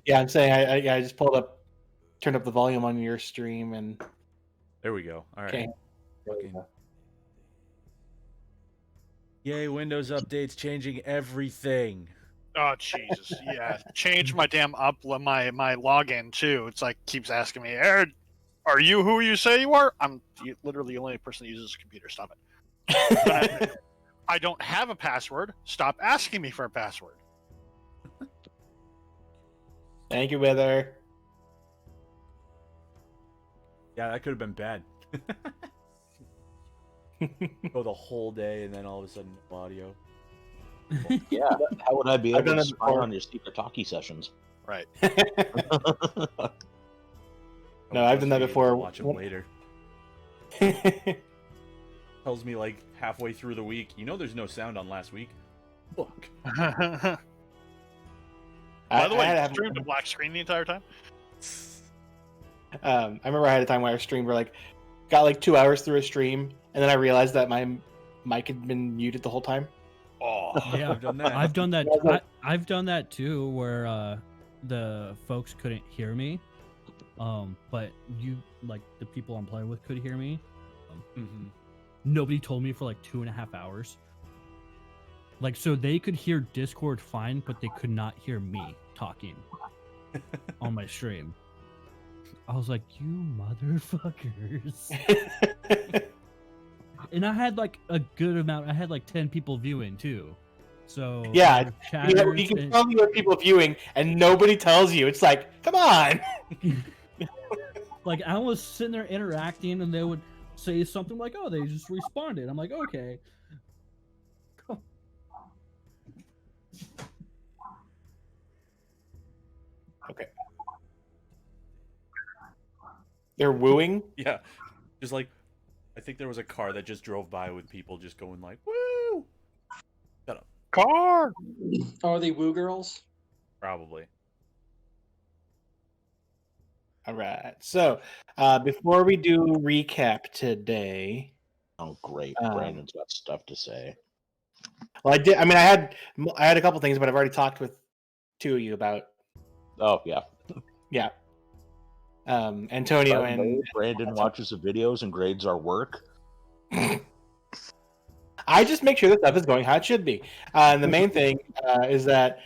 Yeah, I'm saying I just turned up the volume on your stream, and There we go. All right. okay. Fucking... Yay, Windows updates changing everything. Oh Jesus, yeah. Change my damn my login too. It's like keeps asking me, are you who you say you are? I'm literally the only person that uses a computer. Stop it. I don't have a password. Stop asking me for a password. Thank you, Wither. Yeah, that could have been bad. Go the whole day and then all of a sudden no audio. Yeah, how would I be I've able done to it spy before. on your secret talkie sessions? Right. No, I've done that before. Watch them later. Tells me like halfway through the week, you know there's no sound on last week. Fuck. By the way, I streamed a black screen the entire time. I remember I had a time where I streamed where got like 2 hours through a stream, and then I realized that my mic had been muted the whole time. Oh, yeah, I've done that. I've done that. I've done that too, where the folks couldn't hear me, but the people I'm playing with could hear me. Nobody told me for like 2.5 hours. Like, so they could hear Discord fine, but they could not hear me talking on my stream. I was like, you motherfuckers. And I had like a good amount. I had like 10 people viewing too. So yeah, you can tell me what people viewing, and nobody tells you. It's like, come on. Like, I was sitting there interacting, and they would say something like, "Oh, they just responded." I'm like, okay. Okay. They're wooing? Yeah. Just like, I think there was a car that just drove by with people just going like, woo! Shut up. Car! Oh, are they woo girls? Probably. All right. So, before we do recap today... Oh, great. Brandon's got stuff to say. Well, I had a couple things, but I've already talked with 2 of you about... Oh, yeah. Yeah. Antonio and Brandon watches the videos and grades our work. I just make sure this stuff is going how it should be. And the main thing is that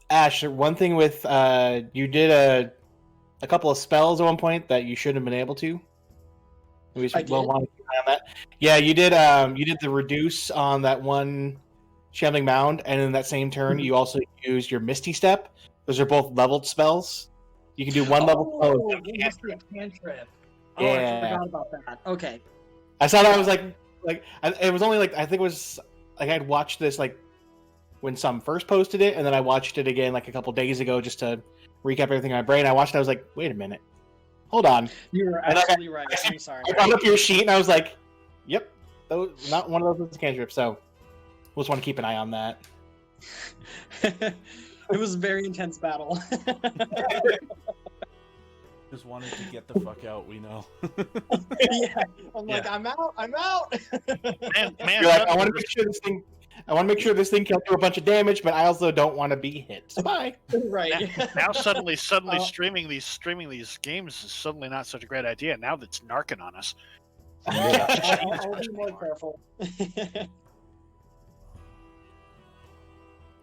Ash, one thing with you did a couple of spells at one point that you shouldn't have been able to. We should want to keep an eye on that. Yeah, you did the reduce on that one Shambling Mound, and in that same turn you also used your Misty Step. Those are both leveled spells. You can do one level spell. Cantrip. Yeah. Oh, I forgot about that. Okay. I saw that. I was like it was only like, I think it was like I'd watched this like when some first posted it, and then I watched it again like a couple days ago just to recap everything in my brain. I watched it. I was like, wait a minute, hold on. You're absolutely right. I'm sorry. I brought up your sheet and I was like, yep, not one of those is a cantrip. So we'll just want to keep an eye on that. It was a very intense battle. Just wanted to get the fuck out, we know. Yeah, I'm like, I'm out. Man, You're like, I want to make sure this thing can't do a bunch of damage, but I also don't want to be hit. So bye. Right. Now suddenly streaming these games is suddenly not such a great idea. Now that's narking on us. I'll be more careful.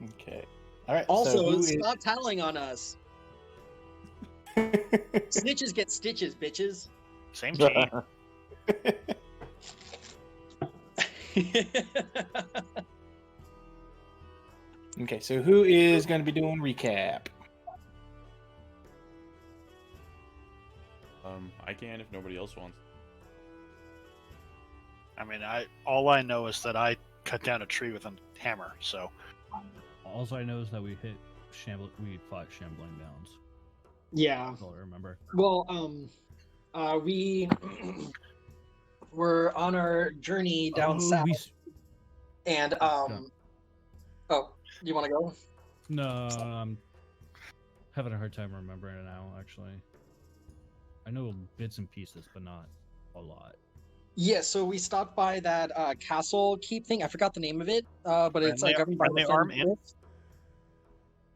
Okay. All right. Also, stop tattling on us. Snitches get stitches, bitches. Same team. Okay, so who is going to be doing recap? I can if nobody else wants. I mean, all I know is that I cut down a tree with a hammer. So all I know is that we fought Shambling Mounds. Yeah. That's all I remember. Well, we were on our journey down south, and oh, you want to go? No, I'm having a hard time remembering it now. Actually, I know bits and pieces, but not a lot. Yeah, so we stopped by that castle keep thing. I forgot the name of it, but it's like governed by the arm.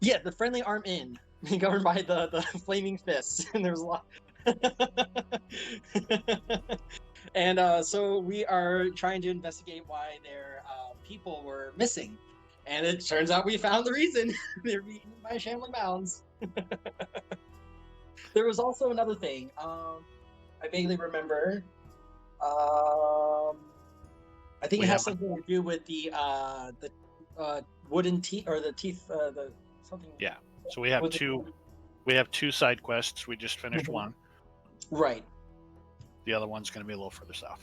Yeah, the Friendly Arm Inn, governed by the Flaming Fists, and there's a lot. And so we are trying to investigate why their people were missing, and it turns out we found the reason. They're being eaten by shambling mounds. There was also another thing. I vaguely remember. I think it has something to do with the wooden teeth or the teeth. The something. Yeah. So we have two. We have 2 side quests. We just finished one. Right. The other one's going to be a little further south.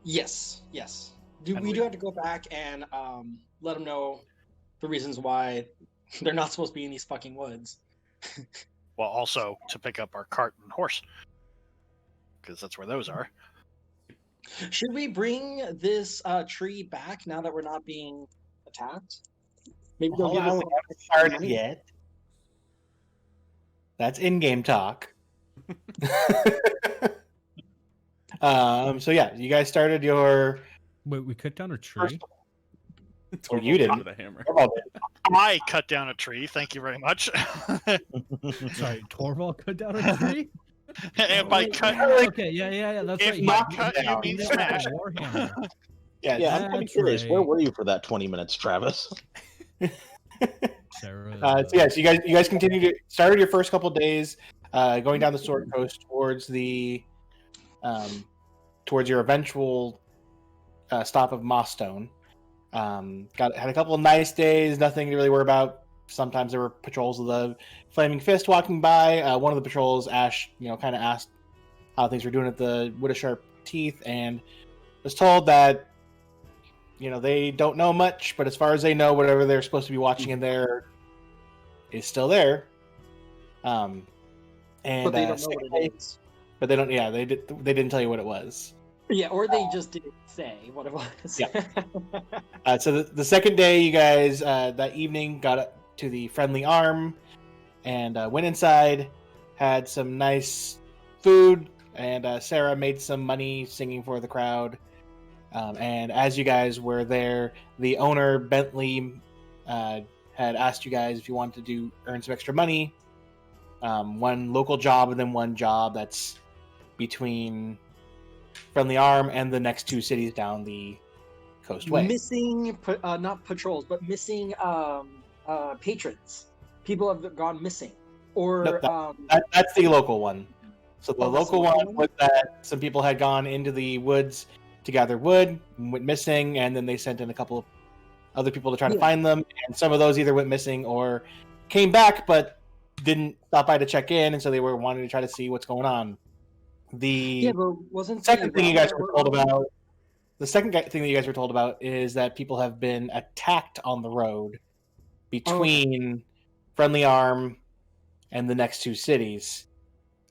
Yes. We do have to go back and let them know the reasons why they're not supposed to be in these fucking woods. Well, also to pick up our cart and horse, because that's where those are. Should we bring this tree back now that we're not being attacked? Maybe they'll give us we haven't started yet. That's in-game talk. So yeah, you guys started your. Wait, we cut down a tree? Or you didn't. With a hammer. I cut down a tree. Thank you very much. Sorry, Torvald cut down a tree? And by cut, Okay, yeah, that's if right. by You- cut you mean you smash. Warhammer. Yeah, Yeah, I'm kind of That's curious. Where right. were you for that 20 minutes, Travis? Sarah. So yes, you guys continue to started your first couple days, going down the Sword Coast towards the, towards your eventual stop of Mossstone. Had a couple of nice days, nothing to really worry about. Sometimes there were patrols of the Flaming Fist walking by. One of the patrols, Ash, kind of asked how things were doing at the Wood of Sharp Teeth, and was told that they don't know much, but as far as they know, whatever they're supposed to be watching in there is still there. And But they don't know what it is. But they don't. Yeah, they didn't tell you what it was. Yeah, or they just didn't say what it was. Yeah. So the second day, you guys that evening got up to the Friendly Arm and went inside, had some nice food, and Sarah made some money singing for the crowd. And as you guys were there, the owner, Bentley, had asked you guys if you wanted to earn some extra money. One local job and then one job that's between Friendly Arm and the next 2 cities down the coastway. Missing, not patrols, but missing patrons. People have gone missing. Or No, that's the local one. So the local one was that some people had gone into the woods to gather wood, went missing, and then they sent in a couple of other people to try to find them. And some of those either went missing or came back, but didn't stop by to check in, and so they were wanting to try to see what's going on. The second thing you guys were told about. The second thing that you guys were told about is that people have been attacked on the road between Friendly Arm and the next 2 cities,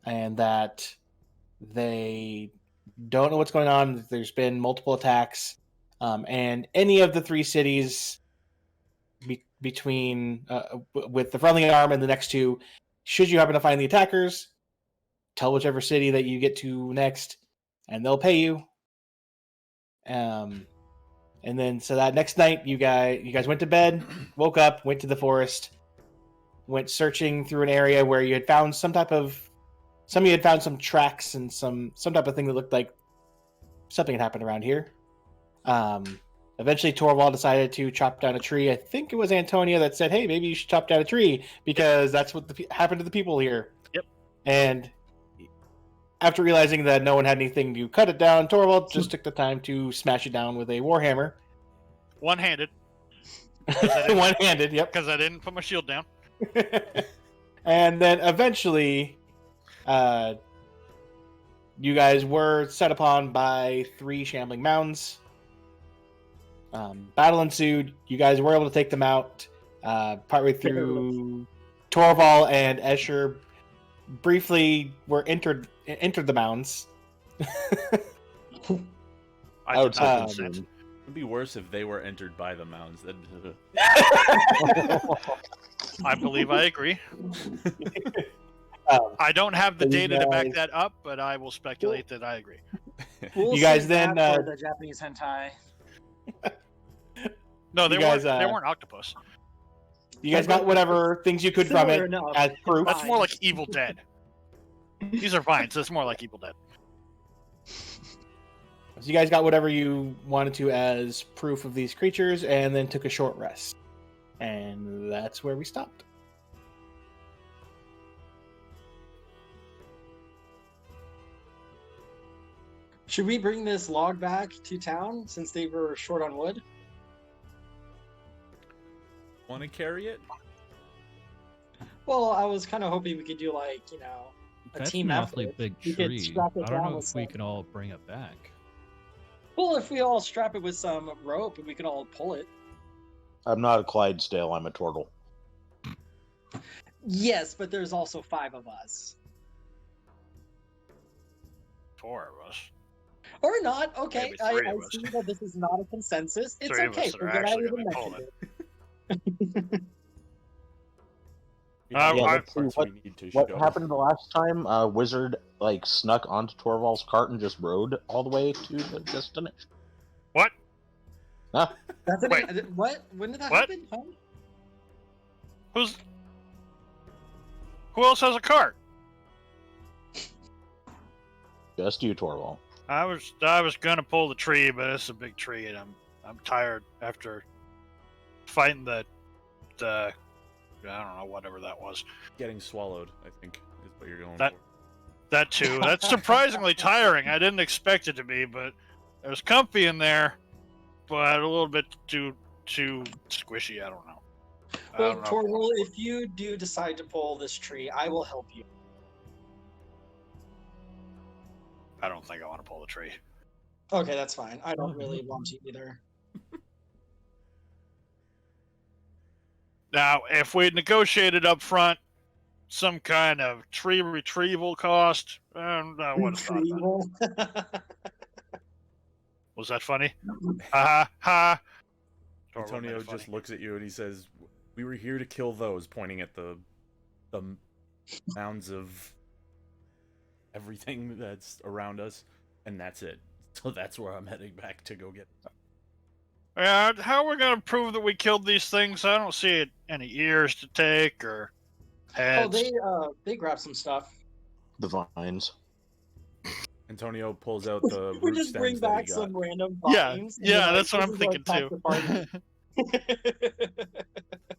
and that they don't know what's going on. There's been multiple attacks, and any of the 3 cities between with the Friendly Arm and the next 2, should you happen to find the attackers, tell whichever city that you get to next, and they'll pay you. And then so that next night, you guys went to bed, woke up, went to the forest, went searching through an area where you had found some of you had found some tracks and some type of thing that looked like something had happened around here. Eventually, Torvald decided to chop down a tree. I think it was Antonia that said, "Hey, maybe you should chop down a tree because that's what happened to the people here." Yep. And after realizing that no one had anything to cut it down, Torvald just took the time to smash it down with a warhammer. One-handed. One-handed, yep. Because I didn't put my shield down. And then eventually, you guys were set upon by 3 shambling mounds. Battle ensued. You guys were able to take them out. Partway through, Torvald and Escher briefly were entered the mounds. I would say It'd be worse if they were entered by the mounds. I believe I agree. I don't have the data to back that up, but I will speculate that I agree. You guys then for the Japanese hentai. No, they you guys, weren't. They weren't octopus. You guys got whatever things you could from Similar it enough. as proof. That's more like Evil Dead. These are vines. That's more like Evil Dead. So you guys got whatever you wanted to as proof of these creatures, and then took a short rest. And that's where we stopped. Should we bring this log back to town since they were short on wood? Want to carry it? Well, I was kind of hoping we could do like, a That's team an awfully effort. big We could tree. strap it I don't down know with if we some- can all bring it back. Well, if we all strap it with some rope and we can all pull it. I'm not a Clydesdale, I'm a turtle. Yes, but there's also 5 of us. 4 of us. Or not. Okay, Maybe I 3 of us. see that this is not a consensus. It's 3 of okay. us that are Forget I actually even gonna pull mentioned it. it. Yeah, Yeah, I- let's see parts what, we need to what show. happened the last time. Wizard snuck onto Torvald's cart and just rode all the way to the destination. What? Huh? That's Wait. What? When did that What? happen? Huh? Who else has a cart? Just you, Torvald. I was gonna pull the tree, but it's a big tree, and I'm tired after fighting the I don't know, whatever that was. Getting swallowed, I think, is what you're going That- for. That too. That's surprisingly tiring. I didn't expect it to be, but it was comfy in there, but a little bit too squishy. I don't know. I Well, don't know. Torval, if you do decide to pull this tree, I will help you. I don't think I want to pull the tree. Okay, that's fine. I don't really want to either. Now, if we negotiated up front some kind of tree retrieval cost, I would have thought about it. Retrieval. Was that funny? Ha ha. Antonio just looks at you and he says, "We were here to kill those," pointing at the mounds of everything that's around us, and that's it. So that's where I'm heading back to go get. Yeah, how are we gonna prove that we killed these things? I don't see any ears to take or heads. They grabbed some stuff. The vines. Antonio pulls out the We root just bring stems that he back got. some random Yeah, vines. and yeah, be that's what "This I'm is our thinking too. tax party."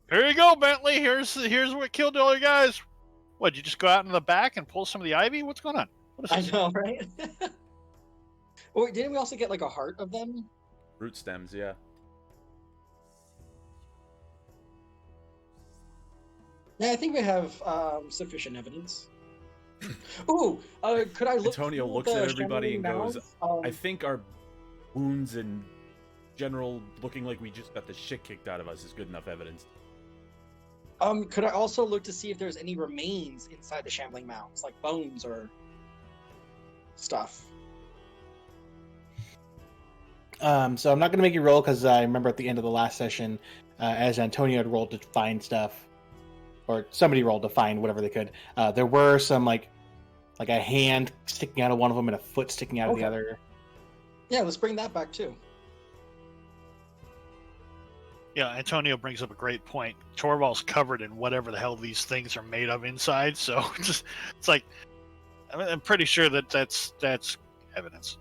Here you go, Bentley. Here's what killed all you guys. What? You just go out in the back and pull some of the ivy? What's going on? What I is this? know, right? Or didn't we also get like a heart of them? Root stems, yeah. Yeah, I think we have sufficient evidence. Ooh, could I look? Antonio through looks the at everybody and shambling goes, mounds? I think our wounds and general looking like we just got the shit kicked out of us is good enough evidence. Could I also look to see if there's any remains inside the shambling mounds, like bones or stuff? So I'm not going to make you roll because I remember at the end of the last session, as Antonio had rolled to find stuff, or somebody rolled to find whatever they could. There were some like a hand sticking out of one of them and a foot sticking out of the Okay. other. Yeah, let's bring that back too. Yeah, Antonio brings up a great point. Torvald's covered in whatever the hell these things are made of inside, so it's like I'm pretty sure that's evidence.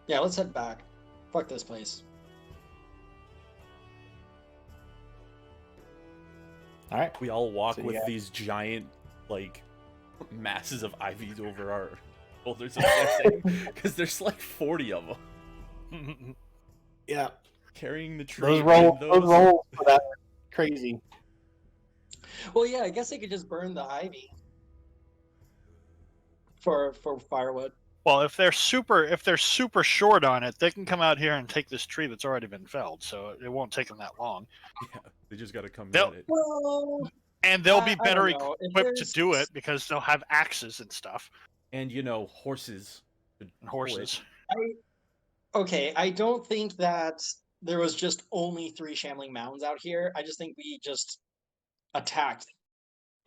Yeah, let's head back. Fuck this place. All right. We all walk So, with yeah. these giant, like, masses of ivy over our shoulders, I'm guessing, because there's like 40 of them Yeah. carrying the tree. Those man, rolls for that were crazy. Well, yeah, I guess they could just burn the ivy for firewood. Well, if they're super short on it, they can come out here and take this tree that's already been felled, so it won't take them that long. Yeah, they just got to come They'll- get it. Well, And they'll be I better don't know. If equipped to there's- do it because they'll have axes and stuff And horses. to and pull it. horses. Okay, I don't think that there was just only 3 shambling mounds out here. I just think we just attacked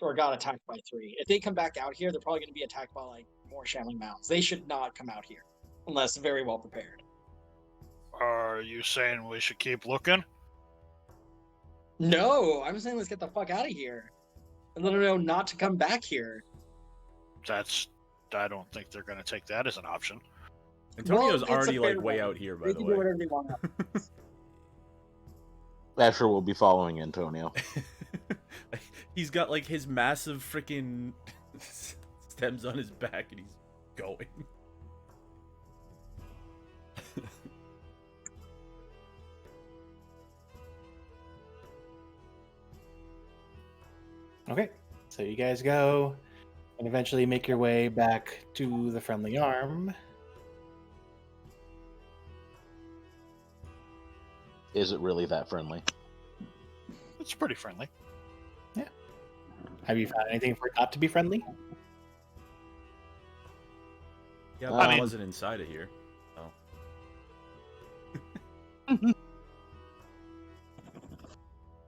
or got attacked by 3. If they come back out here, they're probably going to be attacked by like more shambling mounds. They should not come out here unless very well prepared. Are you saying we should keep looking? No, I'm saying let's get the fuck out of here. And let them know not to come back here. I don't think they're going to take that as an option. Antonio's it's a already like fair way point. out here, by They the can way. do whatever they want. Asher will be following Antonio. He's got like his massive freaking stems on his back, and he's going. Okay, so you guys go and eventually make your way back to the Friendly Arm. Is it really that friendly? It's pretty friendly. Have you found anything for it not to be friendly? Yeah, I but I mean- wasn't inside of here.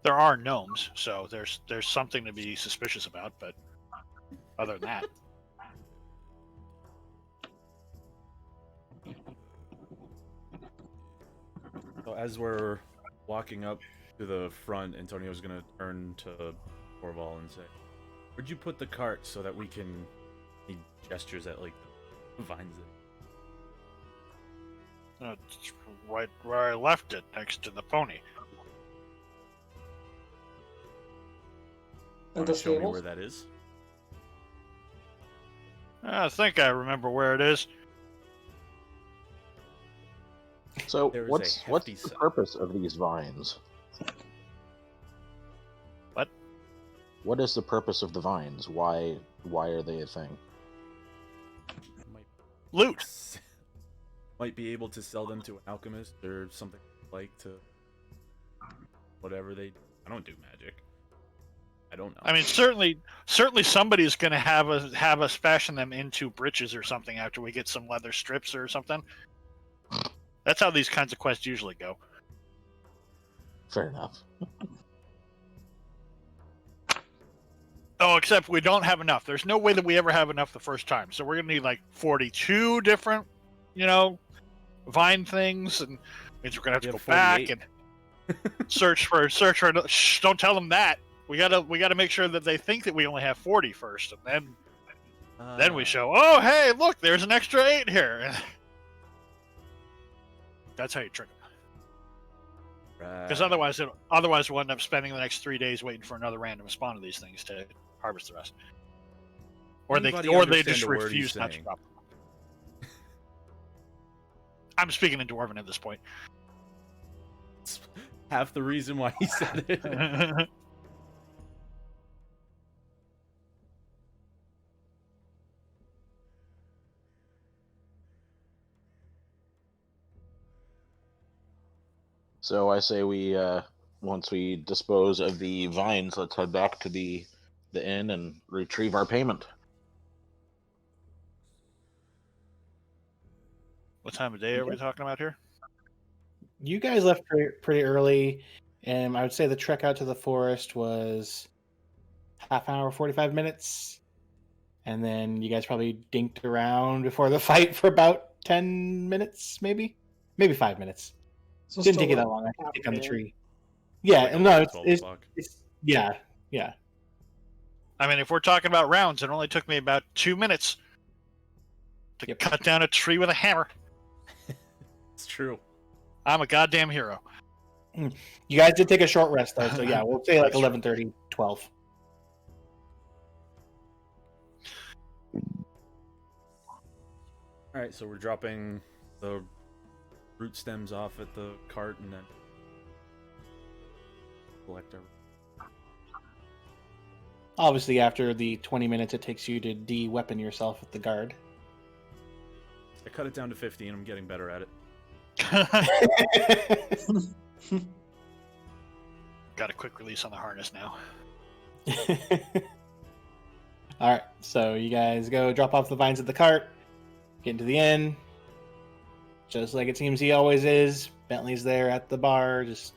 There are gnomes, so there's something to be suspicious about, but other than that. So as we're walking up to the front, Antonio's gonna turn to Torval and say, "Where'd you put the cart so that we can?" He gestures at like the vines. It's right where I left it, next to the pony. And Wanna the show me stables? where that is? I think I remember where it is. So There is a what's hefty the set. purpose of these vines? What? What is the purpose of the vines? Why are they a thing? Might Loot. might be able to sell them to an alchemist or something like to whatever they. I don't do magic. I don't know. I mean, certainly somebody's going to have us fashion them into breeches or something after we get some leather strips or something. That's how these kinds of quests usually go. Fair enough. Oh, except we don't have enough. There's no way that we ever have enough the first time. So we're going to need like 42 different, vine things, and means we're going to have to We go have back 48. and search for. Shh, don't tell them that. We gotta make sure that they think that we only have 40 first, and then we show. Oh, hey, look, there's an extra 8 here. That's how you trick them. Because otherwise we'll end up spending the next 3 days waiting for another random spawn of these things to harvest the rest, or Anybody they understand just a word he's refuse not to saying? drop them. I'm speaking in Dwarven at this point. half the reason why he said it. So I say we once we dispose of the vines, let's head back to the inn and retrieve our payment. What time of day are we talking about here? You guys left pretty early, and I would say the trek out to the forest was half hour, 45 minutes. And then you guys probably dinked around before the fight for about 10 minutes, maybe 5 minutes. So Didn't still take you that like long. I half think on the day. tree. Yeah, Like and no, 12 it's o'clock. yeah. I mean, if we're talking about rounds, it only took me about 2 minutes to Yep. cut down a tree with a hammer. It's true. I'm a goddamn hero. You guys did take a short rest though, so yeah, we'll say like That's true. 11:30, 12. All right, so we're dropping the root stems off at the cart and then collect our. Obviously, after the 20 minutes it takes you to de-weapon yourself with the guard. I cut it down to 50 and I'm getting better at it. Got a quick release on the harness now. All right, so you guys go drop off the vines at the cart, get into the inn. Just like it seems he always is, Bentley's there at the bar, just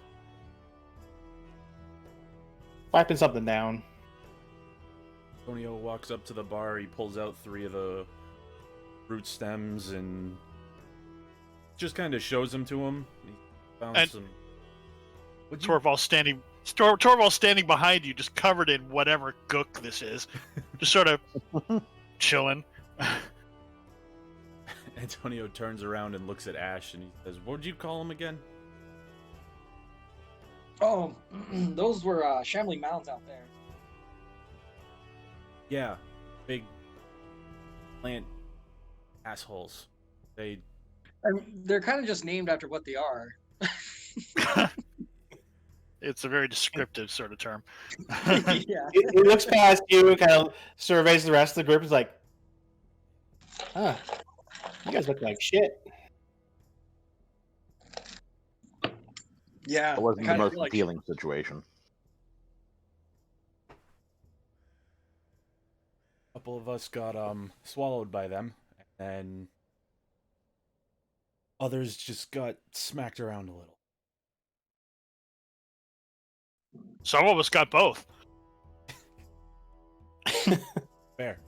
wiping something down. Antonio walks up to the bar. He pulls out 3 of the root stems and just kind of shows them to him. He found And- some. What'd you- Torvald's standing behind you, just covered in whatever gook this is, just sort of chilling. Antonio turns around and looks at Ash and he says, "What'd you call him again?" Oh, those were shambling mounds out there. Yeah, big plant assholes. They I mean, they're kind of just named after what they are. It's a very descriptive sort of term. Yeah. He looks past you and kind of surveys the rest of the group. He's like, "Huh, you guys look like shit." Yeah. It wasn't I the kinda most feel like- appealing situation. a couple of us got swallowed by them, and others just got smacked around a little. Some of us got both. Fair.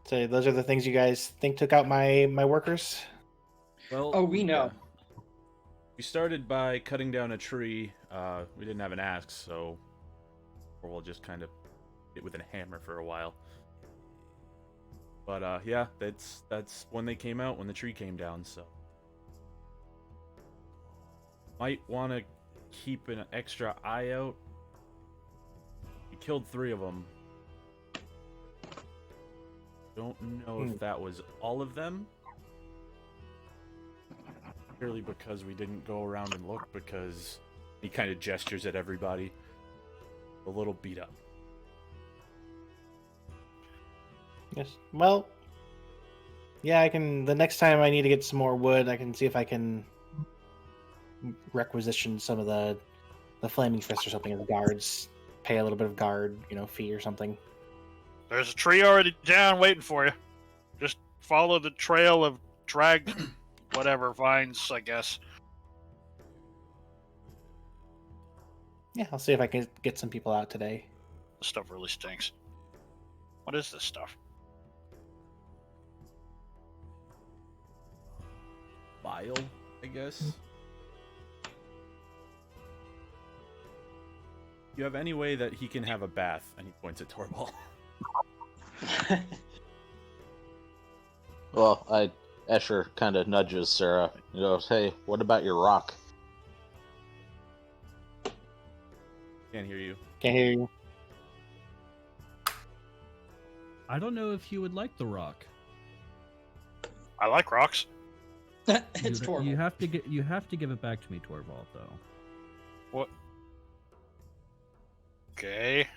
So those are the things you guys think took out my workers. Well, Oh, we know. We started by cutting down a tree. We didn't have an axe, so we'll just kind of hit it with a hammer for a while. But yeah, that's when they came out, when the tree came down. So might want to keep an extra eye out. We killed 3 of them. Don't know if that was all of them. Purely because we didn't go around and look, because he kind of gestures at everybody. A little beat up. Yes. Well, yeah, I can. The next time I need to get some more wood, I can see if I can requisition some of the flaming fist or something as guards. Pay a little bit of guard, fee or something. There's a tree already down waiting for you. Just follow the trail of dragged whatever vines, I guess. Yeah, I'll see if I can get some people out today. This stuff really stinks. What is this stuff? Bile, I guess. You have any way that he can have a bath? And he points at Torvald. Well, Escher kind of nudges Sarah. He goes, "Hey, what about your rock?" Can't hear you. Can't hear you. I don't know if you would like the rock. I like rocks. It's you, Torvald. you have to give it back to me, Torvald, though. What? Okay.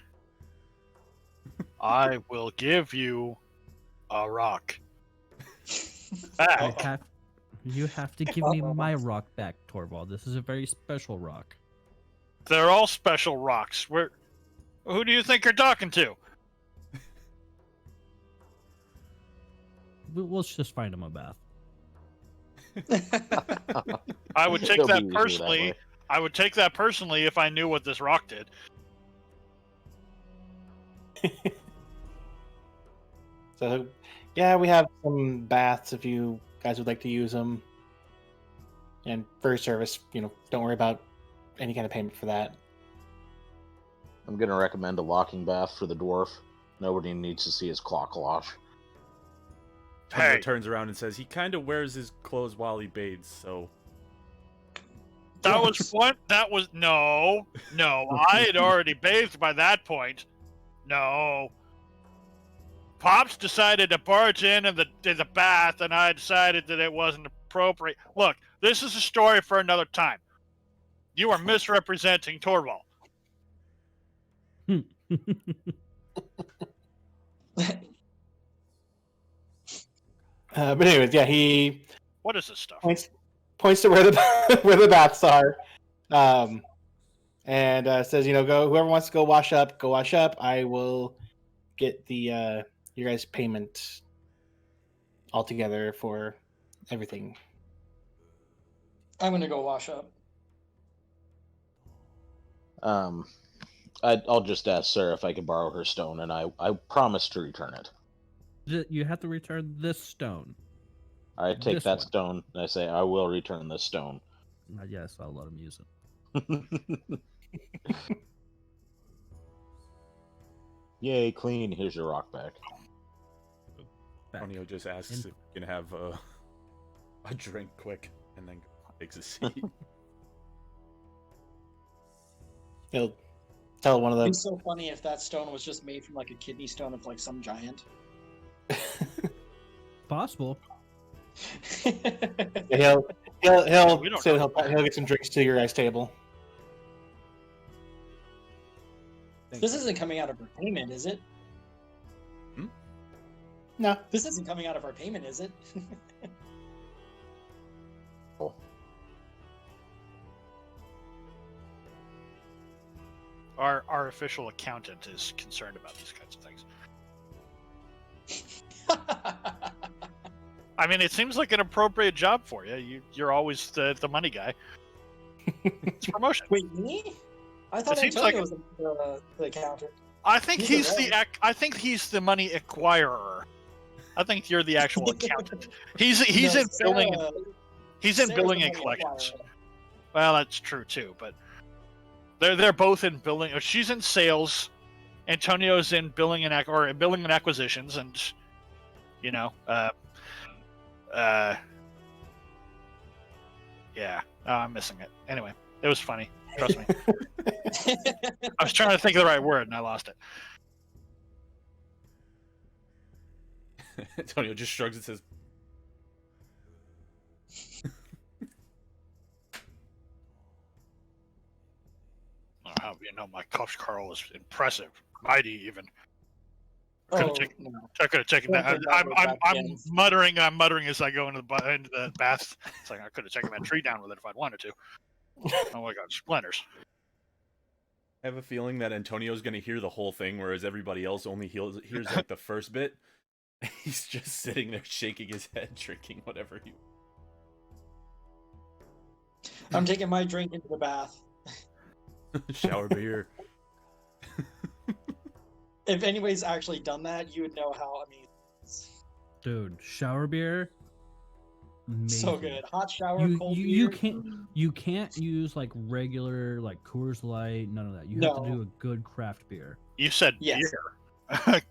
I will give you a rock. Back. You have to give me my rock back, Torvald. This is a very special rock. They're all special rocks. Who do you think you're talking to? Let's just find him a bath. I would take It'll be that easier personally. way. I would take that personally if I knew what this rock did. So, yeah, we have some baths if you guys would like to use them. And for service, don't worry about any kind of payment for that. I'm gonna recommend a locking bath for the dwarf. Nobody needs to see his claw cloche. Torvald Hey. turns around and says he kind of wears his clothes while he bathes, so That was what? That was no. I had already bathed by that point. No. Pops decided to barge in the bath, and I decided that it wasn't appropriate. Look, this is a story for another time. You are misrepresenting Torvald. But anyways, yeah, he What is this stuff? points to where the where the baths are, and says, go whoever wants to go wash up, go wash up. I will get the your guys' payment all together for everything. I'm gonna go wash up. I'll just ask Sarah if I can borrow her stone, and I promise to return it. You have to return this stone. I take This that one. stone and I say, I will return this stone. Yes, I'll let him use it. Yay, clean. Here's your rock back. Back. Antonio just asks In- if you can have a drink quick, and then takes a seat. He'll tell one of It'd be the so funny if that stone was just made from like a kidney stone of like some giant. Possible. he'll We don't so know. he'll get some drinks to your guys' table. This isn't coming out of our payment, is it? No. This isn't coming out of our payment, is it? Our official accountant is concerned about these kinds of things. I mean, it seems like an appropriate job for you. You're always the money guy. It's promotion. Wait, me? I thought It seems Antonio like- was the accountant. I think He's he's the I think he's the money acquirer. I think you're the actual accountant. He's No, in billing. Sarah- He's in Sarah's billing the and money collections. acquirer. Well, that's true too, but they're both in billing. She's in sales. Antonio's in billing and acquisitions, and you know, yeah. Oh, I'm missing it. Anyway, it was funny. Trust me. I was trying to think of the right word and I lost it. Antonio just shrugs and says, Oh, how you know my cuffs, Carl, is impressive, mighty even. I Oh, could have no. taken Don't that. think that was back I'm then. muttering. I'm muttering as I go into the bath. It's like I could have taken that tree down with it if I'd wanted to. Oh my god, splinters! I have a feeling that Antonio's gonna hear the whole thing, whereas everybody else only hears like the first bit. He's just sitting there shaking his head, drinking whatever he. I'm taking my drink into the bath. Shower beer. If anybody's actually done that, you would know how. I mean, it's Dude, shower beer. so amazing. good. Hot shower, You, cold you beer. can't use like regular like Coors Light, none of that. You have to No. do a good craft beer. You said Yes. beer.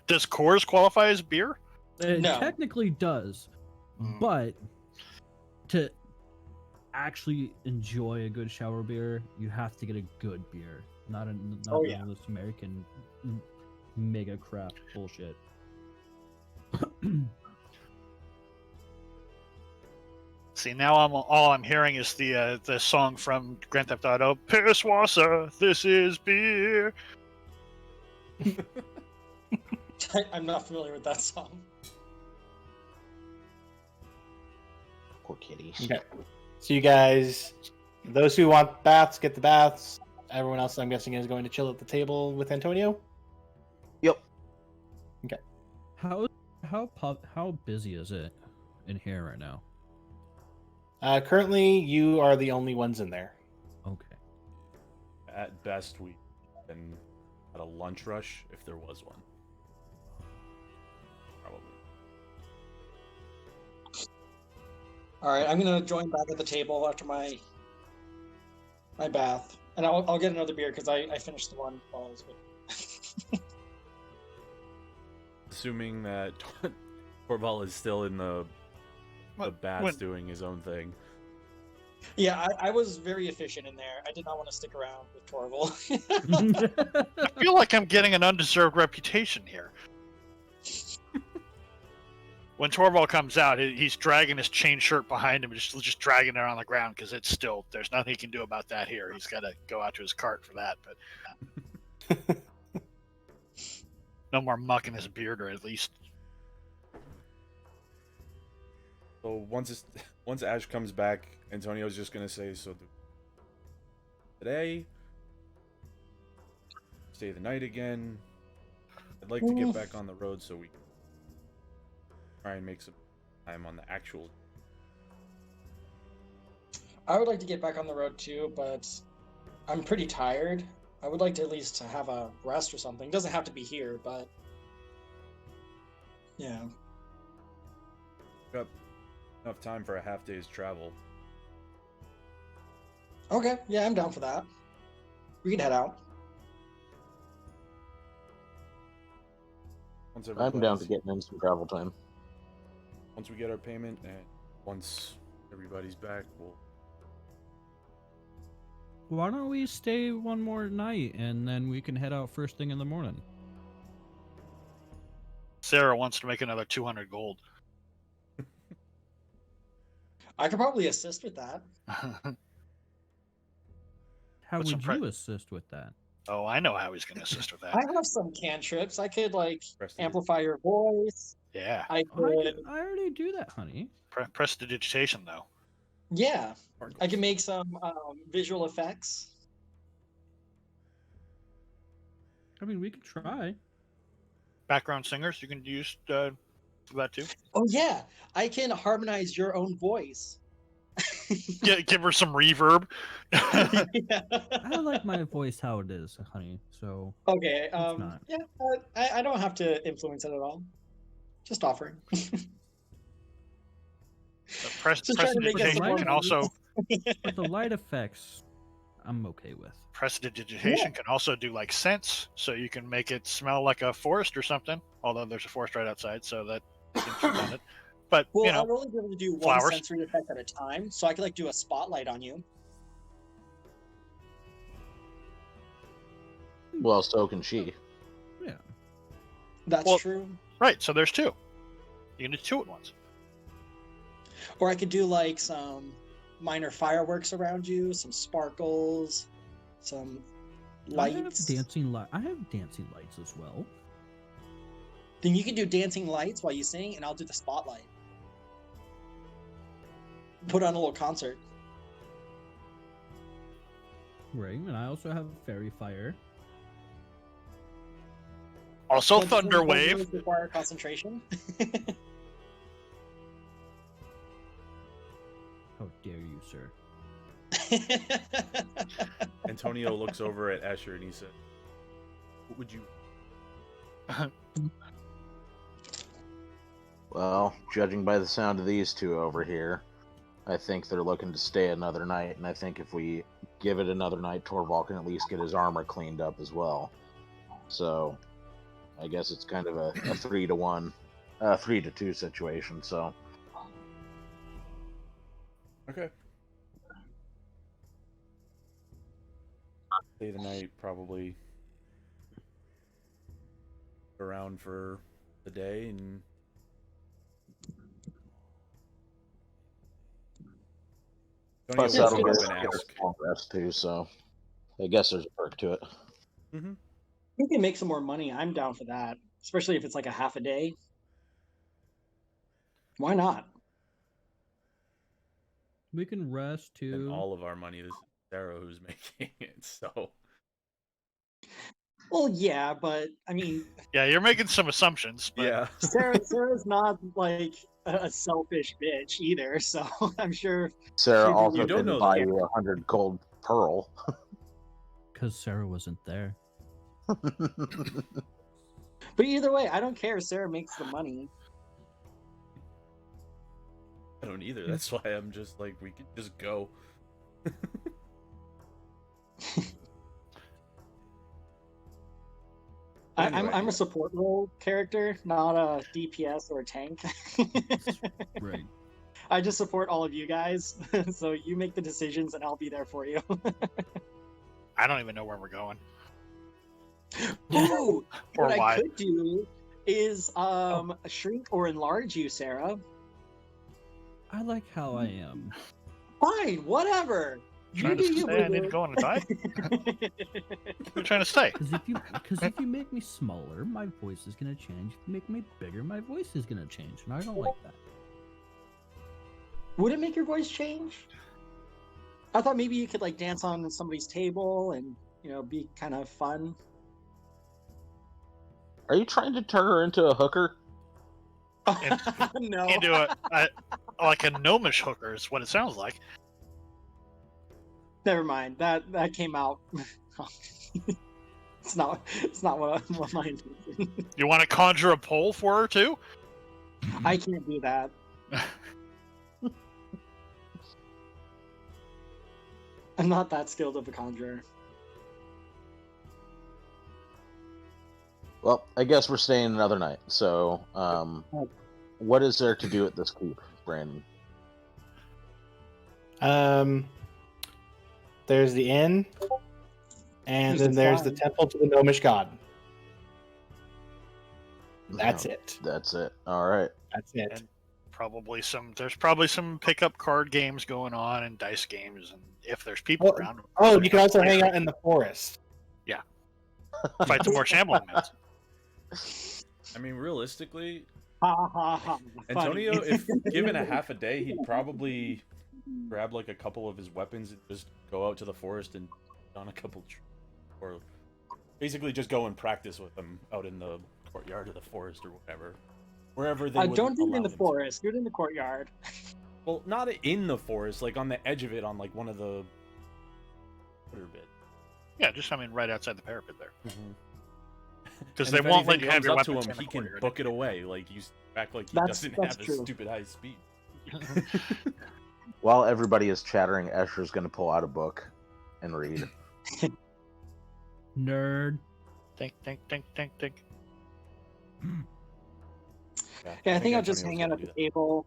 Does Coors qualify as beer? It No. technically does, Mm. but to actually enjoy a good shower beer, you have to get a good beer, not Oh, one yeah. of this American mega craft bullshit. See, now all I'm hearing is the song from Grand Theft Auto. Pisswasser, this is beer. I'm not familiar with that song. Poor kitties. Okay. So you guys, those who want baths, get the baths. Everyone else, I'm guessing, is going to chill at the table with Antonio. Yep. How busy is it in here right now? Currently, you are the only ones in there. Okay. At best, we been at a lunch rush if there was one. Probably. All right, I'm gonna join back at the table after my bath, and I'll get another beer because I finished the one while I was with. Assuming that Torval is still in the baths when- doing his own thing. Yeah, I was very efficient in there. I did not want to stick around with Torval. I feel like I'm getting an undeserved reputation here. When Torvald comes out, he's dragging his chain shirt behind him, just dragging it on the ground because it's still there's nothing he can do about that here. He's got to go out to his cart for that. But no more mucking his beard, or at least So once Ash comes back, Antonio's just gonna say, "So today, stay the night again. I'd like to get back on the road so we can try and make some time on the actual." I would like to get back on the road too, but I'm pretty tired. I would like to at least have a rest or something. Doesn't have to be here, but Yeah. Got enough time for a half day's travel. Okay. Yeah, I'm down for that. We can head out. Once I'm down to everybody's- getting in some travel time. Once we get our payment and once everybody's back, we'll. Why don't we stay one more night and then we can head out first thing in the morning? Sarah wants to make another 200 gold. I could probably assist with that. How What's would some you assist with that? Oh, I know how he's going to assist with that. I have some cantrips. I could like Prestidig- amplify your voice. Yeah. I could. I already do that, honey. Prestidigitation, though. Yeah, I can make some visual effects. I mean, we could try. Background singers, you can use that too. Oh yeah, I can harmonize your own voice. Give her some reverb. Yeah. I like my voice how it is, honey. So Okay. not. Yeah, I don't have to influence it at all. Just offering. Just trying to make us Prestidigitation some can more also but the light effects, I'm okay with. prestidigitation can also do like scents, so you can make it smell like a forest or something. Although there's a forest right outside, so that seems redundant. But Well, you know, I'll only be able to do one flowers. sensory effect at a time, so I could like do a spotlight on you. Well, so can she. Yeah. That's Well- true. right? So there's two. You can do two at once. Or I could do like some minor fireworks around you, some sparkles, some I have lights. dancing light. I have dancing lights as well. Then you can do dancing lights while you sing, and I'll do the spotlight. Put on a little concert. Right, and I also have fairy fire. Also, But thunder doesn't wave. those require concentration. How dare you, sir? Antonio looks over at Asher and he said, "What would you?" Well, judging by the sound of these two over here, I think they're looking to stay another night, and I think if we give it another night, Torval can at least get his armor cleaned up as well. So, I guess it's kind of a 3-to-1, 3-to-2 situation, so... Okay. Stay the night, probably around for the day, and Plus, Antonio that'll will get go up and us ask. a long rest too, so... I guess there's a perk to it. Mm-hmm. We can make some more money. I'm down for that, especially if it's like a half a day. Why not? We can rest And too. all of our money is Sarah who's making it, so Well, yeah, but I mean, Yeah, you're making some assumptions. But yeah. Sarah's not like a selfish bitch either, so I'm sure. Sarah You also don't didn't know buy that. you 100 gold pearl. Because Sarah wasn't there. But either way, I don't care. Sarah makes the money. I don't either. That's why I'm just like, we could just go. Anyway. I'm a support role character, not a DPS or a tank. Right. I just support all of you guys, so you make the decisions and I'll be there for you. I don't even know where we're going. Ooh, Or what I why. could do is shrink or enlarge you, Sarah. I like how I am. Fine, whatever. Trying to stay, I need to go on a diet. We're trying to stay. Because if you make me smaller, my voice is gonna change. If you make me bigger, my voice is gonna change, and I don't like that. Would it make your voice change? I thought maybe you could like dance on somebody's table and be kind of fun. Are you trying to turn her into a hooker? No. You do it like a gnomish hooker is what it sounds like. Never mind. That came out. It's not what my intention. You want to conjure a pole for her too? I can't do that. I'm not that skilled of a conjurer. Well, I guess we're staying another night. So, what is there to do at this keep, Brandon? There's the inn, and There's then the there's the shrine. temple to the gnomish god. That's No, it. That's it. All right. That's it. And there's probably some pickup card games going on and dice games, and if there's people Oh, around. Oh, you can also hang out in the forest. Fight some more shambling mans. I mean, realistically, Ha ha ha. Antonio, funny. if given a half a day, he'd probably grab like a couple of his weapons and just go out to the forest and on a couple or basically just go and practice with them out in the courtyard of the forest or wherever they would don't do it allow in the them to. forest. Do it in the courtyard. Well, not in the forest, like on the edge of it, on like one of the water bit. Yeah, just right outside the parapet there, Mm-hmm. because And they if won't let anything you have comes your up to weapons him, in the he can courtyard. book it away. Like you act like he That's doesn't have a true. stupid high speed. While everybody is chattering, Escher's going to pull out a book and read. Nerd. Think, think, think, think, think. Yeah, I think I'll just Antonio was hang out gonna at do the that. table.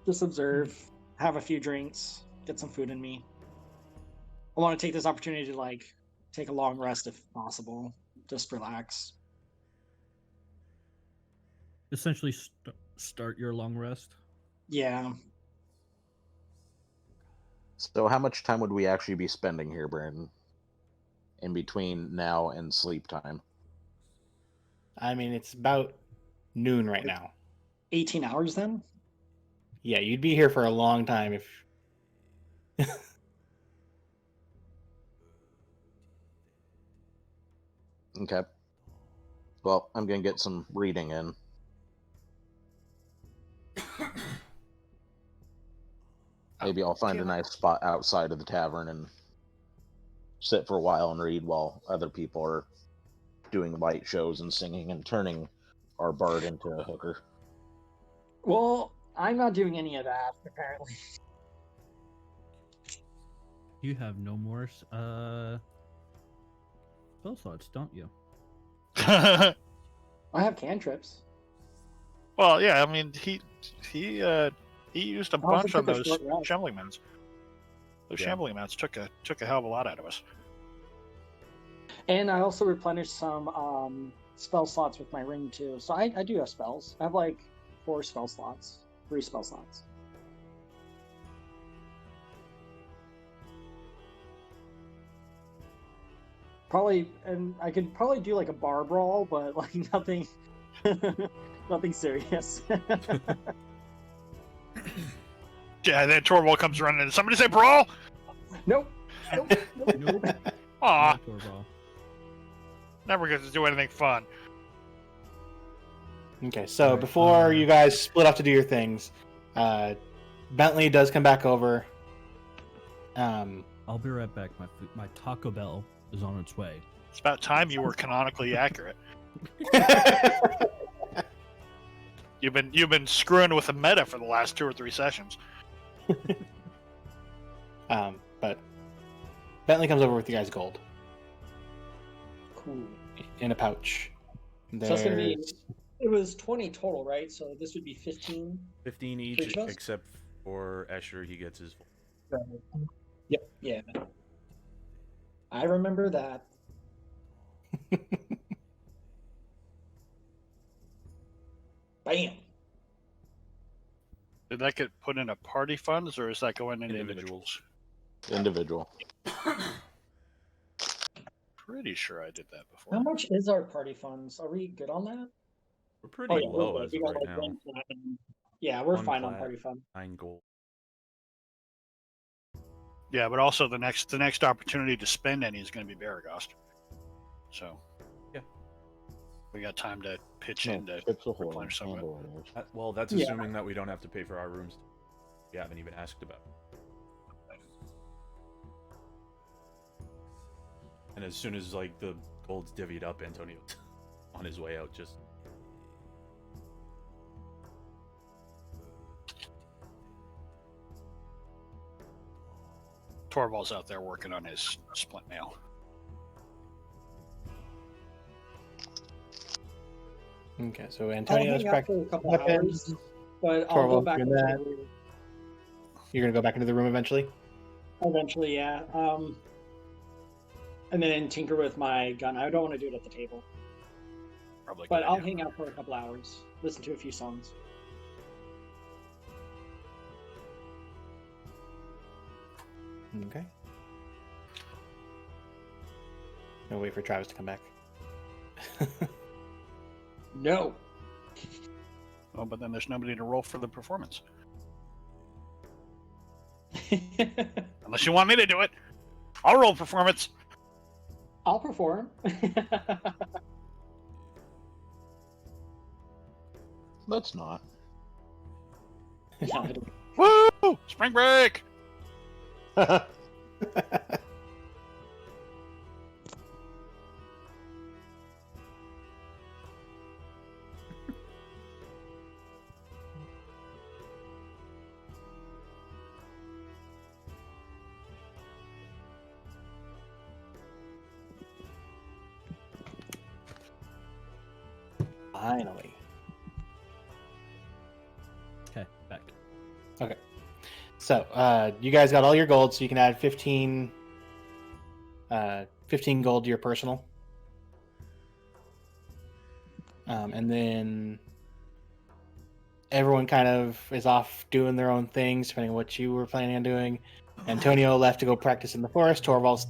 Just observe, have a few drinks, get some food in me. I want to take this opportunity to take a long rest if possible. Just relax. Essentially, start your long rest. Yeah. So, how much time would we actually be spending here, Brandon? In between now and sleep time? I mean, it's about noon right now. 18 hours then? Yeah, you'd be here for a long time if. Okay. Well, I'm going to get some reading in. Maybe I'll find a nice spot outside of the tavern and sit for a while and read while other people are doing light shows and singing and turning our bard into a hooker. Well, I'm not doing any of that, apparently. You have no more spell slots, don't you? I have cantrips. Well, yeah, I mean, he used a I also bunch on took a those short rest. shambling mans. Those Yeah. shambling mans took a hell of a lot out of us. And I also replenished some spell slots with my ring too. So I do have spells. I have 3 spell slots. Probably, and I could probably do a bar brawl, but nothing, nothing serious. Yeah, then Torvald comes running and somebody say brawl. Nope. Nope. Nope. Aw, No Torvald. never get to do anything fun. Okay, so Alright, before you guys split off to do your things, Bentley does come back over. I'll be right back. My Taco Bell is on its way. It's about time you were canonically accurate. You've been screwing with the meta for the last 2 or 3 sessions. But Bentley comes over with you guys' gold Cool. in a pouch. So that's gonna be. There's- It was 20 total, right? So this would be 15. 15 each, Each of us? except for Escher, he gets his full. Yeah. I remember that. Bam. Did that get put into party funds, or is that going into Individuals. individuals? Individual. Pretty sure I did that before. How much is our party funds? Are we good on that? We're pretty we're low good. as We of got, right now. 1 platinum. Yeah, we're 1 fine on plat. party fund. 9 gold. Yeah, but also the next opportunity to spend any is going to be Baragost. So Yeah. we got time to pitch in to Chips Ahoy, replenish some of it. Handle Well, that's Yeah. assuming that we don't have to pay for our rooms. We haven't even asked about. And as soon as the gold's divvied up, Antonio on his way out. Just Torvald's out there working on his splint mail. Okay, so I'll Antonio's hang out for a practicing couple weapons. hours, but I'll go Torvald's back doing into the that. room You're gonna go back into the room eventually. eventually, yeah. And then tinker with my gun. I don't want to do it at the table, Probably. a but good I'll idea. hang out for a couple hours, listen to a few songs. Okay. No, wait for Travis to come back. No. Oh, but then there's nobody to roll for the performance. Unless you want me to do it. I'll roll performance. I'll perform. Let's not. Yeah, it'll- Woo! Spring break! Finally. Okay, back. So, you guys got all your gold, so you can add 15 gold to your personal. And then everyone kind of is off doing their own things, depending on what you were planning on doing. Antonio left to go practice in the forest. Torvald's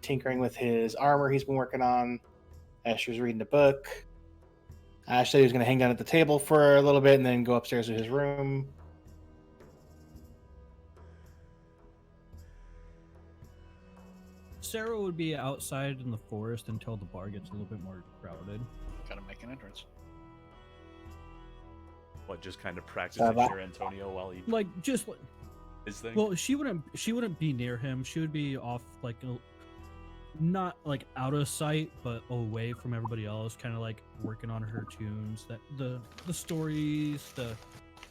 tinkering with his armor he's been working on. Asher's reading a book. Ashley was going to hang out at the table for a little bit and then go upstairs to his room. Sarah would be outside in the forest until the bar gets a little bit more crowded. Gotta make an entrance. what, just kind of practicing that- your Antonio while he Like just his thing. well, she wouldn't be near him. She would be off like not like out of sight, but away from everybody else, kind of like working on her tunes, that the stories,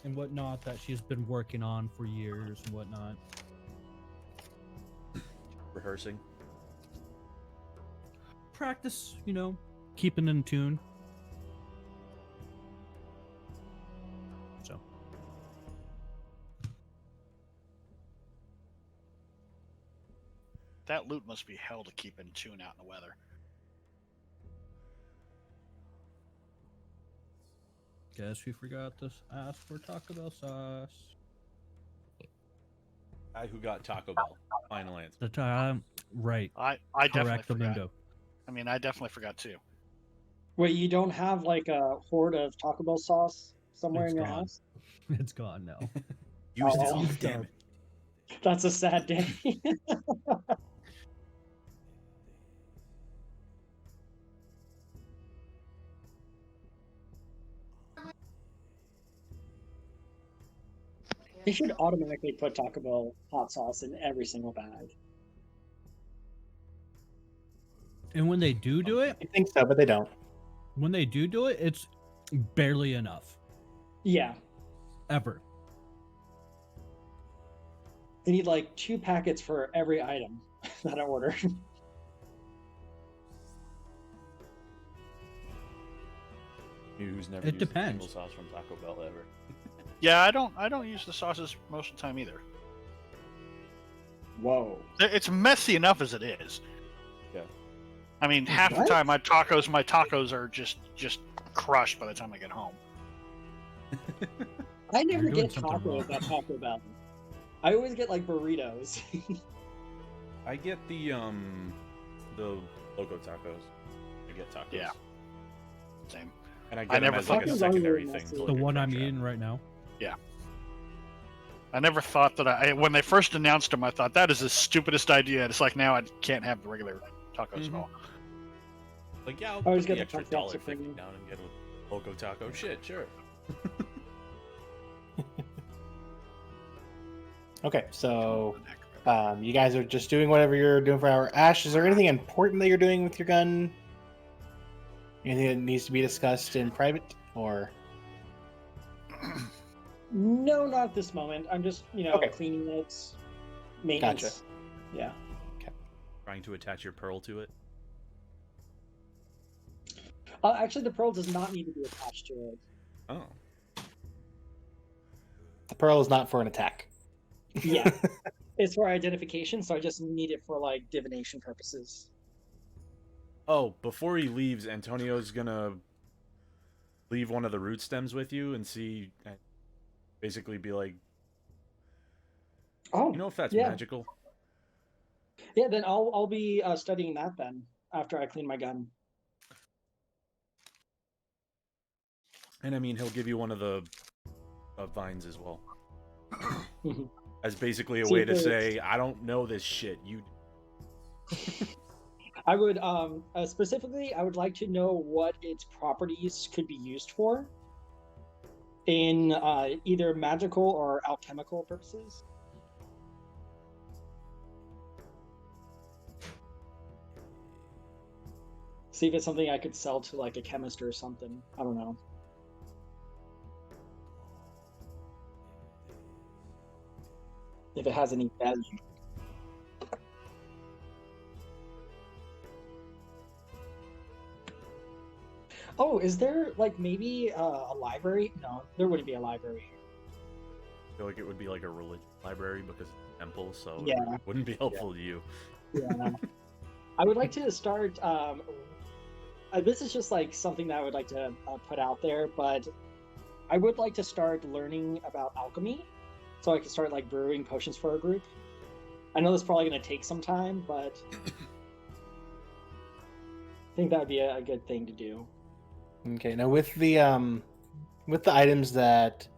and whatnot that she's been working on for years and whatnot. Rehearsing. Practice, keeping in tune. So That loot must be hell to keep in tune out in the weather. guess we forgot to ask for Taco Bell sauce. Guy who got Taco Bell. Final answer. The time, right? I definitely Correct, forgot. Mundo. I mean, I definitely forgot too. Wait, you don't have like a hoard of Taco Bell sauce somewhere It's in your gone. house? It's gone now. Used it Oh, all. Damn it. That's a sad day. They should automatically put Taco Bell hot sauce in every single bag. And when they do it, I think so, but they don't. it's barely enough. Yeah, Ever. they need like 2 packets for every item that I order. You who's never It used a depends. single sauce from Taco Bell ever. Yeah, I don't use the sauces most of the time either. Whoa. It's messy enough as it is. Yeah. I mean, half the What? time my tacos are just crushed by the time I get home. I never You're doing get something tacos wrong. at Taco Bell. I always get like burritos. I get the loco tacos. I get tacos. Yeah. Same. And I I get them never as like thought- a Tacos are secondary really thing. messy. to The like a one I'm crunch wrap. eating right now. I never thought that when they first announced them, I thought that is the stupidest idea. It's like now I can't have the regular tacos at all. Like, yeah, I'll I put always the get the extra Puffed $1.50 Supreme. down and get a loco taco. Shit, sure. Okay, so you guys are just doing whatever you're doing for an hour. Ash, is there anything important that you're doing with your gun? Anything that needs to be discussed in private, or No, not at this moment. I'm just, Okay. cleaning it, maintenance. Yeah. Trying to attach your pearl to it. Actually, the pearl does not need to be attached to it. Oh. the pearl is not for an attack? Yeah. It's for identification, so I just need it for like divination purposes. Oh, before he leaves, Antonio's gonna leave one of the root stems with you and see, basically be like, Oh, you know if that's yeah. magical? Yeah, then I'll be studying that then after I clean my gun. And I mean, he'll give you one of the vines as well. Mhm. As basically a See, way to there's- say, I don't know this shit. You. I would specifically, I would like to know what its properties could be used for in either magical or alchemical purposes. See if it's something I could sell to like a chemist or something. I don't know. If it has any value. Oh, is there like maybe a library? No, there wouldn't be a library. I feel like it would be like a religious library because it's a temple, so Yeah. it wouldn't be helpful to you. Yeah. I would like to start. This is just like something that I would like to put out there, but I would like to start learning about alchemy, so I can start like brewing potions for a group. I know this is probably going to take some time, but I think that would be a good thing to do. Okay. Now with the items that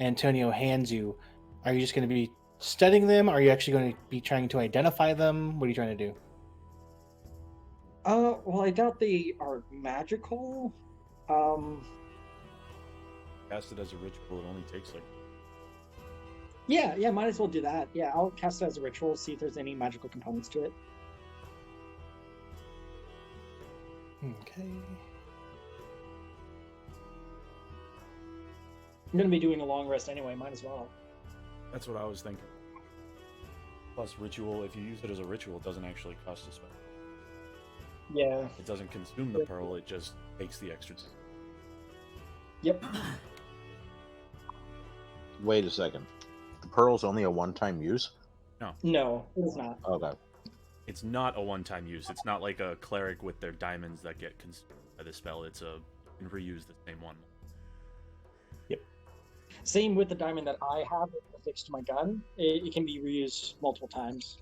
Antonio hands you, are you just going to be studying them? Are you actually going to be trying to identify them? What are you trying to do? Well, I doubt they are magical. Cast it as a ritual, it only takes like. Yeah, might as well do that. Yeah, I'll cast it as a ritual, see if there's any magical components to it. Okay. I'm gonna be doing a long rest anyway, might as well. That's what I was thinking. Plus, ritual, if you use it as a ritual, it doesn't actually cost a spell. Yeah. It doesn't consume the pearl, it just takes the extra time. Yep. Wait a second. The pearl's only a one-time use? No, it's not. Okay. It's not a one-time use. It's not like a cleric with their diamonds that get consumed by the spell. It's you can reuse the same one. Same with the diamond that I have affixed to my gun. It can be reused multiple times.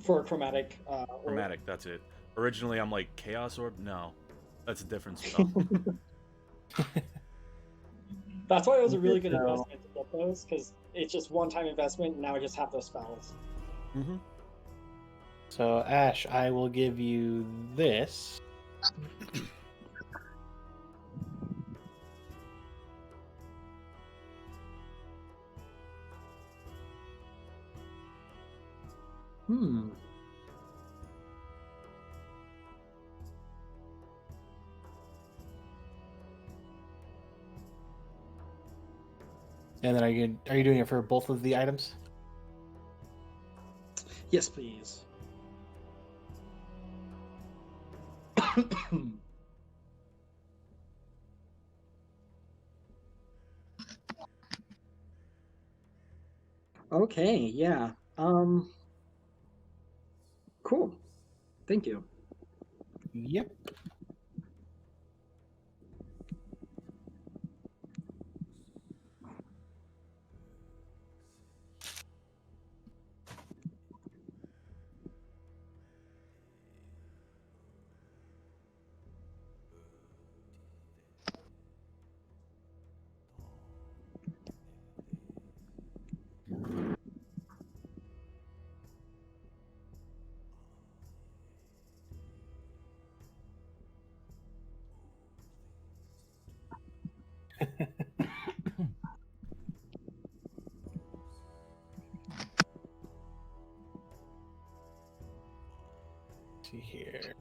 For a chromatic. Orb. Chromatic, that's it. Originally, I'm like, Chaos Orb? No. That's a different spell. That's why it was a really good No. investment to get those, because it's just one-time investment, and now I just have those spells. Mm-hmm. So Ash, I will give you this. Hmm. And then are you doing it for both of the items? Yes, please. Okay, yeah. Cool. Thank you. Yep. see here.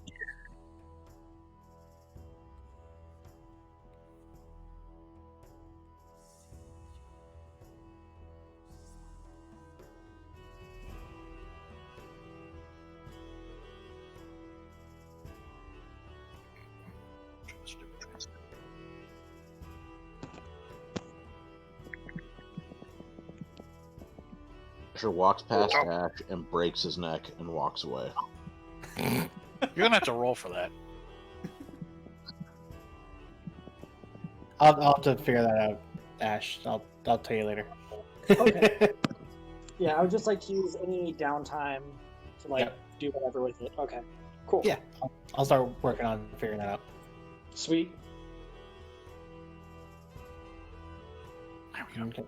Asher walks past Ash and breaks his neck and walks away. You're gonna have to roll for that. I'll have to figure that out, Ash. I'll tell you later. Okay. Yeah, I would just like to use any downtime to like Yep. do whatever with it. Okay, cool. Yeah, I'll start working on figuring that out. Sweet. There we go. Okay.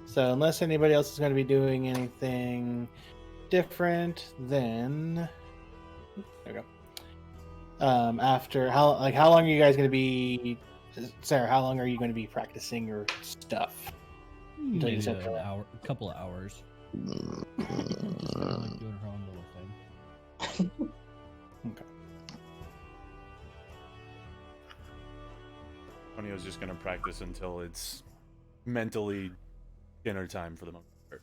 So unless anybody else is going to be doing anything different, then there we go. After how long are you guys going to be, Sarah? How long are you going to be practicing your stuff? Until you Maybe set an that. hour, a couple of hours. Just kinda like doing her own little thing. Okay. Antonio's just gonna practice until it's mentally dinner time for the most part.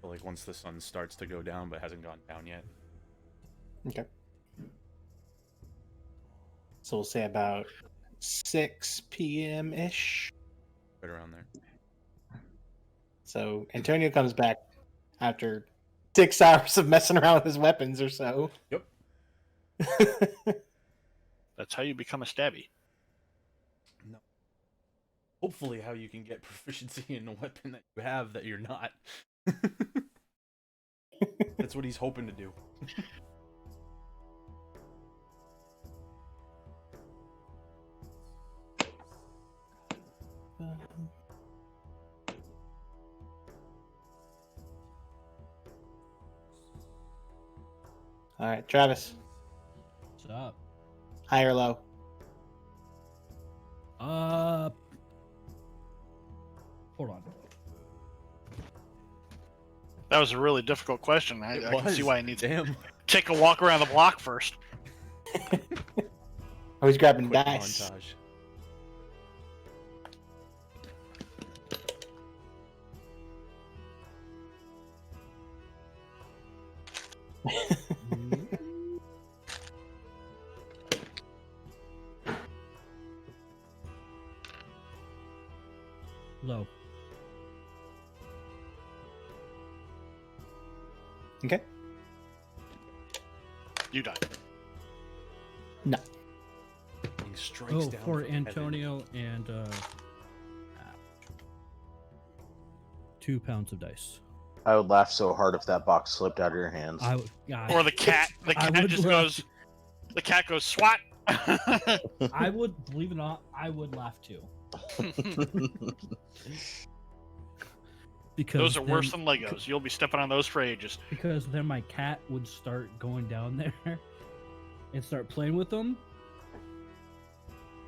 So, like once the sun starts to go down but hasn't gone down yet. Okay. So we'll say about 6 p.m. ish. Right around there. So Antonio comes back after 6 hours of messing around with his weapons or so. Yep. That's how you become a stabby. No. Hopefully how you can get proficiency in a weapon that you have that you're not. That's what he's hoping to do. All right, Travis, What's up? high or low? Hold on. That was a really difficult question. I can see why I need to Damn. take a walk around the block first. Oh, he's grabbing Quick dice. montage. Low. Okay. You die. No. He strikes Oh, down for from heaven. Antonio and 2 pounds of dice. I would laugh so hard if that box slipped out of your hands. I would. God, Or the cat. The I cat would just laugh. goes. The cat goes swat. I would believe it or not. I would laugh too. Because Those are worse then- than Legos. You'll be stepping on those for ages. Because then my cat would start going down there and start playing with them.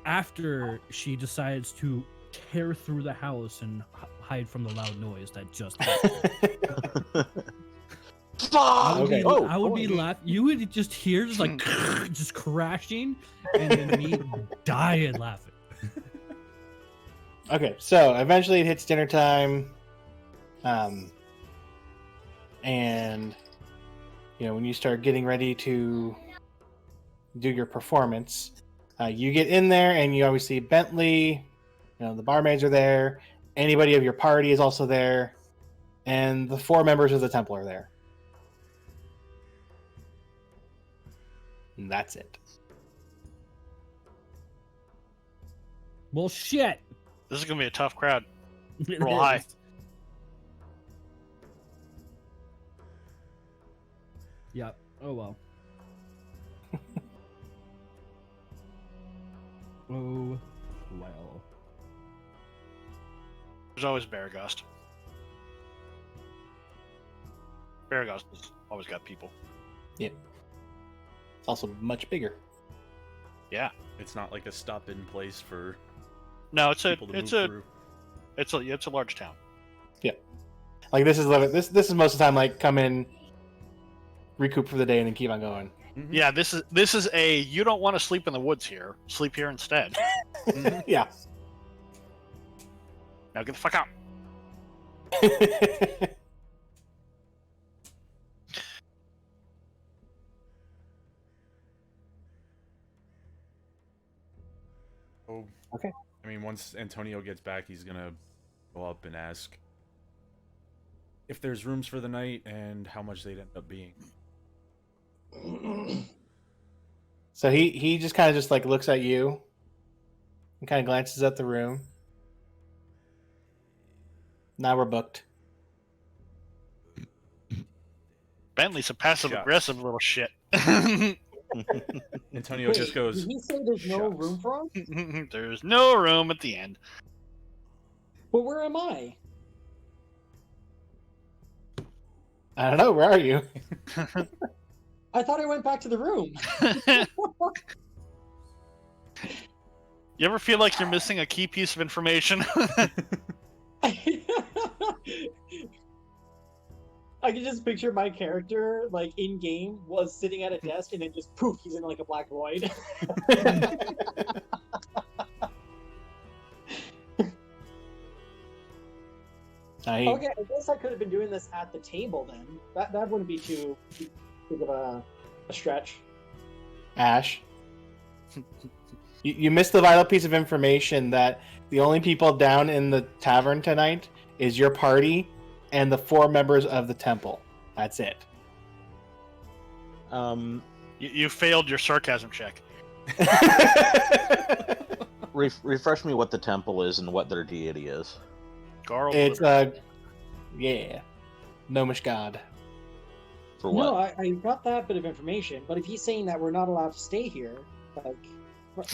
After she decides to tear through the house and hide from the loud noise that just happened. I would Okay. be, Oh, I would be boy. laughing. You would just hear just like just crashing, and then me dying laughing. Okay, so eventually it hits dinner time. And when you start getting ready to do your performance, you get in there and you always see Bentley, the barmaids are there, anybody of your party is also there, and the 4 members of the temple are there. And that's it. Well, shit. This is gonna be a tough crowd. It Roll high. is. Yep. Oh well. Oh well. There's always Baragust. Baragust has always got people. It's also much bigger. Yeah. It's not like a stop-in place for No, it's a people to move through. it's a large town. Like this is most of the time like come in, recoup for the day, and then keep on going. Mhm. Yeah, this is a you don't want to sleep in the woods here. Sleep here instead. Yeah. Now get the fuck out. Oh, Okay. I mean, once Antonio gets back, he's gonna go up and ask if there's rooms for the night and how much they'd end up being. So he just kind of just like looks at you and kind of glances at the room. Now we're booked. Bentley's a passive Shucks. aggressive little shit. Antonio Wait, just goes, did he say there's no "Shucks." room for us? There's no room at the end. But where am I? I don't know. Where are you? I thought I went back to the room. You ever feel like you're missing a key piece of information? I can just picture my character, like in game, was sitting at a desk and then just poof, he's in like a black void. Okay, I guess I could have been doing this at the table then. That wouldn't be too big of a stretch. Ash, you missed the vital piece of information that the only people down in the tavern tonight is your party and the 4 members of the temple. That's it. You failed your sarcasm check. Refresh me what the temple is and what their deity is. Garl. It's gnomish god. For what? No, I got that bit of information, but if he's saying that we're not allowed to stay here, like,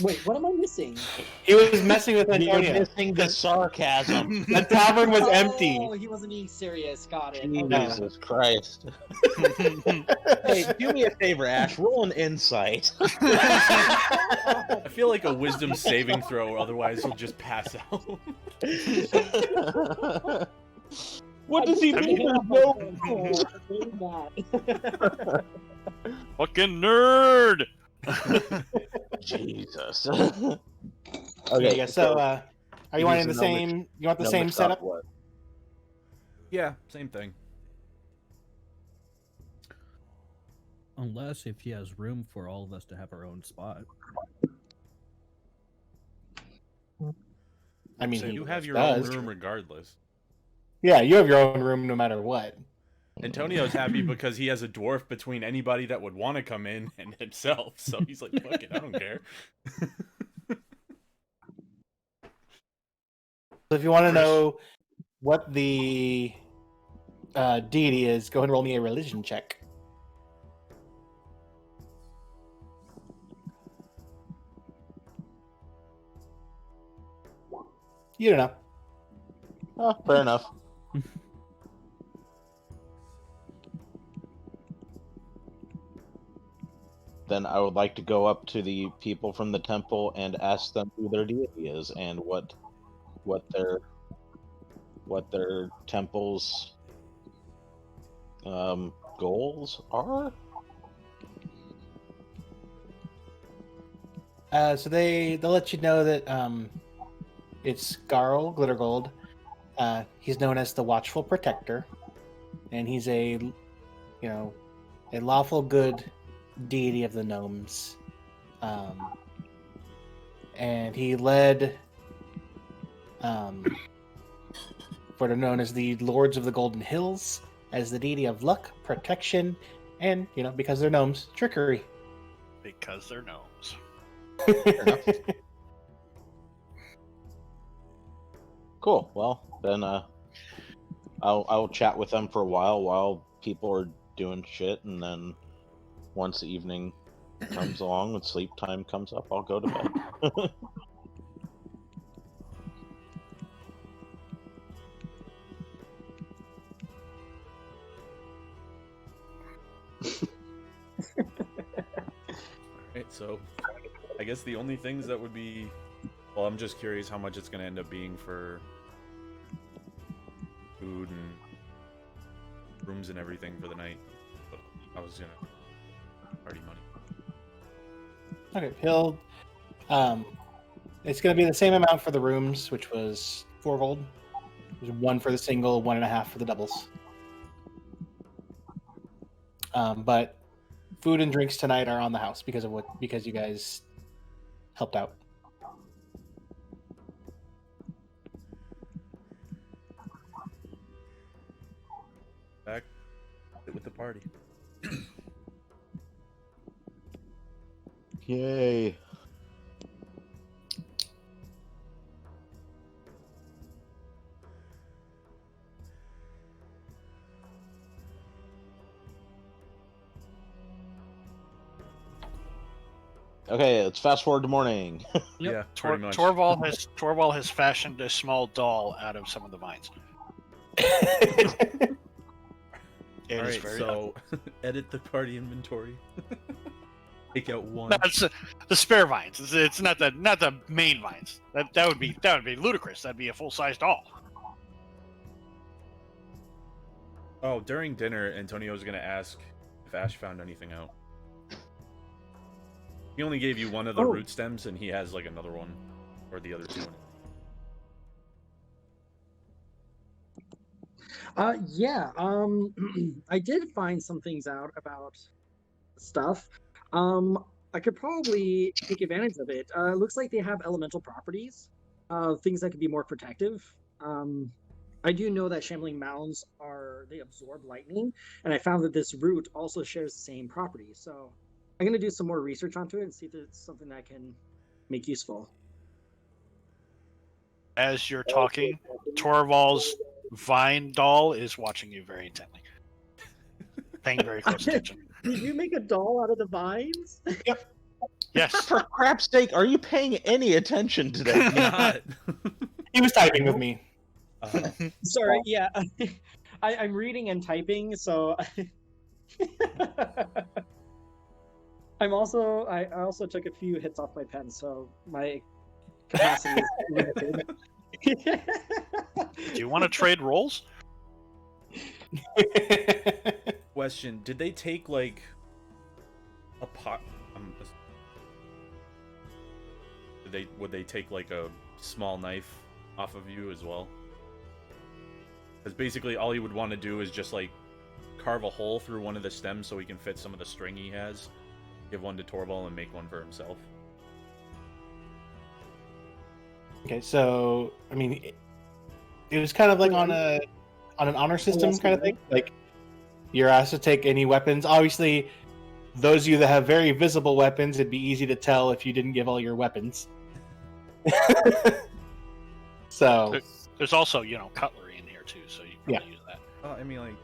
wait, what am I missing? He was messing with You're Antonio. missing the sarcasm. The tavern was empty. Oh, he wasn't being serious. Got it. Jesus Christ. Hey, do me a favor, Ash. Roll an insight. I feel like a wisdom saving throw, otherwise he'll just pass out. What does he mean? There's no Fucking nerd. Jesus. Okay, yeah. So, are you wanting the Using same? You want the same setup? What? Yeah, same thing. Unless if he has room for all of us to have our own spot. I mean, So he you have your does. own room regardless. Yeah, you have your own room no matter what. Antonio's happy because he has a dwarf between anybody that would want to come in and himself. So he's like, fuck it, I don't care. So if you want to know what the deity is, go ahead and roll me a religion check. You don't know. Oh, fair enough. Then I would like to go up to the people from the temple and ask them who their deity is and what their temple's goals are. So they'll let you know that it's Garl Glittergold. He's known as the Watchful Protector, and he's a lawful good deity of the gnomes. And he led what are known as the Lords of the Golden Hills as the deity of luck, protection, and because they're gnomes, trickery. Because they're gnomes. Cool. Well, then I'll chat with them for a while people are doing shit, and then once the evening comes along and sleep time comes up, I'll go to bed. Alright, so I guess the only things that would be... Well, I'm just curious how much it's going to end up being for food and rooms and everything for the night. But I was gonna party money. Okay, he'll. It's going to be the same amount for the rooms, which was 4 gold. There's 1 for the single, 1.5 for the doubles. But food and drinks tonight are on the house because you guys helped out. Back with the party. Yay. Okay, let's fast forward to morning. Yep. Yeah, pretty much. Torval has fashioned a small doll out of some of the vines. It All is right, very so edit the party inventory. Take out 1. That's the spare vines. It's not the main vines. That would be ludicrous. That'd be a full size doll. Oh, during dinner, Antonio was gonna ask if Ash found anything out. He only gave you 1 of the root stems, and he has like another one, or the other 2. Yeah. I did find some things out about stuff. I could probably take advantage of it. It looks like they have elemental properties, things that could be more protective. I do know that shambling mounds they absorb lightning, and I found that this root also shares the same property. So I'm gonna do some more research onto it and see if it's something that can make useful. As you're talking, Torval's vine doll is watching you very intently, paying very close attention. Did you make a doll out of the vines? Yes. For crap's sake, are you paying any attention today? Not. He was typing with me. Sorry, yeah. I'm reading and typing, so I also took a few hits off my pen, so my capacity is limited. Do you want to trade roles? Question: did they take like a pot? Would they take like a small knife off of you as well? Because basically all he would want to do is just like carve a hole through one of the stems so he can fit some of the string he has. Give 1 to Torval and make 1 for himself. Okay, so I mean, it was kind of like on an honor system kind of thing. Like you're asked to take any weapons. Obviously, those of you that have very visible weapons, it'd be easy to tell if you didn't give all your weapons. So There's also, cutlery in here too, so you can probably use that. I mean, like,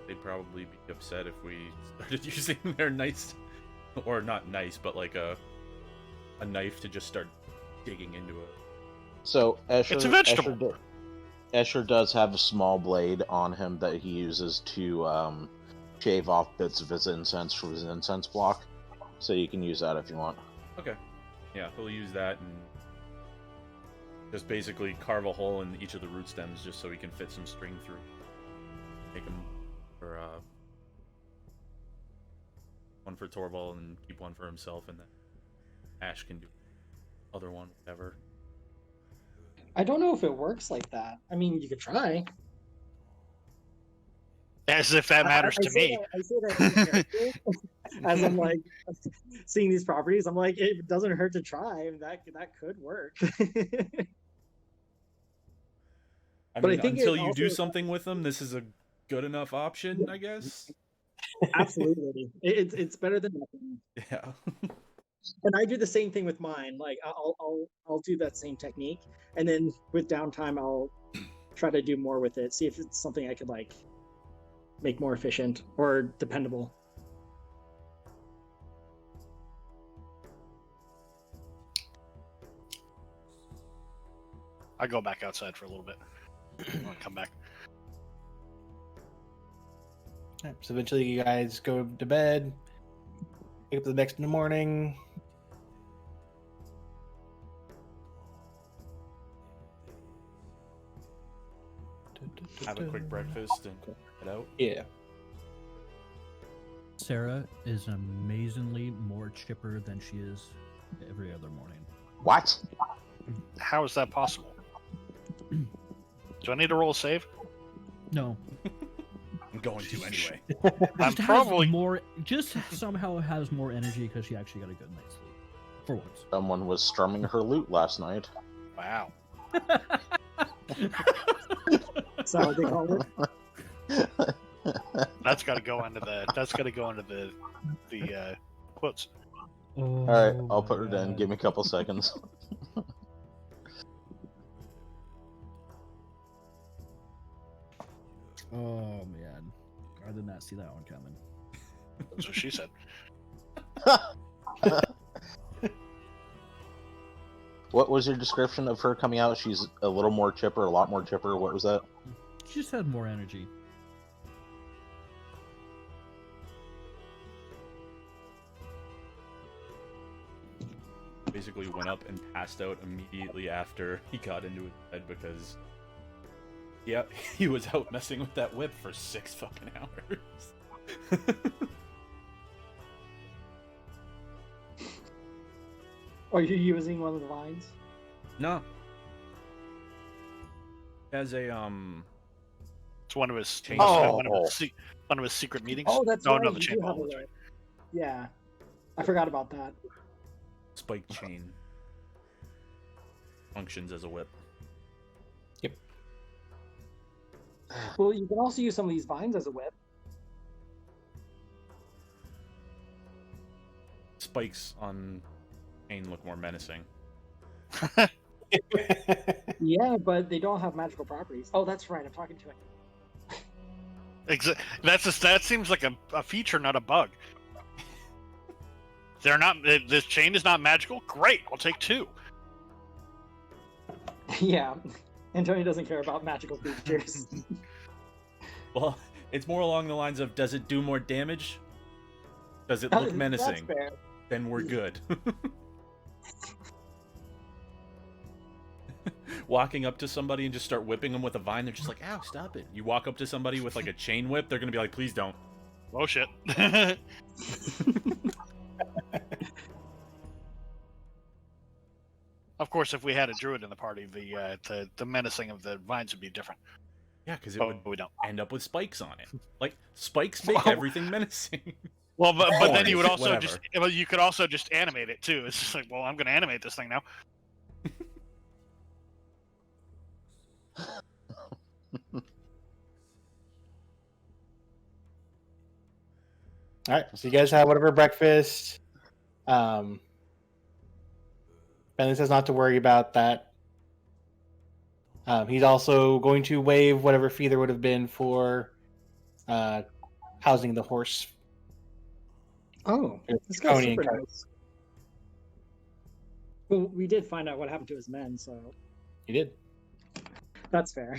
they'd probably be upset if we started using their nice, or not nice, but like a knife to just start digging into it. So Escher, It's a vegetable. Escher does have a small blade on him that he uses to shave off bits of his incense from his incense block. So you can use that if you want. Okay. Yeah, he'll use that and just basically carve a hole in each of the root stems just so he can fit some string through. Make them for 1 for Torval and keep 1 for himself, and then Ash can do other one, whatever. I don't know if it works like that. I mean, you could try. As if that matters to me. I say that in character. As I'm like seeing these properties, I'm like, it doesn't hurt to try. That could work. I But I mean, think until it you do also- something with them, this is a good enough option, I guess. Absolutely, it's better than nothing. Yeah. And I do the same thing with mine. Like I'll do that same technique, and then with downtime, I'll try to do more with it. See if it's something I could like make more efficient or dependable. I go back outside for a little bit. I'm gonna come back. Alright, so eventually you guys go to bed. Wake up the next morning. Have a quick breakfast and head out. Yeah. Sarah is amazingly more chipper than she is every other morning. What? How is that possible? Do I need to roll a save? No, I'm going to anyway. I'm just has probably more. Just somehow has more energy because she actually got a good night's sleep. For once. Someone was strumming her lute last night. wow. Is that what they call it? That's got to go into the. That's got to go into the quotes. All Alright, I'll put her down. Give me a couple seconds. Oh man, I did not see that one coming. That's what she said. What was your description of her coming out? She's a little more chipper, a lot more chipper. What was that? She just had more energy. Basically went up and passed out immediately after he got into his bed because, yeah, he was out messing with that whip for 6 fucking hours. Are you using one of the vines? No. As a It's one of his. Oh. One of his secret meetings. Oh, that's no, right. no, the you chain do have ball. a That's way. right. Yeah, I forgot about that. spike chain functions as a whip. Well, you can also use some of these vines as a whip. Spikes on chain look more menacing. Yeah, but they don't have magical properties. Oh, that's right. I'm talking to it. That seems like a feature, not a bug. They're not. This chain is not magical. Great, I'll take 2. Yeah, Antonio doesn't care about magical features. Well, it's more along the lines of, does it do more damage? Does it look That's menacing? fair. Then we're good. Walking up to somebody and just start whipping them with a vine, they're just like, ow, stop it. You walk up to somebody with like a chain whip, they're gonna be like, please don't. Oh shit. Of course, if we had a druid in the party, the menacing of the vines would be different. Yeah, because it But would we don't. end up with spikes on it. Like, spikes make Well- everything menacing. Well, but then you would also Whatever. just you could also just animate it too. It's just like, well, I'm going to animate this thing now. All right, so you guys have whatever breakfast. Bentley says not to worry about that. He's also going to waive whatever fee there would have been for housing the horse. Oh, It's this guy's Coney and super Cart. nice. Well, we did find out what happened to his men, so He did. that's fair.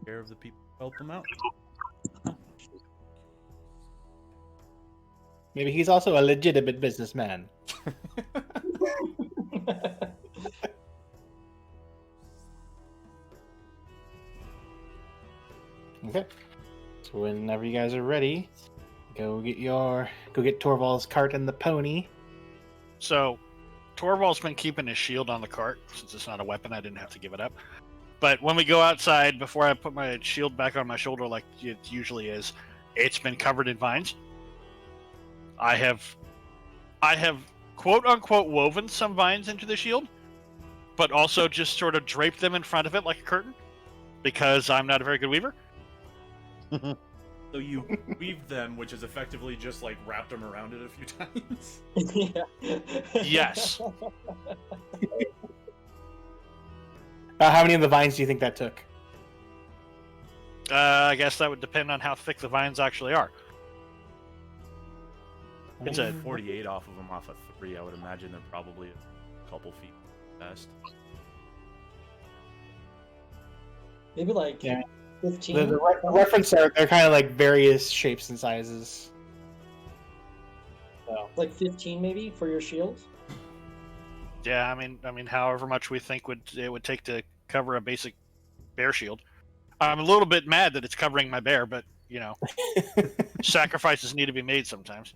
Care of the people who help them out. Maybe he's also a legitimate businessman. Okay. So whenever you guys are ready, go get Torvald's cart and the pony. So, Torvald's been keeping his shield on the cart since it's not a weapon. I didn't have to give it up. But when we go outside, before I put my shield back on my shoulder like it usually is, it's been covered in vines. I have quote unquote woven some vines into the shield, but also just sort of draped them in front of it like a curtain because I'm not a very good weaver. So you weave them, which is effectively just like wrapped them around it a few times. Yes. How many of the vines do you think that took? I guess that would depend on how thick the vines actually are. It's a 48 off of them off of 3. I would imagine they're probably a couple feet best. Maybe like Yeah. 15. The reference are they're kind of like various shapes and sizes. So Like 15 maybe for your shield. Yeah, I mean, however much we think it would take to cover a basic bear shield. I'm a little bit mad that it's covering my bear, but sacrifices need to be made sometimes.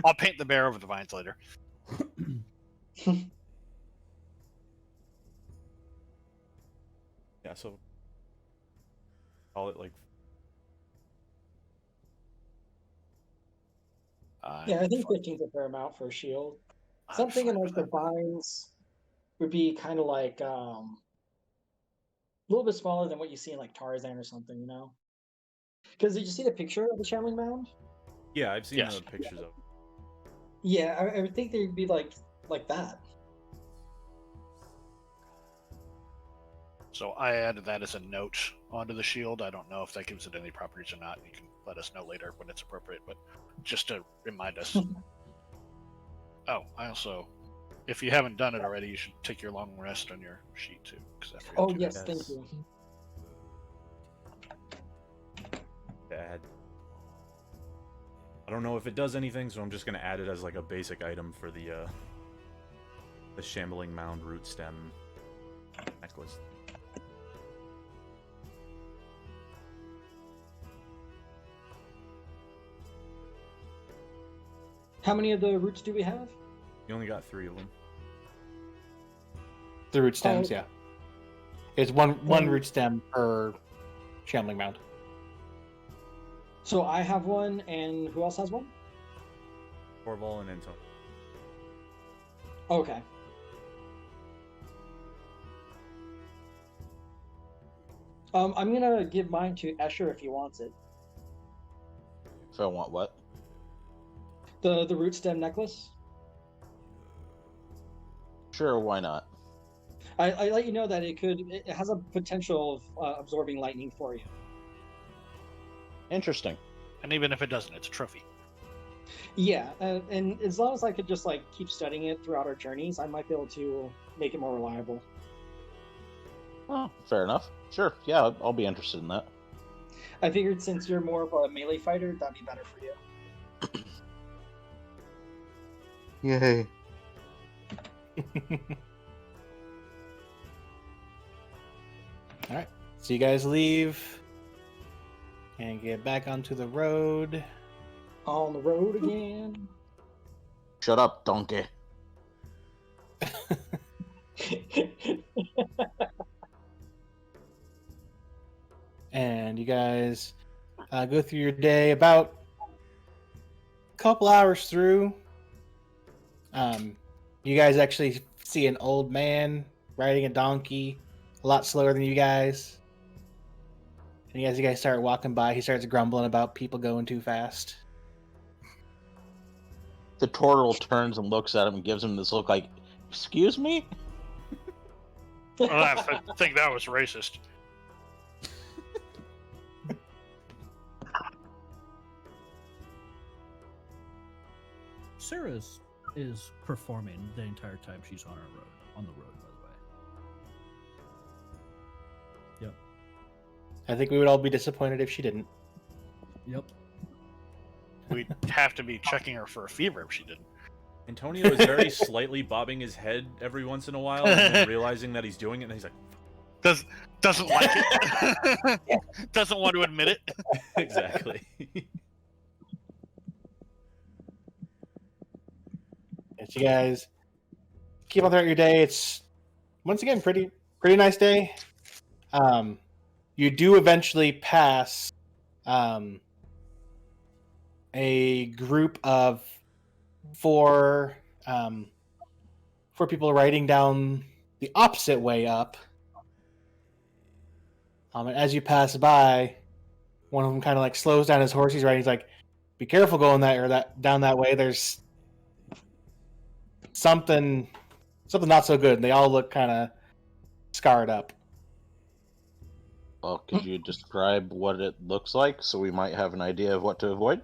I'll paint the bear over the vines later. Yeah, so call it like. Yeah, I think 15's a fair amount for a shield. Something in like the vines would be kind of like a little bit smaller than what you see in like Tarzan or something, you know? Because did you see the picture of the Shambling Mound? Yeah, I've seen Yes. the pictures of. Yeah, I would think they'd be like that. So I added that as a note onto the shield. I don't know if that gives it any properties or not. You can let us know later when it's appropriate, but just to remind us. Oh, I also, if you haven't done it already, you should take your long rest on your sheet too. 'Cause I forgot Oh to. yes, Yes. thank you. Add. I don't know if it does anything, so I'm just gonna add it as like a basic item for the Shambling Mound root stem necklace. How many of the roots do we have? You only got 3 of them. The root stems, Oh. yeah. It's one Um, root stem per Shambling Mound. So I have one, and who else has one? Torval and Anton. Okay. I'm gonna give mine to Escher if he wants it. If I want what? The root stem necklace. Sure, why not? I let you know that it has a potential of absorbing lightning for you. Interesting. And even if it doesn't, it's a trophy. Yeah, and as long as I could just like keep studying it throughout our journeys, I might be able to make it more reliable. Oh, fair enough. Sure, yeah, I'll be interested in that. I figured since you're more of a melee fighter, that'd be better for you. Yay. Alright. So you guys leave and get back onto the road. On the road again. Shut up, donkey. And you guys go through your day about a couple hours through. You guys actually see an old man riding a donkey, a lot slower than you guys. And as you guys start walking by, he starts grumbling about people going too fast. The turtle turns and looks at him and gives him this look like, "Excuse me?" I think that was racist. Sarah is performing the entire time she's on the road, by the way. Yep. I think we would all be disappointed if she didn't. Yep. We'd have to be checking her for a fever if she didn't. Antonio is very slightly bobbing his head every once in a while and then realizing that he's doing it, and he's like, Doesn't like it. Doesn't want to admit it. exactly. As you guys keep on throughout your day, it's once again pretty nice day. You do eventually pass a group of four people riding down the opposite way up. And as you pass by, one of them kind of like slows down his horse he's riding. He's like, "Be careful going down that way. There's something not so good." And they all look kind of scarred up. Well, could you describe what it looks like so we might have an idea of what to avoid?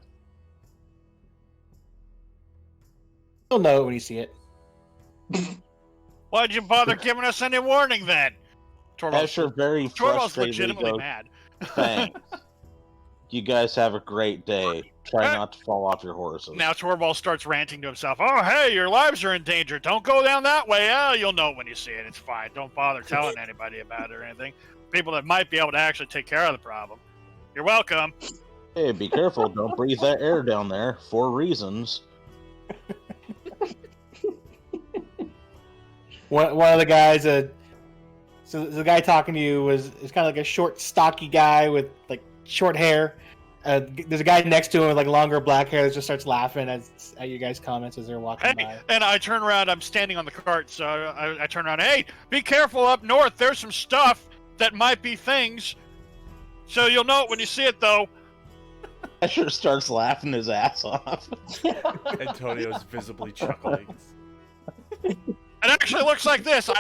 You'll know it when you see it. Why'd you bother giving us any warning then? Escher very Torvald's frustratedly legitimately goes, mad. "Thanks." You guys have a great day. Try Hey. not to fall off your horses. Now Torvald starts ranting to himself. Oh, hey, your lives are in danger. Don't go down that way. Oh, you'll know when you see it. It's fine. Don't bother telling anybody about it or anything. People that might be able to actually take care of the problem. You're welcome. Hey, be careful. Don't breathe that air down there for reasons. One of the guys, so the guy talking to you is kind of like a short, stocky guy with like short hair. There's a guy next to him with like longer black hair that just starts laughing at you guys' comments as they're walking Hey, by. and I turn around. I'm standing on the cart, so I turn around. Hey, be careful up north. There's some stuff that might be things. So you'll know it when you see it, though. Asher starts laughing his ass off. Antonio's visibly chuckling. It actually looks like this.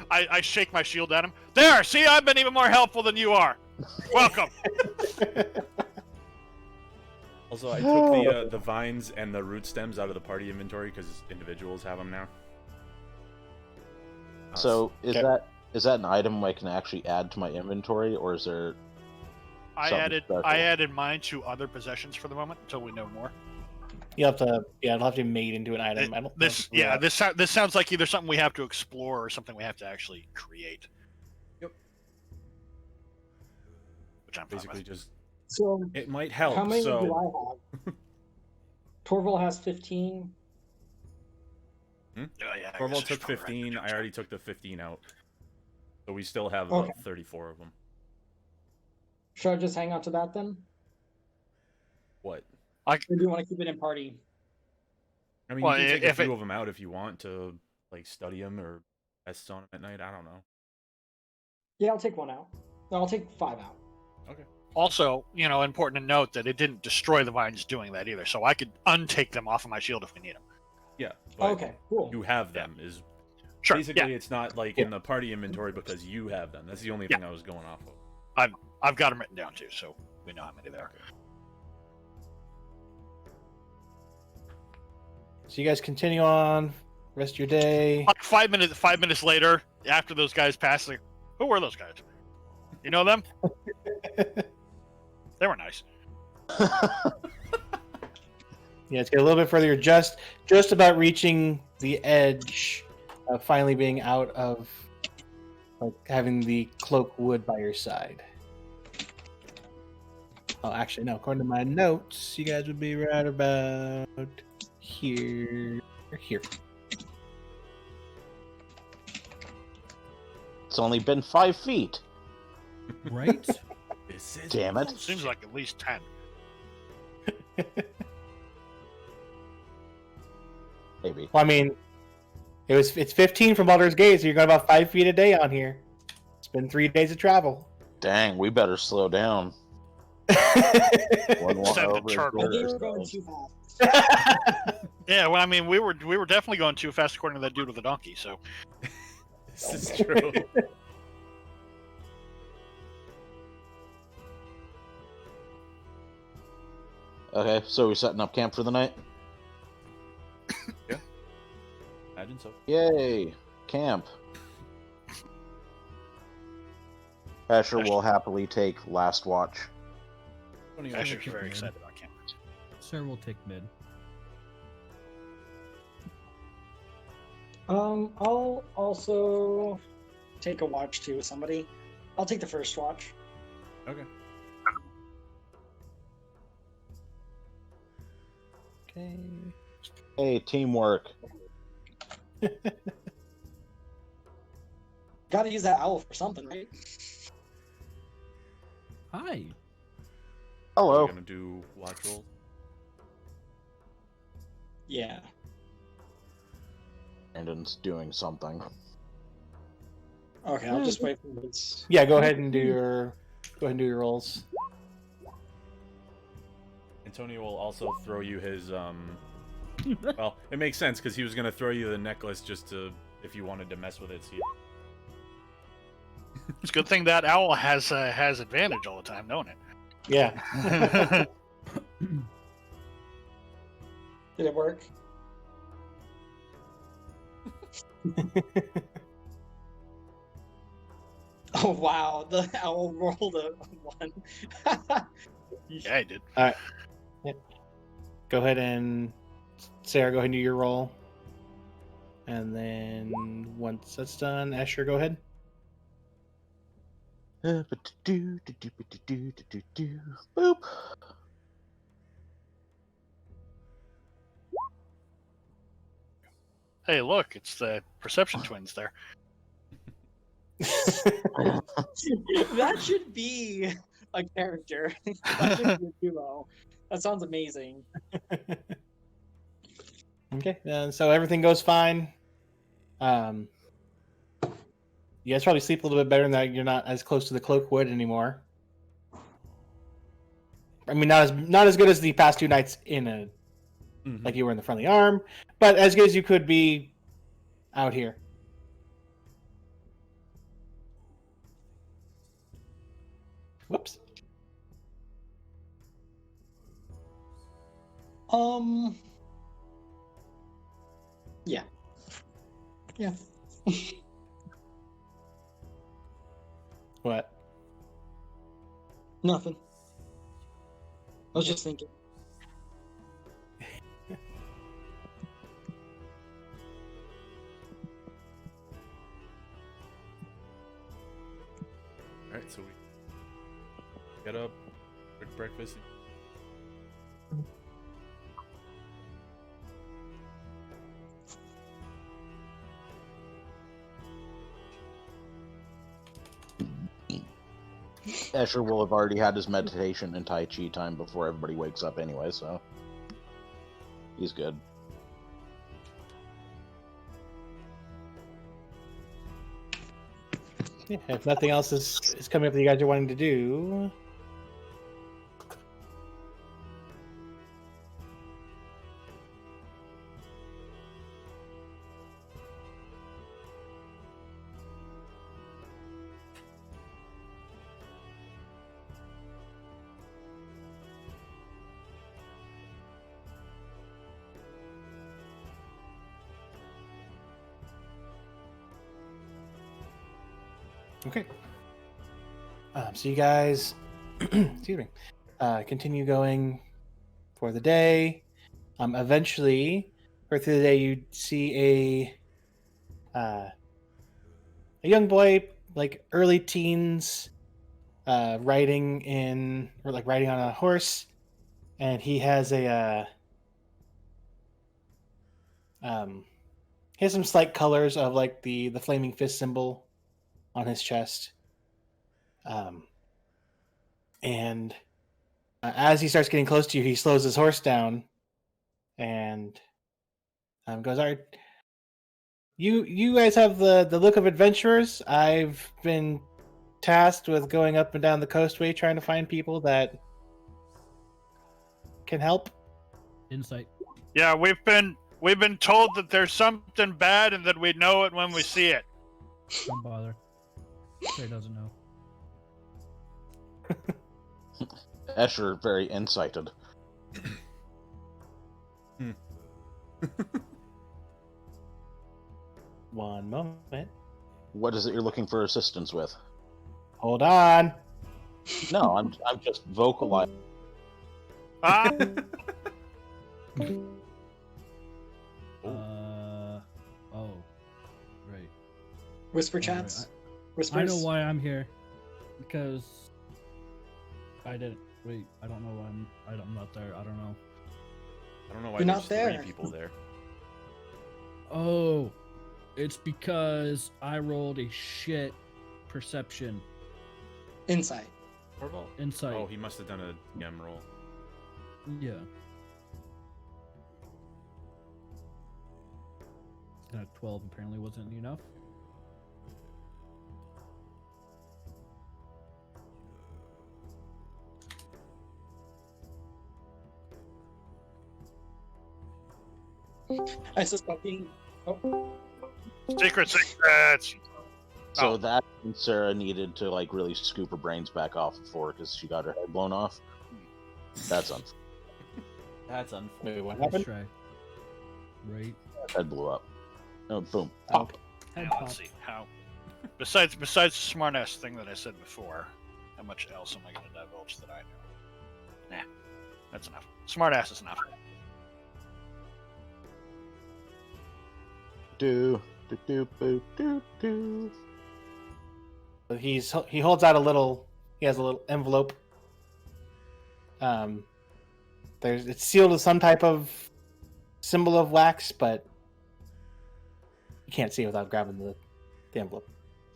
I shake my shield at him. There, see, I've been even more helpful than you are. Welcome. Also, I took the vines and the root stems out of the party inventory because individuals have them now. So is Okay. that an item I can actually add to my inventory, or is there? I Something special. added mine to other possessions for the moment until we know more. You have to, it'll have to be made into an item. I don't know if This sounds like either something we have to explore or something we have to actually create. Yep. Which I'm fine Basically, with. just So it might help. how many so do I have? Torval has 15. Oh, yeah, I Torvald guess I took should probably 15. write I that already took the 15 out. So we still have Okay. about 34 of them. Should I just hang on to that then? What? Or do you want to keep it in party? I mean, Well, you can take a if few it- of them out if you want to, like, study them or test on them at night. I don't know. Yeah, I'll take one out. No, I'll take 5 out. Also, important to note that it didn't destroy the vines doing that either, so I could untake them off of my shield if we need them. Yeah. But Okay, cool. you have them. Is Sure. basically Yeah, it's not like in the party inventory because you have them. That's the only thing I was going off of. I've got them written down too, so we know how many there are. So you guys continue on, rest of your day. Like 5 minutes later, after those guys passed, like, who were those guys? You know them? They were nice. Yeah, it's get a little bit further. You're just about reaching the edge of finally being out of like having the cloak wood by your side. Oh, actually, no. According to my notes, you guys would be right about here. Here. It's only been 5 feet. Right? This is Damn it. Seems like at least 10. Maybe. Well, I mean, it's 15 from Baldur's Gate, so you're going about 5 feet a day on here. It's been 3 days of travel. Dang, we better slow down. One more Send the over is turtle. I good think or we're going so. too fast. Yeah, well, I mean, we were definitely going too fast according to that dude with the donkey. So This is true. Okay, so we're setting up camp for the night? Imagine so. Yay! Camp. Asher will happily take last watch. Funny, Asher's kick very mid. excited about camp. Sir will take mid. I'll also take a watch too with somebody. I'll take the first watch. Okay. Okay. Hey, teamwork. Gotta use that owl for something, right? Hi. Hello. We're gonna do watch rolls. Yeah. Brandon's doing something. Okay, I'll just wait for this. Yeah, go ahead and do your rolls. Antonio will also throw you his well, it makes sense because he was gonna throw you the necklace just to if you wanted to mess with it. See. It's a good thing that owl has advantage all the time, don't Yeah. it? Did it work? Oh wow, the owl rolled a 1. Yeah, I did. All right. Yep. Go ahead and Sarah, go ahead and do your roll. And then once that's done, Asher, go ahead. Boop. Hey, look, it's the perception twins there. That should be a character. That should be a duo. That sounds amazing. Okay, so everything goes fine. You guys probably sleep a little bit better now. You're not as close to the Cloakwood anymore. I mean, not as good as the past 2 nights in a like you were in the Friendly Arm, but as good as you could be out here. Whoops. Yeah. Yeah. What? Nothing. I was just thinking. Alright, so we get up, quick breakfast. Escher will have already had his meditation and Tai Chi time before everybody wakes up anyway, so he's good. Yeah, if nothing else is coming up that you guys are wanting to do. Okay. So you guys, excuse me, continue going for the day. Eventually, or through the day, you see a young boy, like early teens, riding on a horse, and he has he has some slight colors of like the flaming fist symbol on his chest. And as he starts getting close to you, he slows his horse down and goes, "All right, you guys have the look of adventurers. I've been tasked with going up and down the coastway trying to find people that can help." Insight. Yeah, we've been told that there's something bad and that we know it when we see it. Don't bother. Trey doesn't know. Escher very incited. One moment. What is it you're looking for assistance with? Hold on. No, I'm just vocalizing. Ah, Oh, right. Whisper Alright, chats. Whispers. I know why I'm here. Because I didn't. Wait, I don't know why I'm not there. I don't know. I don't know why You're there's not there. 3 people there. Oh, it's because I rolled a shit perception Insight. Torvald? insight. Oh, he must have done a DM roll. Yeah. 12 apparently wasn't enough. I suspect being. Oh, secrets. So Oh. that means Sarah needed to like really scoop her brains back off before because she got her head blown off. That's unfair. That's unfortunate. Wait, what Nice happened? try. Right. Head blew up. Oh, boom. Pop. Head Now, pop. let's see how. Besides the smartass thing that I said before, how much else am I going to divulge that I know? That's enough. Smart ass is enough. Do do do do do do. He holds out a little. He has a little envelope. It's sealed with some type of symbol of wax, but you can't see it without grabbing the envelope.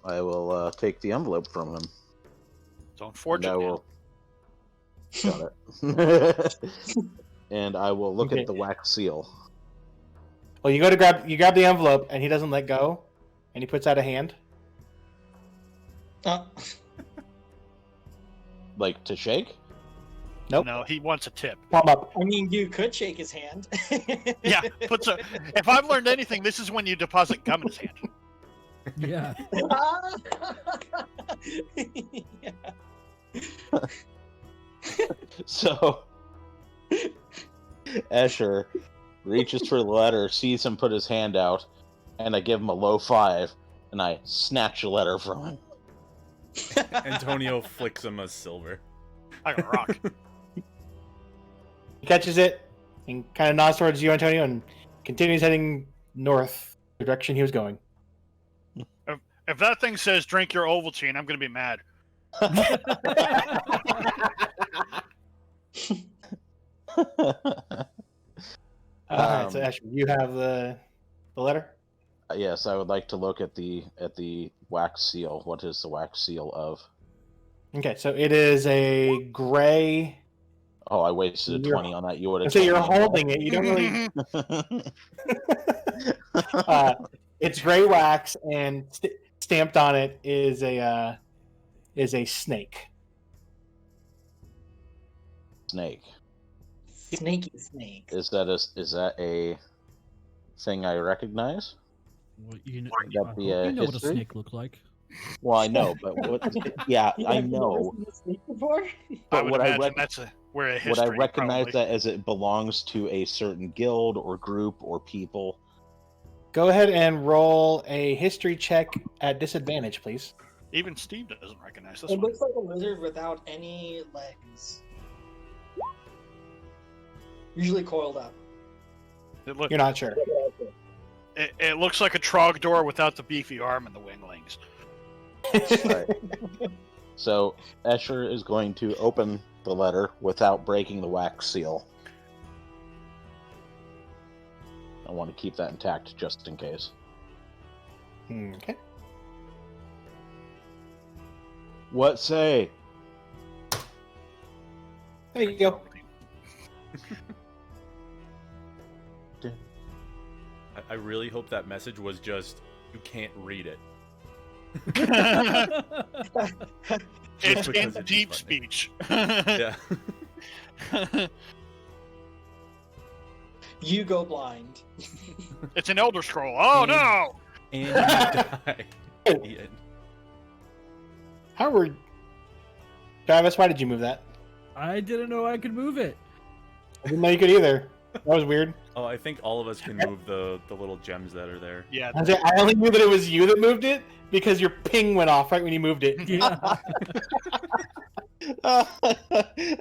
I will take the envelope from him. Don't forge And it. I Man. will. Got it. And I will look Okay. at the wax seal. Well, you grab the envelope, and he doesn't let go, and he puts out a hand. Like to shake? Nope. No, he wants a tip. Palm up. I mean, you could shake his hand. Yeah, if I've learned anything, this is when you deposit gum in his hand. Yeah. Yeah. So Escher reaches for the letter, sees him put his hand out, and I give him a low 5, and I snatch the letter from him. Antonio flicks him a silver. Like a rock. He catches it and kind of nods towards you, Antonio, and continues heading north, the direction he was going. If that thing says drink your Ovaltine, I'm gonna be mad. All right, so Asher, you have the letter. Yes, I would like to look at the wax seal. What is the wax seal of? Okay, so it is a gray. Oh, I wasted a You're- 20 on that. You would have. So you're holding it. You don't really. It's gray wax, and stamped on it is a snake. Snake. Snaky snake. Is that a thing I recognize? Well, you know, Would that be a you know what a history? snake look like. Well, I know, but what? Yeah, I Have you never know. seen a snake before? I But would would I imagine rec- that's where a would history. I recognize probably. that as it belongs to a certain guild or group or people? Go ahead and roll a history check at disadvantage, please. Even Steve doesn't recognize this It one. looks like a lizard without any legs. Usually coiled up. You're not sure. It looks like a Trogdor without the beefy arm and the winglings. Right. So Escher is going to open the letter without breaking the wax seal. I want to keep that intact just in case. Okay. What say? There you go. I really hope that message was just, you can't read it. It's because in it'd be deep funny. speech. Yeah. You go blind. It's an Elder Scroll. Oh And- no! And you die. Ian. Howard. Travis, why did you move that? I didn't know I could move it. I didn't know you could either. That was weird. Oh, I think all of us can move the little gems that are there. Yeah. I only knew that it was you that moved it because your ping went off right when you moved it. Yeah.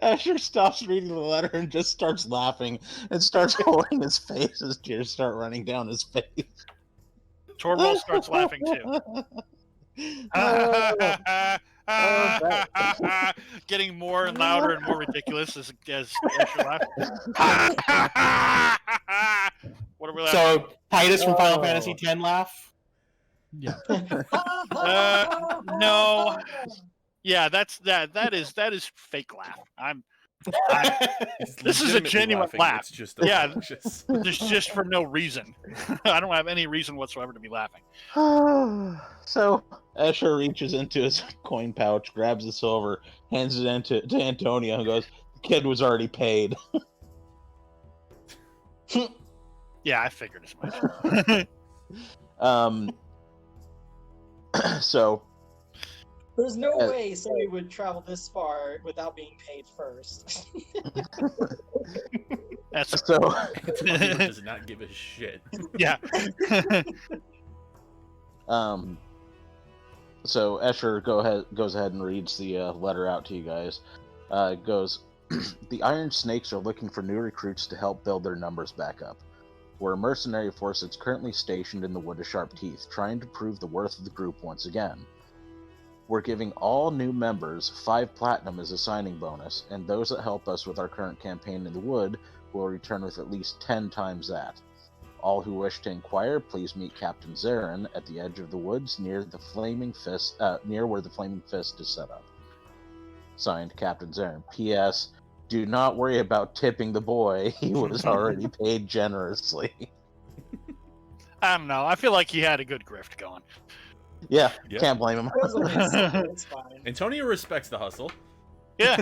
Asher stops reading the letter and just starts laughing and starts holding his face as tears start running down his face. Torvald starts laughing too. Getting more and louder and more ridiculous as you laugh. What are we laughing? So Titus from Final Fantasy X laugh. Yeah. No. Yeah, that is fake laugh. It's This is a legitimately genuine laughing, laugh. It's just Yeah. obnoxious. It's just for no reason. I don't have any reason whatsoever to be laughing. So Escher reaches into his coin pouch, grabs the silver, hands it to Antonio, and goes, "The kid was already paid." Yeah, I figured as much. So There's no way somebody would travel this far without being paid first. That's so Antonio does not give a shit. yeah. So Escher goes ahead and reads the letter out to you guys. It goes, The Iron Snakes are looking for new recruits to help build their numbers back up. We're a mercenary force that's currently stationed in the Wood of Sharp Teeth, trying to prove the worth of the group once again. We're giving all new members 5 platinum as a signing bonus, and those that help us with our current campaign in the Wood will return with at least 10 times that. All who wish to inquire, please meet Captain Zarin at the edge of the woods near the Flaming Fist, near where the Flaming Fist is set up. Signed, Captain Zarin. P.S. Do not worry about tipping the boy. He was already paid generously. I don't know. I feel like he had a good grift going. Yeah, Yeah. can't blame him. It was only a second, it's fine. Antonio respects the hustle. Yeah.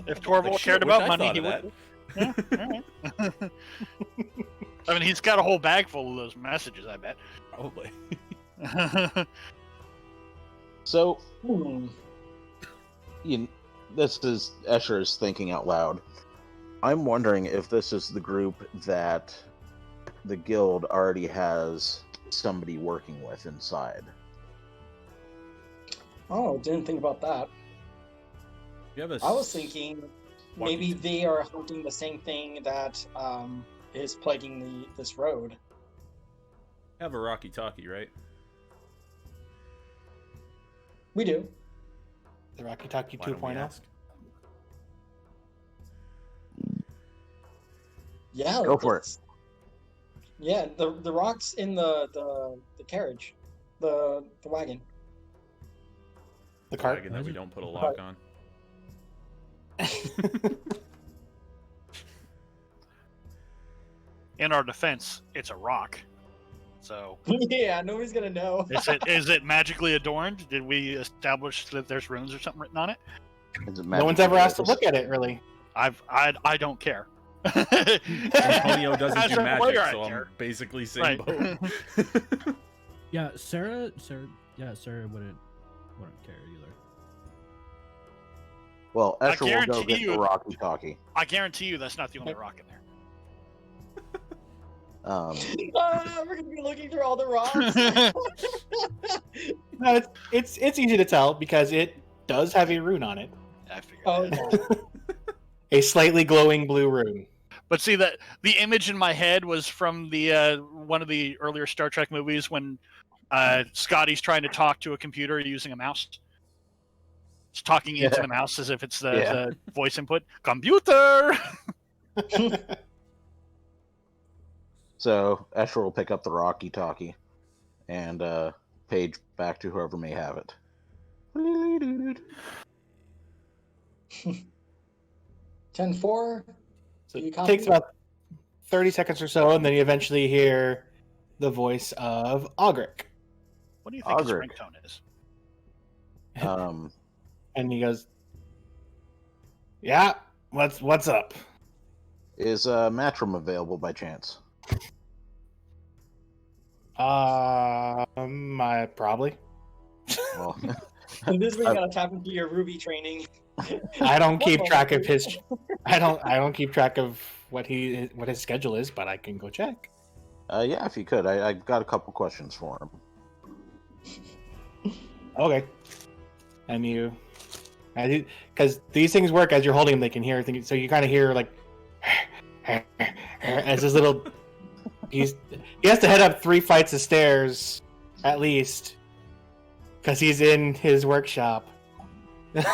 If Torvald Like, shit, cared wish about I money, thought he of that. would. Yeah, all right. I mean, he's got a whole bag full of those messages, I bet. Probably. So, Hmm. this is Escher's thinking out loud. I'm wondering if this is the group that the guild already has somebody working with inside. Oh, didn't think about that. You have a I was thinking maybe walkie- they are hunting the same thing that is plaguing this road. have a Rocky Talkie, right? We do. The Rocky Talkie Why don't we 2.0. ask? Yeah. Go for it. it's- Yeah, the rock's in the carriage, the wagon. The cart. Wagon that we Imagine- don't put a lock on. In our defense, it's a rock. So, Yeah, nobody's gonna know. is it magically adorned? Did we establish that there's runes or something written on it? Is it No one's magic ever asked to abilities? look at it, really. I don't care. Antonio doesn't As do a magic, player, I so I'm care. basically saying Right. both. Yeah, Sarah wouldn't care either. Well, I Escher will go guarantee get you- the Rocky Talkie. I guarantee you that's not the only rock in there. We're gonna be looking through all the rocks. No, it's easy to tell because it does have a rune on it. I figured Oh, that. yeah. A slightly glowing blue rune. But see that the image in my head was from the one of the earlier Star Trek movies when Scotty's trying to talk to a computer using a mouse. It's talking into Yeah. the mouse as if it's the, Yeah. the voice input. Computer. So Escher will pick up the Rocky Talkie and page back to whoever may have it. 10-4. So You it copy? takes about 30 seconds or so, and then you eventually hear the voice of Ogric. What do you think his Ogric. ringtone is? And he goes, "Yeah, what's up?" Is Matrim available by chance? I probably. Well, And this way you gotta tap into your Ruby training. I don't keep track of his. I don't keep track of what his schedule is, but I can go check. yeah, if you could, I've got a couple questions for him. Okay. And you, because these things work as you're holding them, they can hear things. So you kind of hear like, as his little, he has to head up 3 flights of stairs, at least, because he's in his workshop. Well,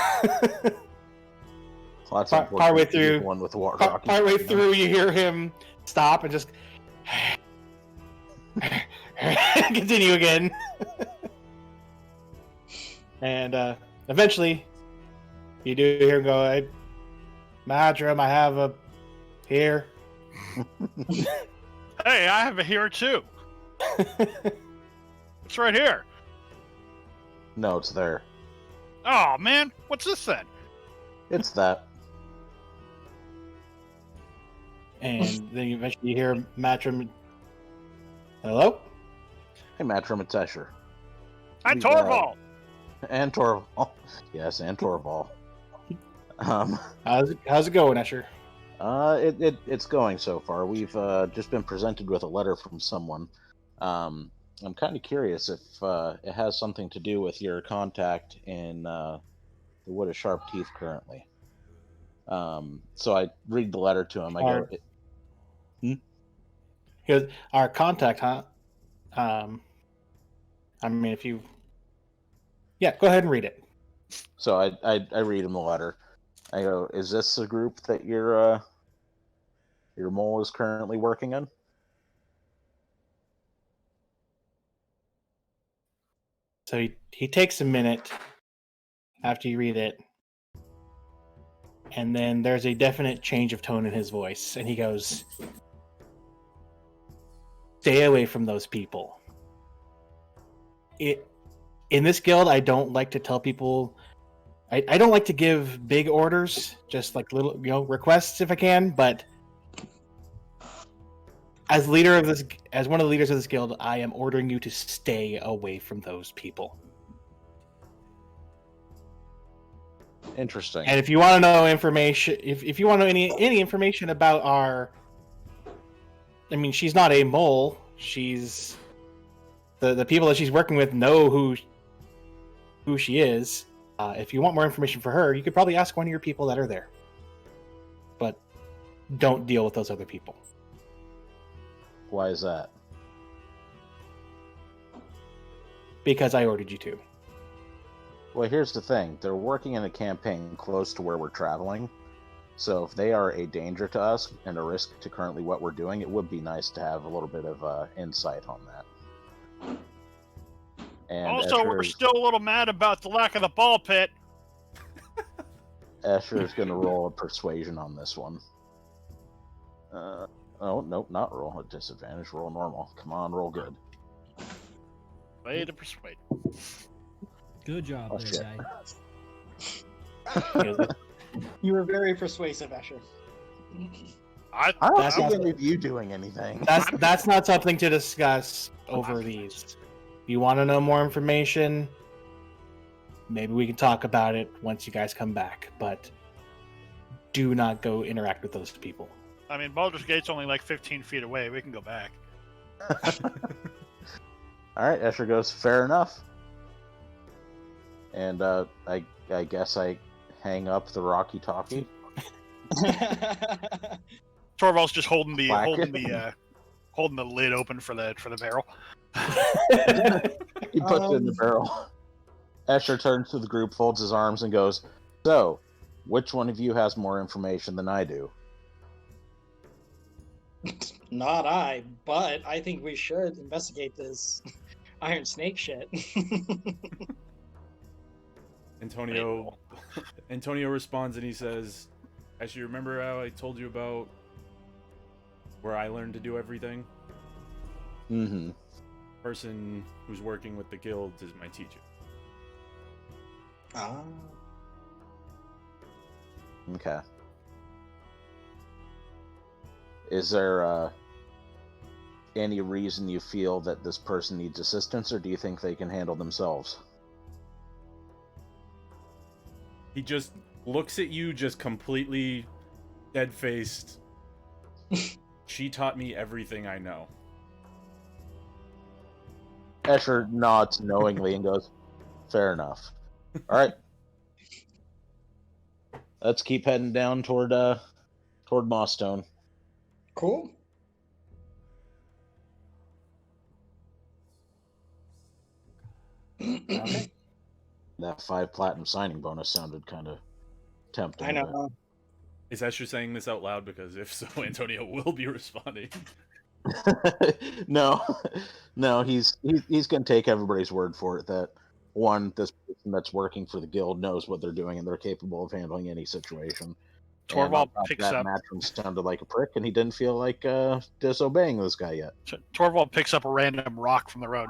that's Partway unfortunate. He's through- the one with the Rocky Partway Talkie. through, you hear him stop and just continue again. And eventually, you do hear him go, "Hey, Matrim, I have a here." Hey, I have it here too. It's right here. No, it's there. Oh man, what's this then? It's that. And then you eventually hear Matrim, "Hello?" Hey, Matrim, it's Escher. Hi, We, Torvald. And Torval. Yes, and Torval. How's it going, Escher? It's going so far. We've just been presented with a letter from someone. I'm kind of curious if it has something to do with your contact in the the wood of sharp teeth currently. So I read the letter to him. I go, He goes, our contact, huh? I mean, if you, yeah, go ahead and read it. so I read him the letter. I go, is this the group that your mole is currently working in? So he takes a minute after you read it, and then there's a definite change of tone in his voice, and he goes, stay away from those people. In this guild, I don't like to tell people, I don't like to give big orders, just like little, requests if I can, but as one of the leaders of this guild, I am ordering you to stay away from those people. Interesting. And if you want to know information, if you want to know any information about I mean, she's not a mole. She's the people that she's working with know who she is. If you want more information for her, you could probably ask one of your people that are there. But don't deal with those other people. Why is that? Because I ordered you to. Well, here's the thing. They're working in a campaign close to where we're traveling. So if they are a danger to us and a risk to currently what we're doing, it would be nice to have a little bit of insight on that. And Also, we're still a little mad about the lack of the ball pit. Escher is going to roll a persuasion on this one. Oh, nope, not roll at disadvantage. Roll normal. Come on, roll good. Way to persuade. Good job, Oh, there, shit. guy. You were very persuasive, Escher. I don't That's see not- any of you doing anything. That's not something to discuss over these. You want to know more information? Maybe we can talk about it once you guys come back. But do not go interact with those people. I mean, Baldur's Gate's only like 15 feet away. We can go back. Alright, Escher goes, fair enough. And I guess I hang up the Rocky Talkie. Torvald's just holding the Whack. holding the lid open for the barrel. He puts it in the barrel. Escher turns to the group, folds his arms, and goes, so, which one of you has more information than I do? Not I, but I think we should investigate this Iron Snake shit. Antonio responds and he says, actually, remember how I told you about where I learned to do everything? Mm-hmm. Person who's working with the guild is my teacher. Ah. Okay. Is there any reason you feel that this person needs assistance, or do you think they can handle themselves? He just looks at you, just completely dead-faced. She taught me everything I know. Escher nods knowingly and goes, fair enough. Alright. Let's keep heading down toward Mossstone. Cool. Okay. That 5 platinum signing bonus sounded kind of tempting. I know. Is Escher saying this out loud? Because if so, Antonio will be responding. No, he's going to take everybody's word for it that, one, this person that's working for the guild knows what they're doing and they're capable of handling any situation. Torvald And on top of picks that, up. Matron sounded like a prick, and he didn't feel like disobeying this guy yet. Torvald picks up a random rock from the road.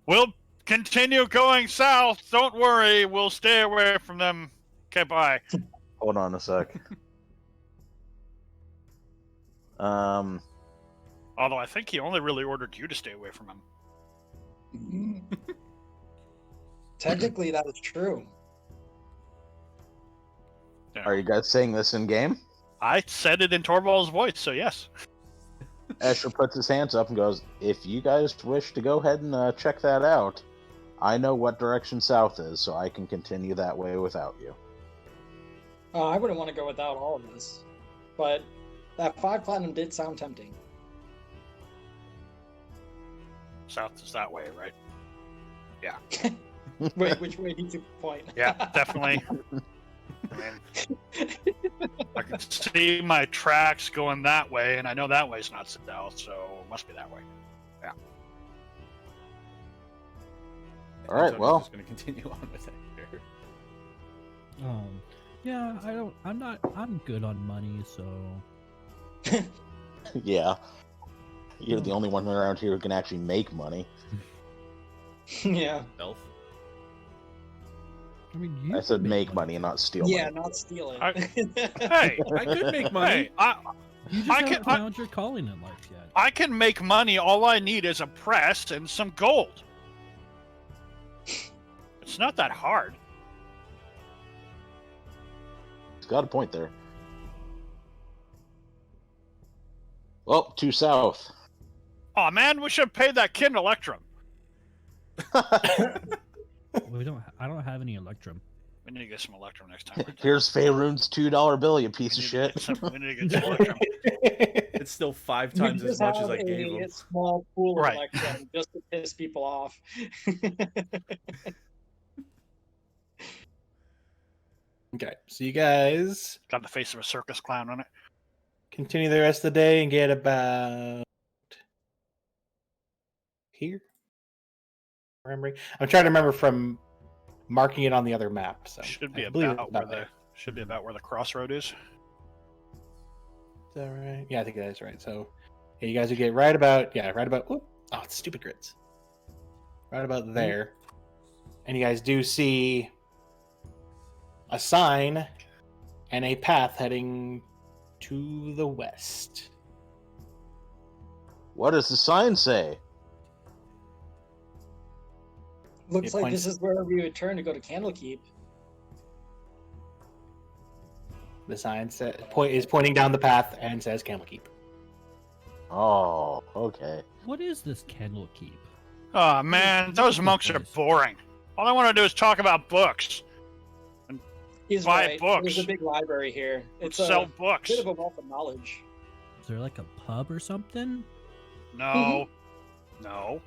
We'll continue going south. Don't worry. We'll stay away from them. Okay, bye. Hold on a sec. Although I think he only really ordered you to stay away from him. Technically, that is true. Are you guys saying this in game? I said it in Torvald's voice, so yes. Escher puts his hands up and goes, if you guys wish to go ahead and check that out, I know what direction south is, so I can continue that way without you. I wouldn't want to go without all of this, but that 5 platinum did sound tempting. South is that way, right? Wait, which way did you point? Yeah, definitely. I mean, I can see my tracks going that way, and I know that way's not south, so it must be that way. All right, well. Just going to continue on with it here. Yeah, I'm good on money, so Yeah. You're the only one around here who can actually make money. Yeah. Stealth. I mean, you I said can make money and not steal Yeah, money. not steal it. Hey, I could make money. hey, You just haven't found your calling in life yet. I can make money. All I need is a press and some gold. It's not that hard. He's got a point there. Well, to south. Oh man, we should have paid that kid an electrum. I don't have any electrum. We need to get some electrum next time. Here's Faerun's $2 bill, you piece of We shit. need to get some electrum. It's still 5 You times as just much as have I gave a him. small pool of Right. electrum just to piss people off. Okay, so you guys Got the face of a circus clown on it. continue the rest of the day and get about here. Remembering, I'm trying to remember from marking it on the other map. So Should be I believe about it's where there. the crossroad is. Is that right? Yeah, I think that is right. So, yeah, you guys would get right about whoop, oh, it's stupid grids. Right about there, and you guys do see a sign and a path heading to the west. What does the sign say? Looks It like points- this is where we would turn to go to Candlekeep. The sign is pointing down the path and says Candlekeep. Oh, okay. What is this Candlekeep? Oh man, those monks are boring. All I want to do is talk about books. He's Buy right. books. There's a big library here. It's Sell a books. bit of a wealth of knowledge. Is there like a pub or something? No. No.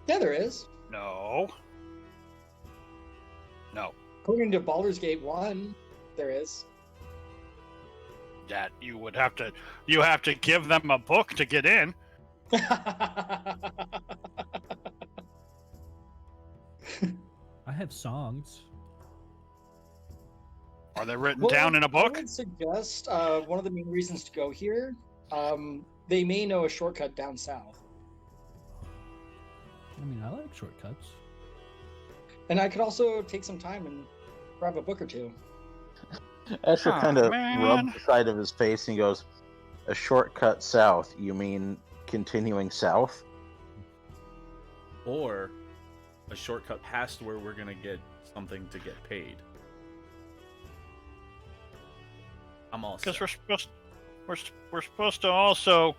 Yeah, there is. No. No. According to Baldur's Gate 1, there is. That you have to give them a book to get in. I have songs. Are they written Well, down in a I book? would suggest one of the main reasons to go here. They may know a shortcut down south, I mean, I like shortcuts. and I could also take some time and grab a book or two. Asher Aw, kind of man. rubbed the side of his face and he goes, "A shortcut south? You mean continuing south?" Or a shortcut past where we're going to get something to get paid. I'm all Because set. we're supposed to also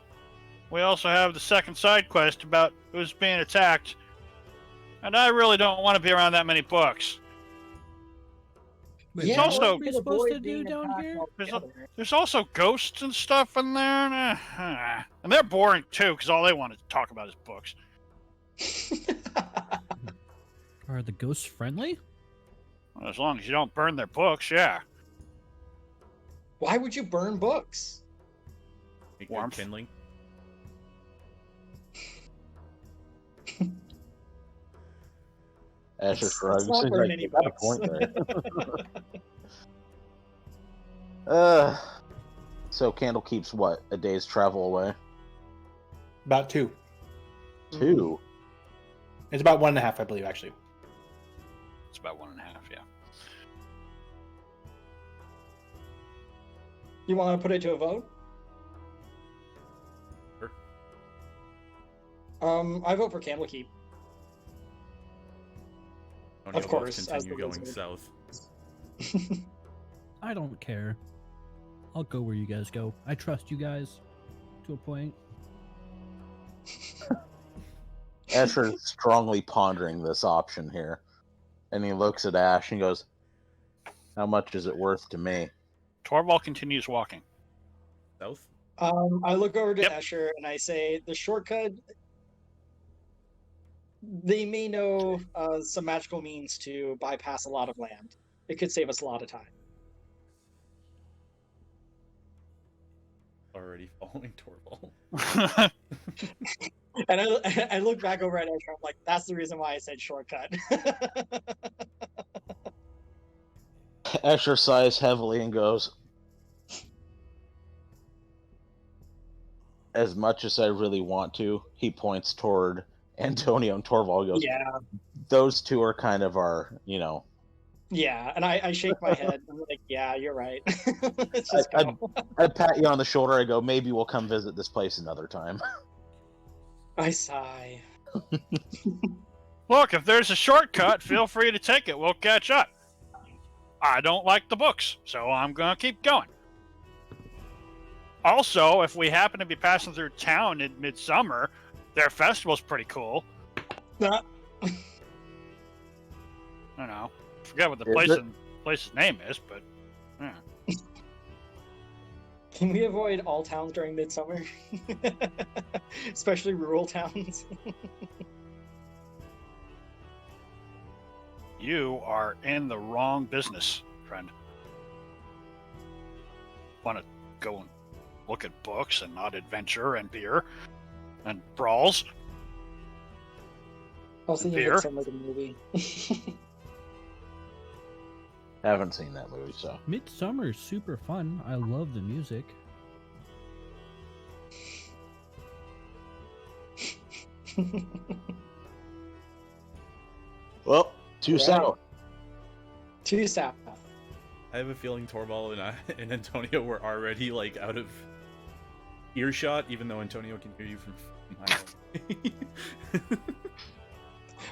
have the second side quest about who's being attacked, and I really don't want to be around that many books. Wait, It's what also- are we supposed to do down here? There's also ghosts and stuff in there, and they're boring too because all they want to talk about is books. Are the ghosts friendly? Well, as long as you don't burn their books, yeah. Why would you burn books? Make good warmth. kindling. Asher Let's shrugs. not Seems burn like any you got a books. point there. So Candlekeep's what? A day's travel away? About 2. 2? It's about 1.5, I believe, actually. It's about 1.5, yeah. You want to put it to a vote? Sure. I vote for Candlekeep. Don't Of you both course, as continue the going wizard. south. I don't care. I'll go where you guys go. I trust you guys to a point. Asher's strongly pondering this option here. And he looks at Ash and goes, How much is it worth to me? Torvald continues walking. South? I look over to Yep. Escher and I say, the shortcut. They may know some magical means to bypass a lot of land. It could save us a lot of time. Already following Torvald. And I look back over at Escher. I'm like, that's the reason why I said shortcut. Escher sighs heavily and goes, as much as I really want to, he points toward Antonio and Torvald goes, Yeah, those two are kind of our, yeah. And I shake my head. I'm like, yeah, you're right. Let's just I- go. I pat you on the shoulder. I go, maybe we'll come visit this place another time. I sigh. Look, if there's a shortcut, feel free to take it. We'll catch up. I don't like the books, so I'm gonna keep going. Also, if we happen to be passing through town in midsummer, their festival's pretty cool. Uh, I don't know. Forget what the Is it? place's name is, but Can we avoid all towns during midsummer? Especially rural towns. you are in the wrong business, friend. Want to go and look at books and not adventure and beer and brawls? Also, you Beer? Midsummer the movie. Haven't seen that movie, so. Midsummer is super fun. I love the music. Well, two Right. south. Too south. I have a feeling Torvald and Antonio were already like out of earshot, even though Antonio can hear you from miles away.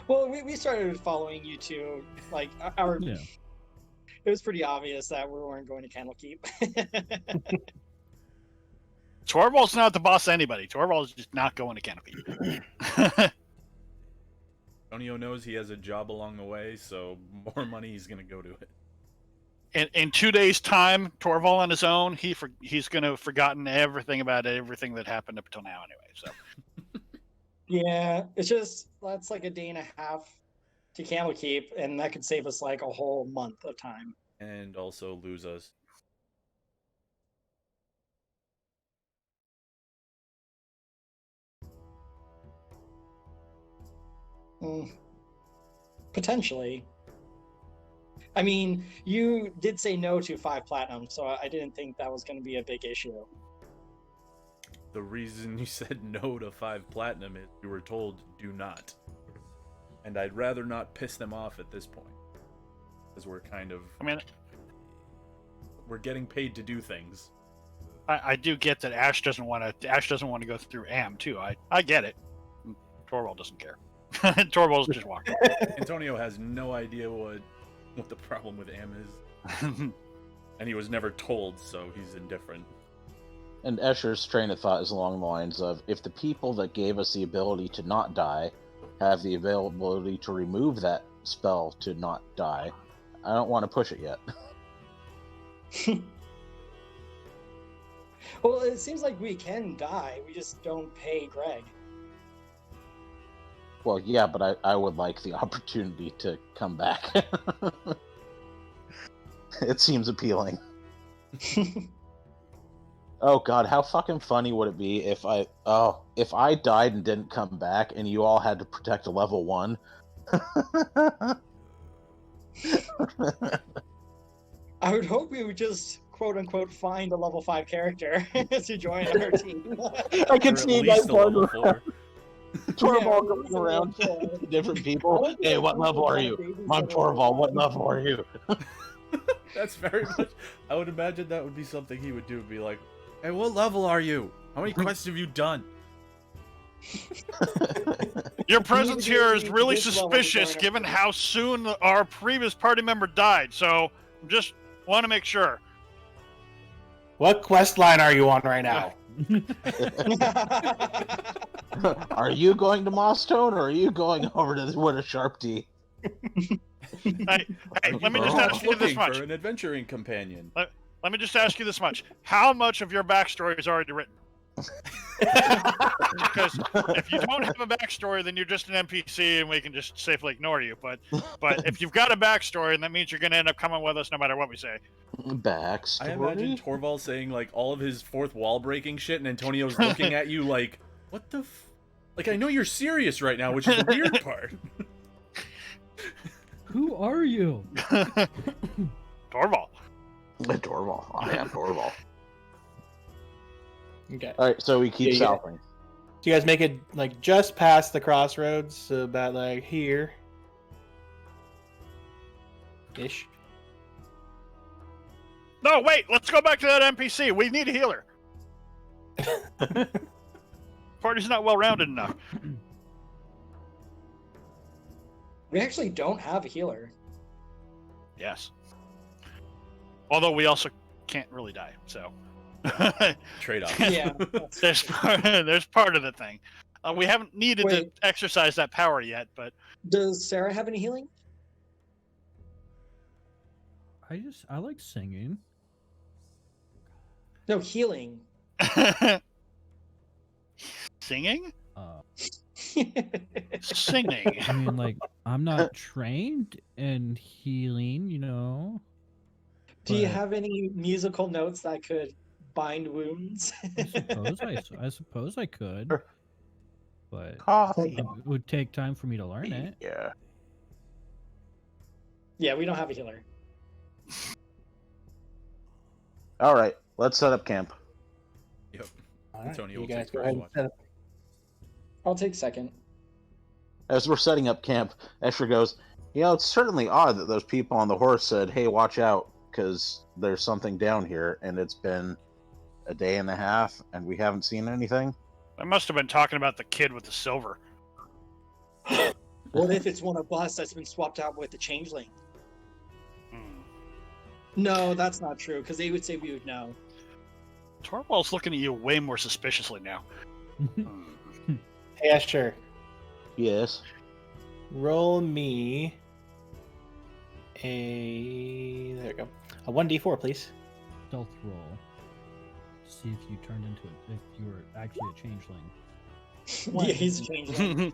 Well, we started following you two. Like our, Yeah. it was pretty obvious that we weren't going to Candlekeep. Torvald's not the boss of anybody. Torvald's just not going to Canopy. Antonio knows he has a job along the way, so more money he's gonna go to it. In 2 days' time, Torvald on his own, he's gonna have forgotten everything about everything that happened up until now anyway. So Yeah, it's just that's like a day and a half to Candlekeep, and that could save us like a whole month of time. And also lose us. Mm. Potentially. I mean, you did say no to 5 platinum, so I didn't think that was going to be a big issue. The reason you said no to 5 platinum is you were told do not. And I'd rather not piss them off at this point. Because we're kind of... I mean, we're getting paid to do things. I do get that Ash doesn't want to go through Am too. I get it. Torvald doesn't care. Torvald's just walking. Antonio has no idea what the problem with Am is. And he was never told, so he's indifferent. And Escher's train of thought is along the lines of, if the people that gave us the ability to not die have the availability to remove that spell to not die, I don't want to push it yet. Well, it seems like we can die. We just don't pay Greg. Well, yeah, but I would like the opportunity to come back. It seems appealing. Oh god, how fucking funny would it be if I died and didn't come back and you all had to protect a level 1? I would hope we would just quote unquote find a level 5 character to join our team. I can Or at see least that a level part 4. Torvald Yeah, going around level four. to different people. Hey, what level are you? I'm Torvald, what level are you? That's very much... I would imagine that would be something he would do. Be like, hey, what level are you? How many quests have you done? Your presence here is to really this level to suspicious, join our given team. how soon our previous party member died. So just want to make sure. What quest line are you on right now? Are you going to Moss Stone or are you going over to the Wood of Sharp Tea? Hey, let me just We're ask you this looking much. for an adventuring companion. Let me just ask you this much. How much of your backstory is already written? Because if you don't have a backstory, then you're just an NPC and we can just safely ignore you. But if you've got a backstory, then that means you're going to end up coming with us no matter what we say. Backstory. I imagine Torvald saying like all of his fourth wall breaking shit, and Antonio's looking at you like, "What the? Like I know you're serious right now, which is the weird part." Who are you? Torvald. Torvald. I am Torvald. Okay. All right, so we keep Yeah, southing. So you guys make it like just past the crossroads, so about like here. Ish. No, wait. Let's go back to that NPC. We need a healer. Party's not well rounded enough. We actually don't have a healer. Yes. Although we also can't really die, so Trade off. Yeah. there's part of the thing. We haven't needed to Wait. exercise that power yet, but Does Sarah have any healing? I like singing. No, healing. singing, I singing. mean, like, I'm not trained in healing, you know. Do you but have any musical notes that could bind wounds? I suppose I could, Sure. but Coffee. it would take time for me to learn it. Yeah. Yeah, we don't have a healer. All right, let's set up camp. Yep. All right, Antonio you will guys take go first ahead and watch. set up. I'll take second. As we're setting up camp, Escher goes, it's certainly odd that those people on the horse said, hey, watch out, because there's something down here, and it's been a day and a half, and we haven't seen anything. I must have been talking about the kid with the silver. What if it's one of us that's been swapped out with the changeling? Hmm. No, that's not true, because they would say we would know. Torvald's looking at you way more suspiciously now. Yeah, sure. Yes. Roll me there we go. A 1d4, please. Stealth roll. See if you turned into if you were actually a changeling. Yeah, he's a changeling.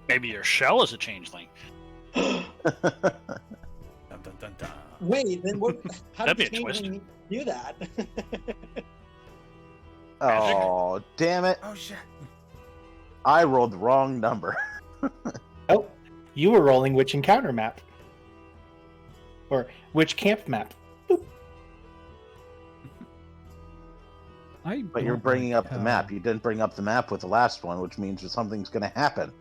Maybe your shell is a changeling. Dun, dun, dun, dun. Wait, then what? How That'd did be a twist. changeling do that? Oh, damn it. Oh shit. I rolled the wrong number. Oh, you were rolling which encounter map? Or which camp map? But you're don't bringing like up the how- map. You didn't bring up the map with the last one, which means that something's going to happen.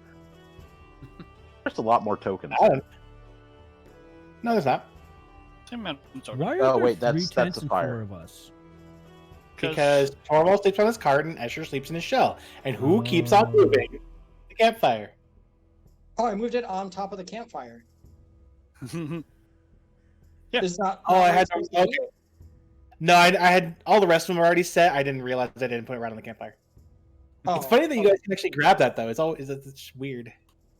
There's a lot more tokens. I don't- No, there's not. Same amount of tokens. Why are Oh, there wait, that's- 3 that's tents a and fire. 4 of us? Because Torvald sleeps on his cart and Escher sleeps in his shell. And who keeps on Oh. moving? The campfire. Oh, I moved it on top of the campfire. Yeah. It's not. Oh, I not had supposed to be? okay. No, I had all the rest of them were already set. I didn't realize I didn't put it right on the campfire. Oh, It's funny that you guys can actually grab that though. It's weird.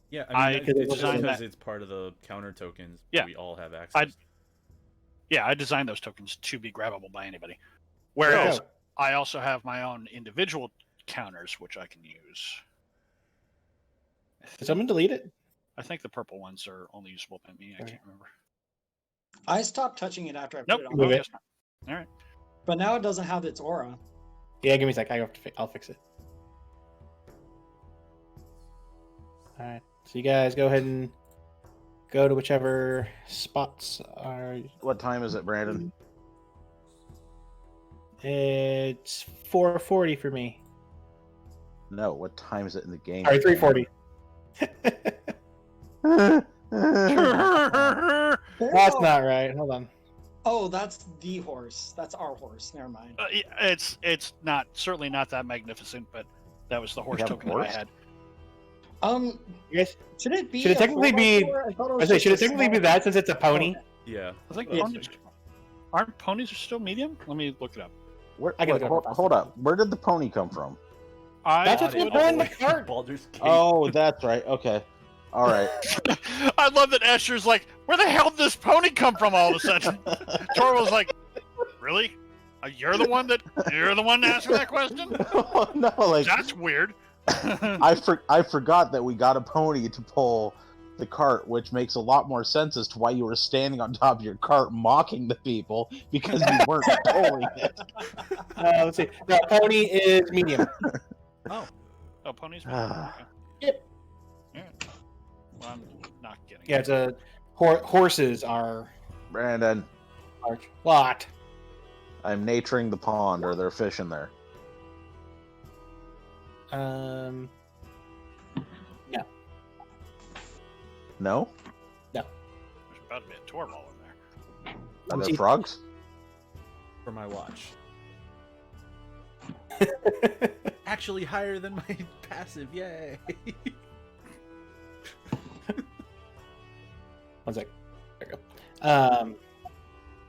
Yeah, I I mean, it's just designed because that. it's part of the counter tokens. Yeah. We all have access. Yeah, I designed those tokens to be grabbable by anybody. Whereas Oh. I also have my own individual counters, which I can use. Did someone delete it? I think the purple ones are only usable by me. I Okay. can't remember. I stopped touching it after I put Nope. it on. Move Okay, it. it's not. All right. But now it doesn't have its aura. Yeah, give me a sec. I'll fix it. All right. So you guys go ahead and go to whichever spots are. What time is it, Brandon? It's 4:40 for me. No, what time is it in the game? Sorry, 3:40. That's not right. Hold on. Oh, that's the horse. That's our horse. Never mind. Yeah, it's not certainly not that magnificent, but that was the horse have a token that horse? I had. You guys, Should it be? Should it a technically 4x4? be- I thought it I was say, just should a it technically be small- that since it's a pony? Yeah. I think Yeah. ponies aren't ponies still medium? Let me look it up. Where, I gotta wait, go hold, to hold up. Where did the pony come from? I That's put what's it going on in the away. cart. Baldur's Gate. Oh, that's right. Okay. All right. I love that Escher's like, where the hell did this pony come from all of a sudden? Torval's like, really? You're the one asking that question? No, like That's weird. I forgot that we got a pony to pull the cart, which makes a lot more sense as to why you were standing on top of your cart mocking the people because you weren't pulling it. Let's see. No, pony is medium. Oh, ponies. Ah. Yep. Yeah. Well, I'm not getting. Yeah, it. it's a horses are Brandon, large. What? I'm naturing the pond. Are there fish in there? No. No? There's about to be a Torval in there. Are there See- frogs? For my watch. Actually higher than my passive, yay! One sec. There we go.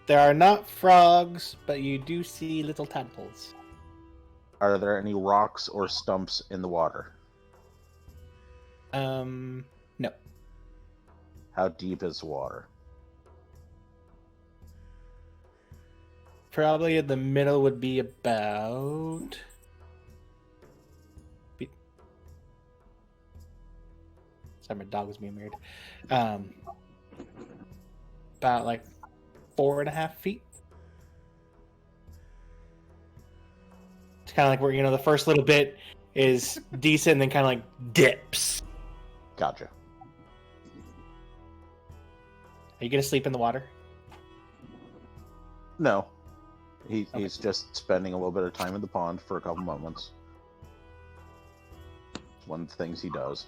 There are not frogs, but you do see little tadpoles. Are there any rocks or stumps in the water? No. How deep is the water? Probably in the middle would be about. Sorry, my dog was being weird. About like 4.5 feet. It's kind of like where the first little bit is decent, and then kind of like dips. Gotcha. Are you gonna sleep in the water? No. He's just spending a little bit of time in the pond for a couple moments. It's one of the things he does.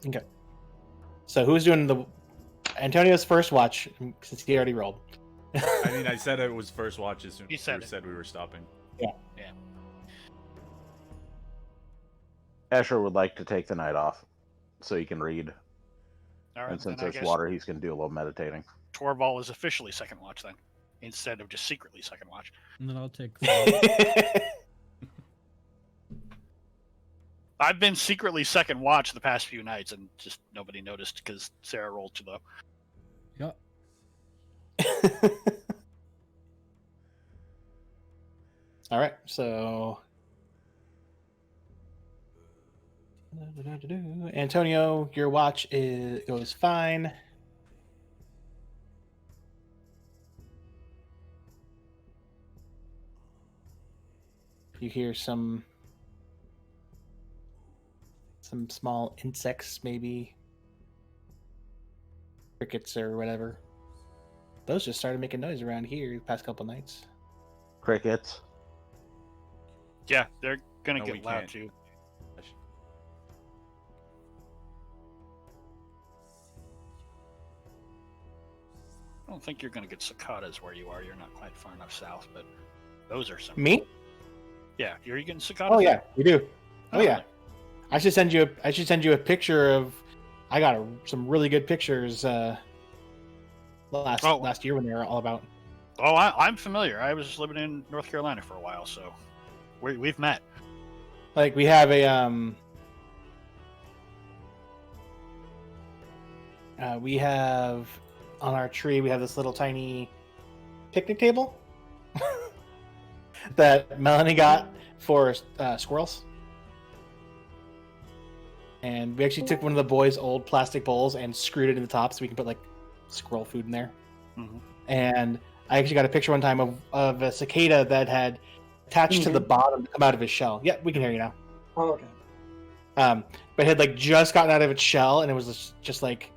Okay. So who's doing the Antonio's first watch since he already rolled? I mean, I said it was first watch as soon You as said we it. said we were stopping. Escher would like to take the night off so he can read. All right. And since then I there's guess water, he's going to do a little meditating. Torval is officially second watch then, instead of just secretly second watch. And then I'll take. I've been secretly second watch the past few nights, and just nobody noticed because Sarah rolled too low. Yep. All right, so Antonio, your watch goes fine. You hear some small insects, maybe crickets or whatever. Those just started making noise around here the past couple nights. Crickets. Yeah, they're gonna No, we get loud can't. too. I don't think you're gonna get cicadas where you are. You're not quite far enough south, but those are some. Me? Yeah, are you getting cicadas? Oh yeah, you do. Oh Oh, yeah. I should send you a picture of. I got some really good pictures last year when they were all about. Oh, I'm familiar. I was living in North Carolina for a while, so we've met. Like we have a we have on our tree we have this little tiny picnic table that Melanie got for squirrels. And we actually took one of the boys' old plastic bowls and screwed it in the top so we can put like squirrel food in there. Mhm. And I actually got a picture one time of a cicada that had attached to the bottom to come out of his shell. Yeah, we can hear you now. Oh, okay. But it had like just gotten out of its shell, and it was just like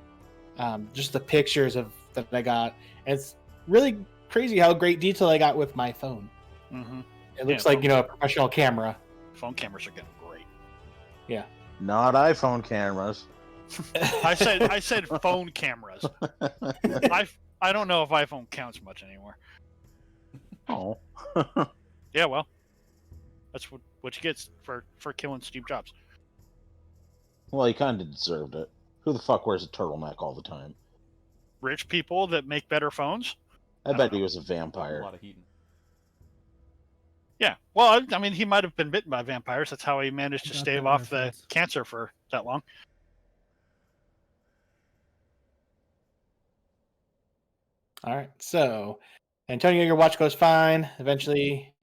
just the pictures of that I got. And it's really crazy how great detail I got with my phone. Mm-hmm. It looks Yeah, like a professional camera. Phone cameras are getting great. Not iPhone cameras. I said phone cameras. I don't know if iPhone counts much anymore. Oh. Yeah, well, that's what you get for killing Steve Jobs. Well, he kind of deserved it. Who the fuck wears a turtleneck all the time? Rich people that make better phones. I bet he was a A vampire. lot of heating. Yeah. Well, I mean, he might have been bitten by vampires. That's how he managed to Got stave that off the reference. cancer for that long. All right. So, Antonio, your watch goes fine. Eventually,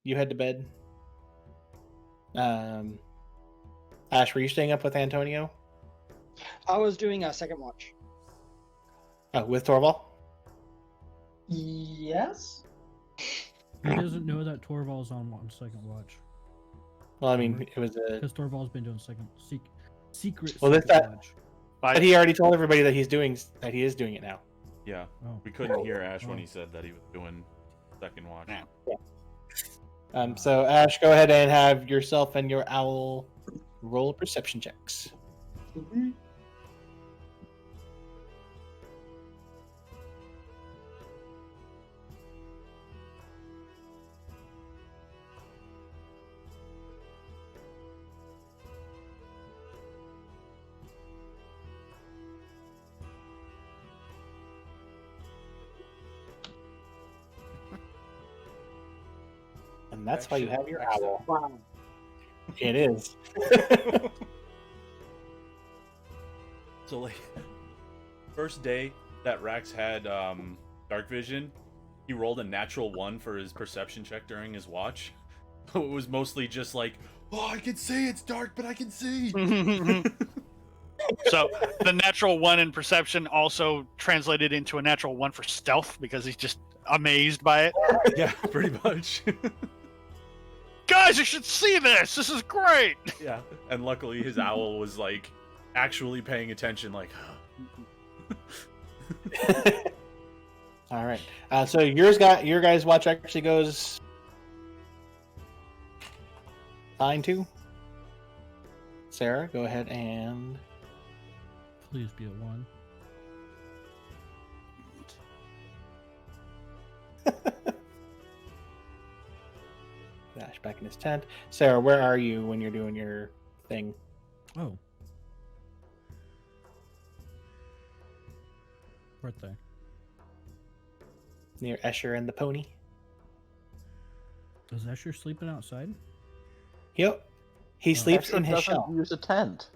you head to bed. Ash, were you staying up with Antonio? I was doing a second watch. Oh, with Torval? Yes. He doesn't know that Torval's on second watch Well, I mean, it was a. because Torval's been doing secret. Well, secret that- watch. But he already told everybody that he is doing it now. Yeah, Oh. we couldn't hear Ash when Oh. he said that he was doing second watch. Yeah. So Ash, go ahead and have yourself and your owl roll perception checks. And that's why you have your owl. Wow. It is. So like, first day that Rax had dark vision, he rolled a natural 1 for his perception check during his watch. So it was mostly just like, oh, I can see it's dark, but I can see. So the natural 1 in perception also translated into a natural 1 for stealth because he's just amazed by it. Yeah, pretty much. Guys, you should see this. This is great. Yeah, and luckily his owl was like actually paying attention, like. All right. So your guys' watch actually goes fine too. Sarah, go ahead and Please be a 1. Dash back in his tent. Sarah, where are you when you're doing your thing? Oh. Right there. Near Escher and the pony. Is Escher sleeping outside? Yep. He sleeps Escher in his doesn't shell. use a tent.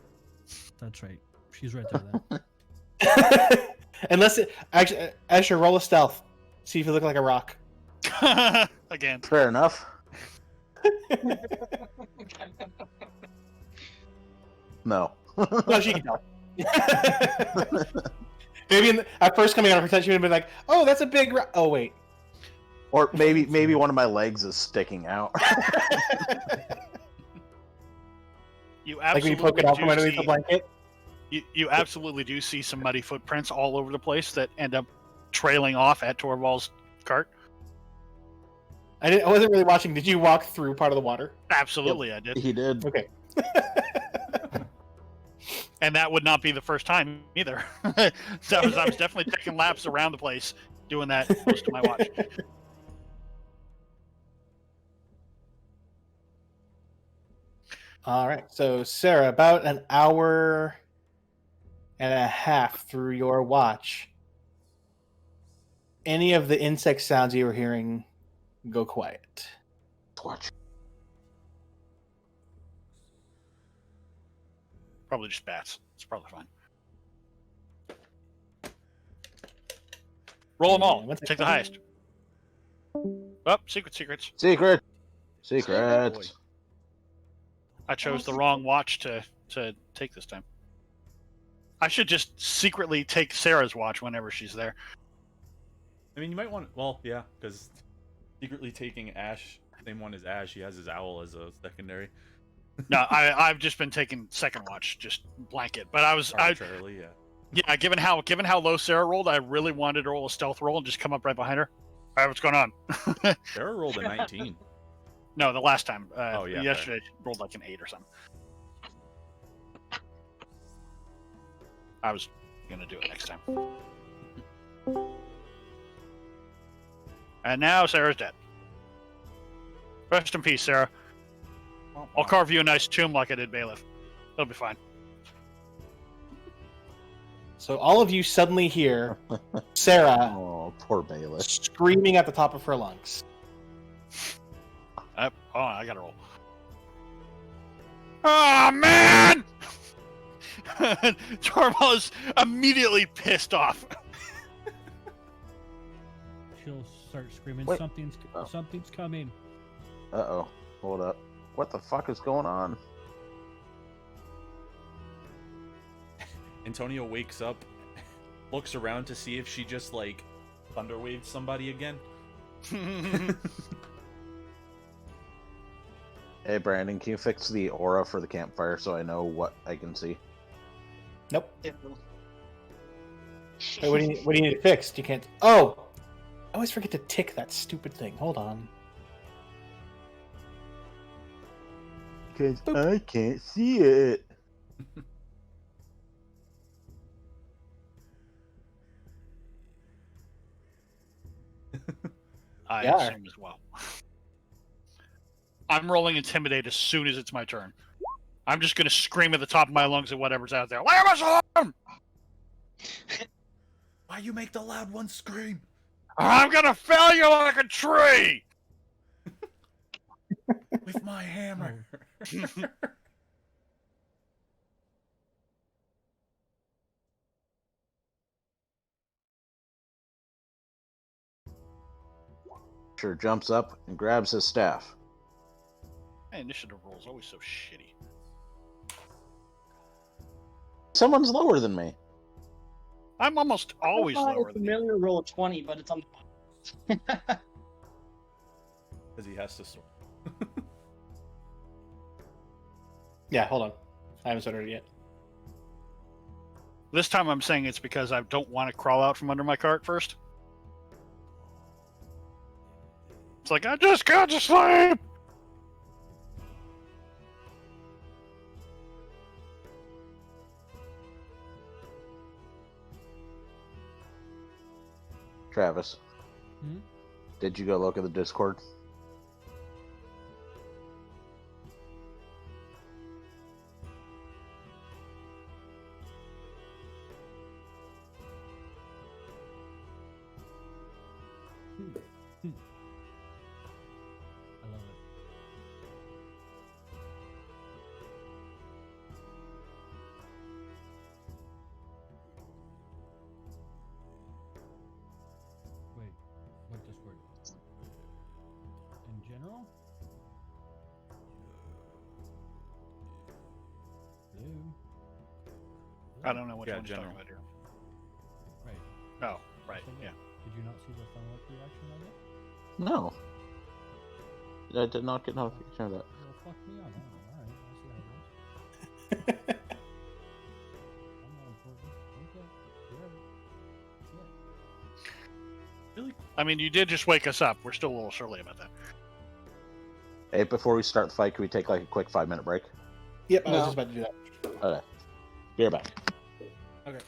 That's right. She's right there then. Unless it actually, Escher, roll a stealth. See if you look like a rock. Again. Fair enough. No. No, she can tell. Maybe at first coming out of her tent, she would have been like, "Oh, that's a big rock." Oh wait. Or maybe one of my legs is sticking out. You Like when you absolutely poke it out from do underneath the see, blanket. you absolutely do see some muddy footprints all over the place that end up trailing off at Torvald's cart. I wasn't really watching. Did you walk through part of the water? Absolutely, I did. He did. Okay. And that would not be the first time either. So I was definitely taking laps around the place doing that most of my watch. All right. So, Sarah, about an hour and a half through your watch, any of the insect sounds you were hearing go quiet. Watch. Probably just bats. It's probably fine. Roll them all. Yeah, what's it Take the called? highest. Oh, secrets. Secret. boy. Secret. I chose the wrong watch to take this time. I should just secretly take Sarah's watch whenever she's there. I mean, you might want. Well, yeah, because secretly taking Ash, same one as Ash, he has his owl as a secondary. No, I've just been taking second watch, just blanket. But I Arbitrarily, yeah. given how low Sarah rolled, I really wanted to roll a stealth roll and just come up right behind her. All right, what's going on? Sarah rolled a 19. No, the last time. Oh, yeah, Yesterday she rolled like an 8 or something. I was gonna do it next time. And now Sarah's dead. Rest in peace, Sarah. I'll carve you a nice tomb like I did Bailiff. It'll be fine. So, all of you suddenly hear Sarah Oh, poor Bailiff. screaming at the top of her lungs. I gotta roll. Oh man! Torval is immediately pissed off. She'll start screaming, Wait. something's coming. Uh-oh. Hold up. What the fuck is going on? Antonio wakes up, looks around to see if she just like thunderwaved somebody again. Hey, Brandon, can you fix the aura for the campfire so I know what I can see? Nope. Yeah. Wait, what do you need it fixed? You can't. Oh, I always forget to tick that stupid thing. Hold on. Because I can't see it. I Yeah. assume as well. I'm rolling Intimidate as soon as it's my turn. I'm just gonna scream at the top of my lungs at whatever's out there. Leave us alone! Why you make the loud one scream? I'm gonna fell you like a tree! With my hammer. Sure jumps up and grabs his staff. My initiative roll is always so shitty. Someone's lower than me. I'm almost always I thought lower a than you. familiar roll of 20, but it's on the Because he has to sort. Yeah, hold on. I haven't started yet. This time I'm saying it's because I don't want to crawl out from under my cart first. It's like, I just got to sleep! Travis, Hmm? did you go look at the Discord? I love it. Wait, what Discord? In general? Hello? I don't know what Yeah, one you're talking general. about here. Right. Oh, right, So, yeah. Did you not see the thumbs up reaction of it? No. I did not get notification of that. Well, fuck me up. Alright, I'll see how it goes. I'm not important. Okay, whatever. Yeah. Really? I mean, you did just wake us up. We're still a little surly about that. Hey, before we start the fight, can we take like a quick 5-minute break? Yep, I was No. just about to do that. Okay. Be right back. Okay.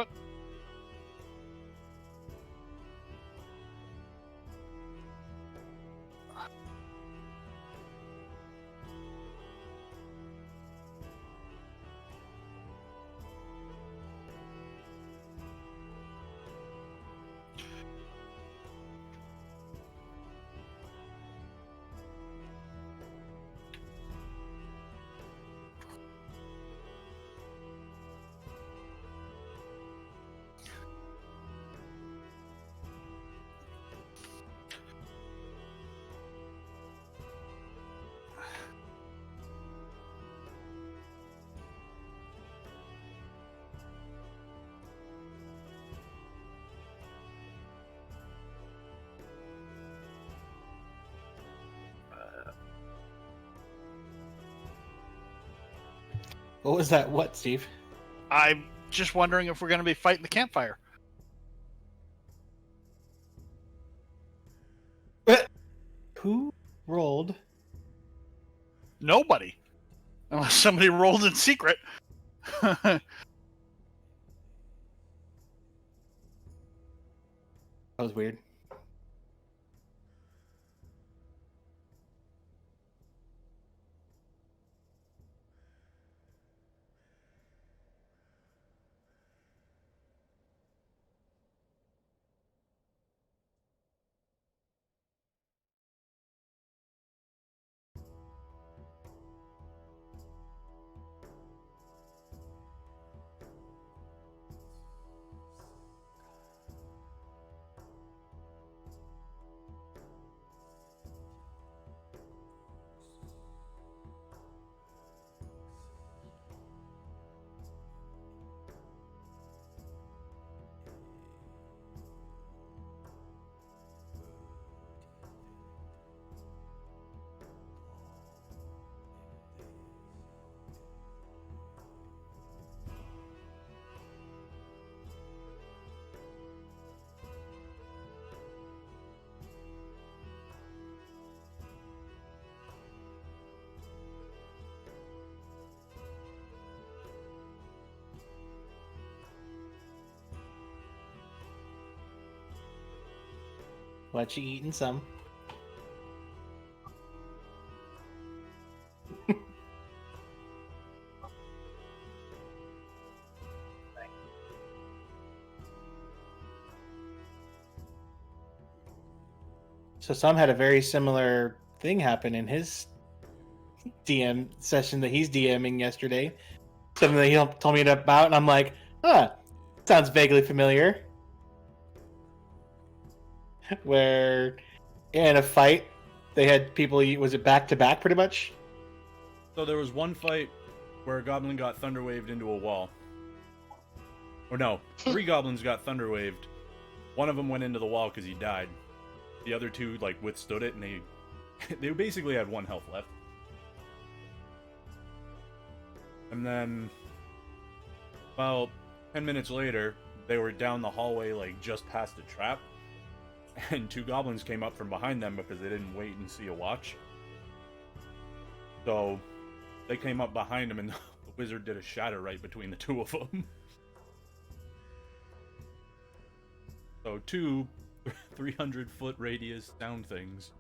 What? What was that? What, Steve? I'm just wondering if we're going to be fighting the campfire. Who rolled? Nobody. Unless somebody rolled in secret. That was weird. What, you eating some? So Sam had a very similar thing happen in his DM session that he's DMing yesterday. Something that he told me about, and I'm like, huh, sounds vaguely familiar. Where in a fight, they had people, was it back to back pretty much? So there was one fight where a goblin got thunderwaved into a wall. Or no, 3 goblins got thunderwaved. One of them went into the wall because he died. The other 2 like withstood it, and they basically had 1 health left. And then, about 10 minutes later, they were down the hallway, like just past the trap, and 2 goblins came up from behind them because they didn't wait and see a watch. So they came up behind him, and the wizard did a shatter right between the 2 of them. So 2 300-foot radius sound things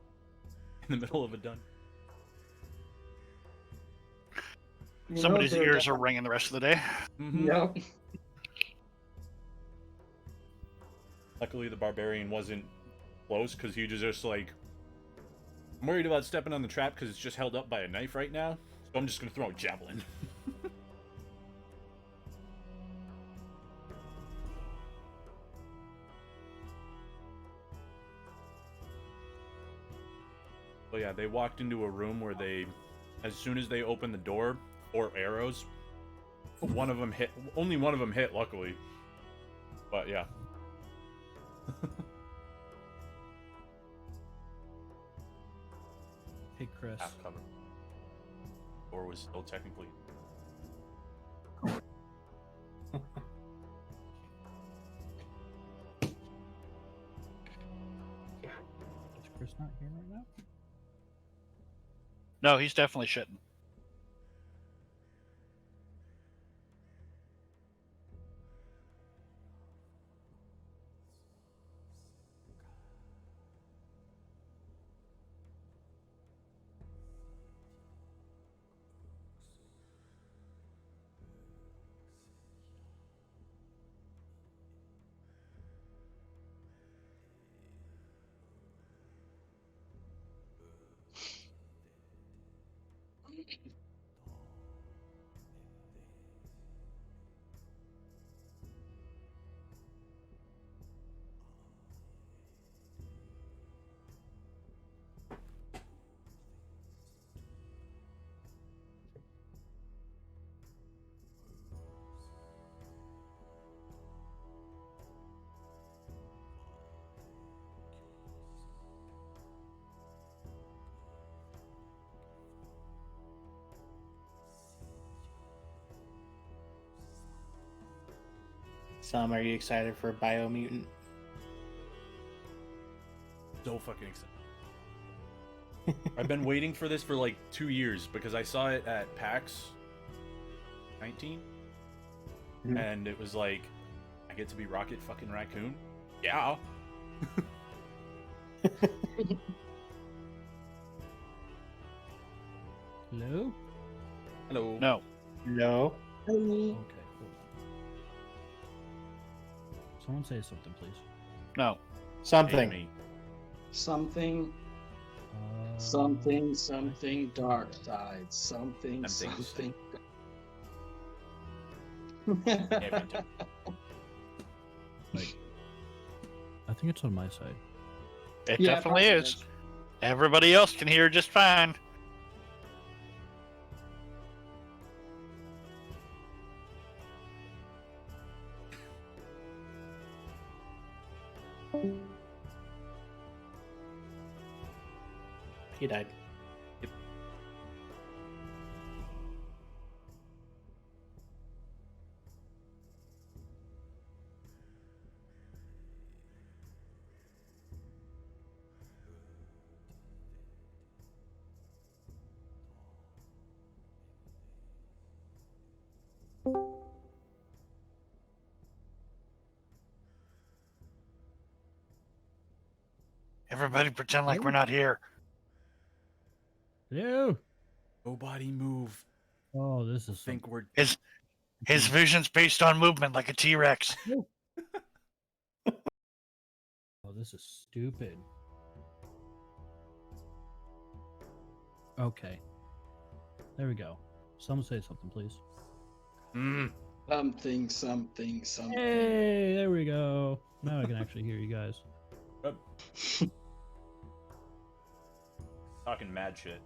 in the middle of a dungeon. Somebody's ears are ringing the rest of the day. Mm-hmm. Yep. Luckily, the barbarian wasn't close because he was just like, I'm worried about stepping on the trap because it's just held up by a knife right now, so I'm just gonna throw a javelin. But yeah, they walked into a room where as soon as they opened the door, 4 arrows. One of them hit. Only one of them hit, luckily. But yeah. Hey, Chris. Half cover. Door was still technically. Is Chris not here right now? No, he's definitely shitting. Sam, are you excited for Biomutant? So fucking excited. I've been waiting for this for like 2 years because I saw it at PAX 19, and it was like, I get to be Rocket fucking Raccoon. Yeah. Hello? Hello. No. No. Okay, cool. Someone say something, please. No. Something. Amy. Something, Uh, something dark side. Something. Something. Like, I think it's on my side. It Yeah, definitely probably is. Everybody else can hear just fine. He died. Everybody pretend like we're not here. Hello? Nobody move. Oh, this is Think we're His vision's based on movement like a T-Rex. Oh, this is stupid. Okay. There we go. Someone say something, please. Something. Hey, there we go. Now I can actually hear you guys. talking mad shit.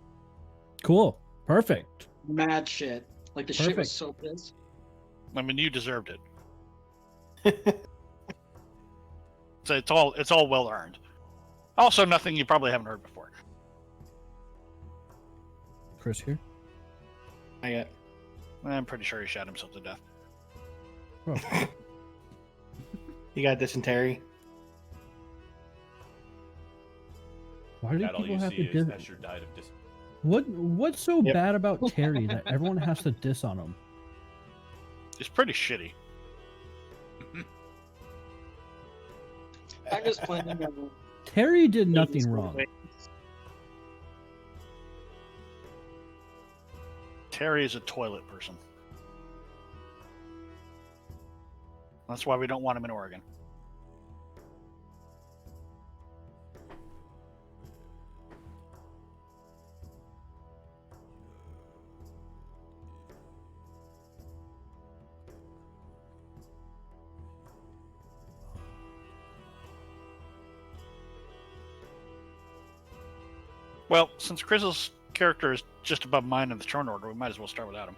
Cool. Perfect. Mad shit. Like the shit was Perfect. so pissed. I mean, you deserved it. So it's all well earned. Also, nothing you probably haven't heard before. Chris here. I got. I'm pretty sure he shot himself to death. Oh, You got dysentery. why do That all people you have see to is diss? Escher died of dis. What's so Yep. bad about Terry that everyone has to diss on him? It's pretty shitty. I'm just playing. on Terry did nothing wrong. Terry is a toilet person. That's why we don't want him in Oregon. Well, since Chris's character is just above mine in the turn order, we might as well start without him.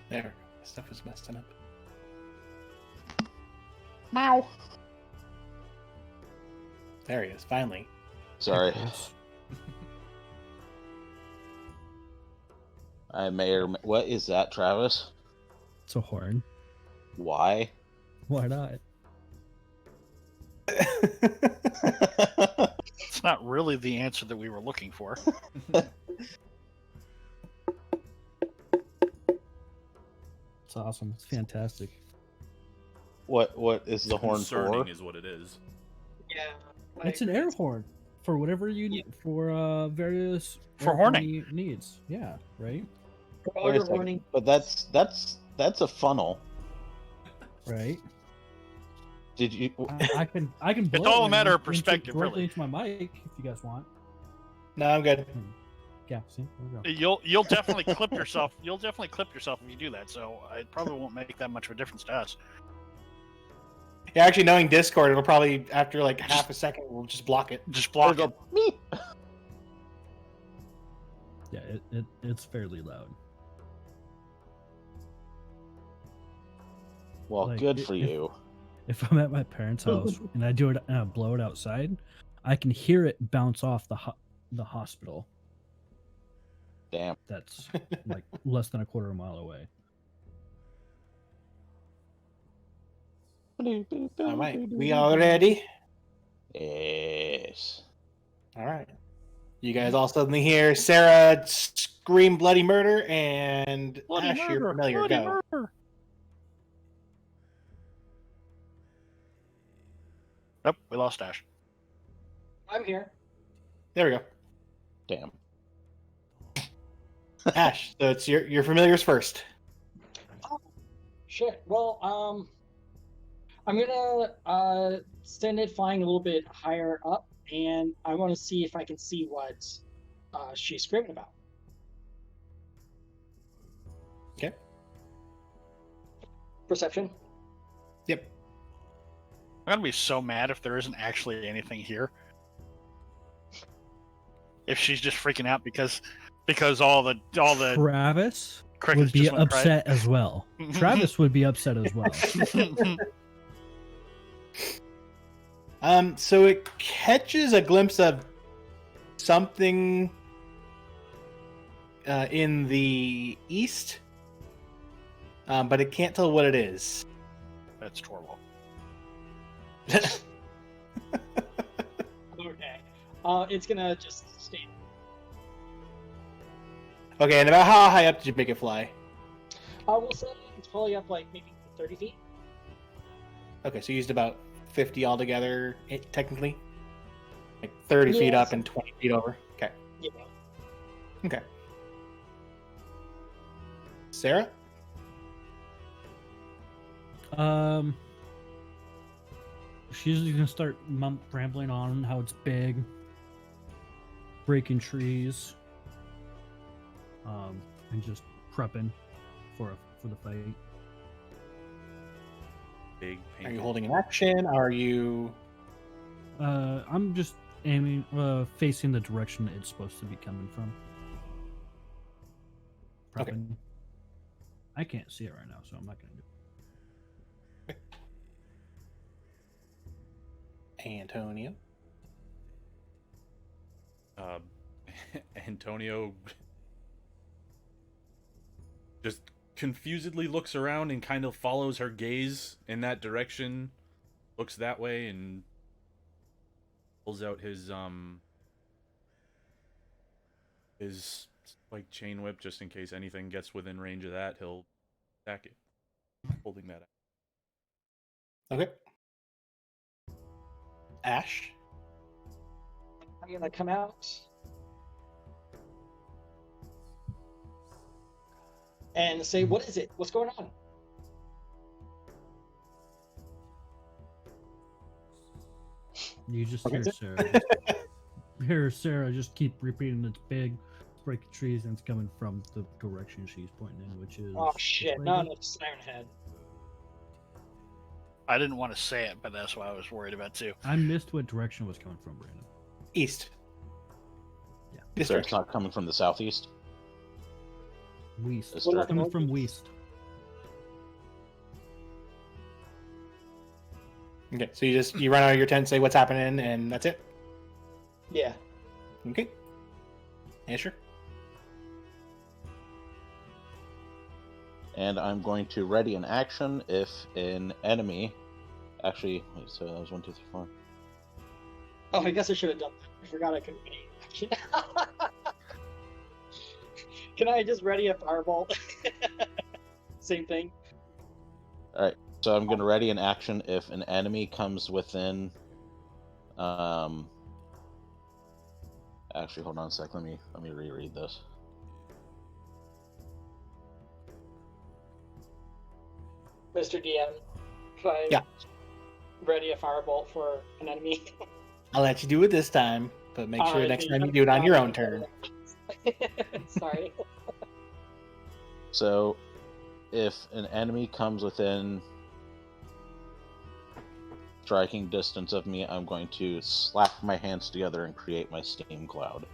There. Stuff is messing up. Meow. There he is, finally. Sorry. Chris. I may or may... What is that, Travis? It's a horn. Why? Why not? It's not really the answer that we were looking for. It's awesome. It's fantastic. What is the horn Concerning for? is what it is. Yeah. It's an air horn for whatever you need for various For air horning. needs. Yeah, right. All Wait a your second. running. But that's a funnel. Right? Did you? I can blow It's all a it matter of into- perspective, directly really. into my mic if you guys want. No, I'm good. Yeah, see, there we go. You'll definitely clip yourself. You'll definitely clip yourself if you do that. So it probably won't make that much of a difference to us. Yeah, actually, knowing Discord, it'll probably after like half a second, we'll just block it. Just block it. Meep. Yeah, it's fairly loud. Well, Like, good for you. If I'm at my parents' house and I do it and I blow it outside, I can hear it bounce off the hospital. Damn. That's like less than a quarter of a mile away. All right, we all ready? Yes. All right. You guys all suddenly hear Sarah scream bloody murder and Ash, your familiar, go. Murder. Nope, we lost Ash. I'm here. There we go. Damn. Ash, so it's your familiars first. Shit. Well, I'm gonna send it flying a little bit higher up, and I want to see if I can see what she's screaming about. Okay. Perception. Yep. I'm gonna be so mad if there isn't actually anything here. If she's just freaking out because all the Travis crickets would be just went upset as well. Travis would be upset as well. So it catches a glimpse of something in the east, but it can't tell what it is. That's Torvald. Okay. It's gonna just stay. Okay, and about how high up did you make it fly? We'll say it's probably up like maybe 30 feet. Okay, so you used about 50 altogether, technically? Like 30 feet Yeah, up and 20 feet over? Okay. Yeah. Okay. Sarah? She's gonna start rambling on how it's big, breaking trees, and just prepping for the fight. Big. Are you holding an action? Are you... I'm just aiming, facing the direction it's supposed to be coming from. Prepping. Okay. I can't see it right now, so I'm not gonna do it. Antonio? Antonio just confusedly looks around and kind of follows her gaze in that direction, looks that way, and pulls out his like chain whip just in case anything gets within range of that. He'll attack it, holding that out. Okay. Ash? I'm gonna come out and say, "What is it? What's going on?" You just Okay. hear Sarah just keep repeating it's big, breaking trees, and it's coming from the direction she's pointing in, which is... Oh shit! which way No, again? no, it's Iron Head. I didn't want to say it, but that's what I was worried about too. I missed what direction it was coming from, Brandon. East. Yeah. This So it's direction. not coming from the southeast. West. This It's direction. coming from west. Okay, so you run out of your tent, say what's happening, and that's it? Yeah. Okay. Yeah, sure. And I'm going to ready an action if an enemy. Actually, wait, so that was 1, 2, 3, 4. Oh, I guess I should have done that. I forgot I couldn't ready action. Can I just ready a fireball? Same thing. So I'm going to ready an action if an enemy comes within. Actually, hold on a sec. Let me reread this. Mr. DM, if I Yeah. ready a firebolt for an enemy. I'll let you do it this time, but make sure Alright, next so time you have do it on to your grab own it. turn. Sorry. So, if an enemy comes within striking distance of me, I'm going to slap my hands together and create my steam cloud.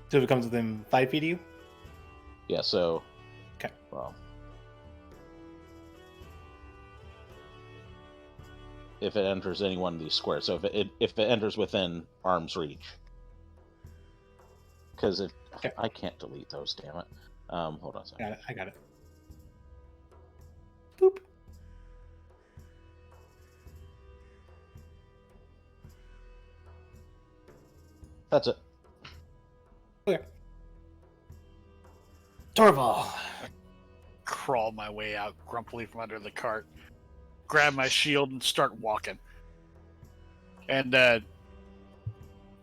So if it comes within 5 feet of you? Yeah, so. Okay. Well. If it enters any one of these squares. So if it enters within arm's reach. Because if Okay. I can't delete those, damn it. Hold on a second. I got it. Boop. That's it. Okay. Torval. Crawl my way out grumpily from under the cart, grab my shield, and start walking. And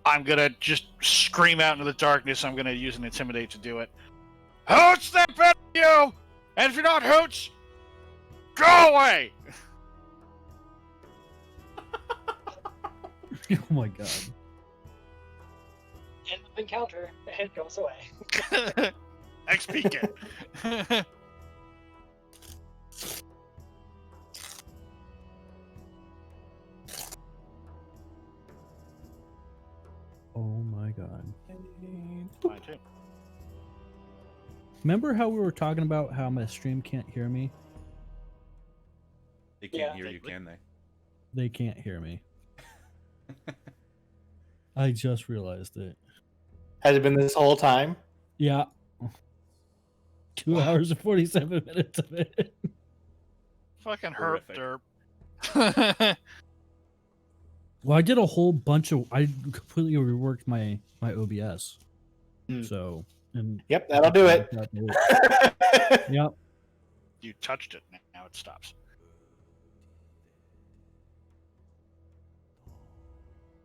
I'm gonna just scream out into the darkness. I'm gonna use an intimidate to do it. Hoots, they're better than you! And if you're not Hoots, go away! Oh my god. End of encounter. The head goes away. XP kit. Oh my god. Mine too. Remember how we were talking about how my stream can't hear me? They can't Yeah. hear you, can they? They can't hear me. I just realized it. Has it been this whole time? Yeah. 2 hours and 47 minutes of it. Fucking herp Horrific. derp. Well, I did a whole bunch of. I completely reworked my OBS. Hmm. So, and Yep, that'll do it. Yep. You touched it, now it stops.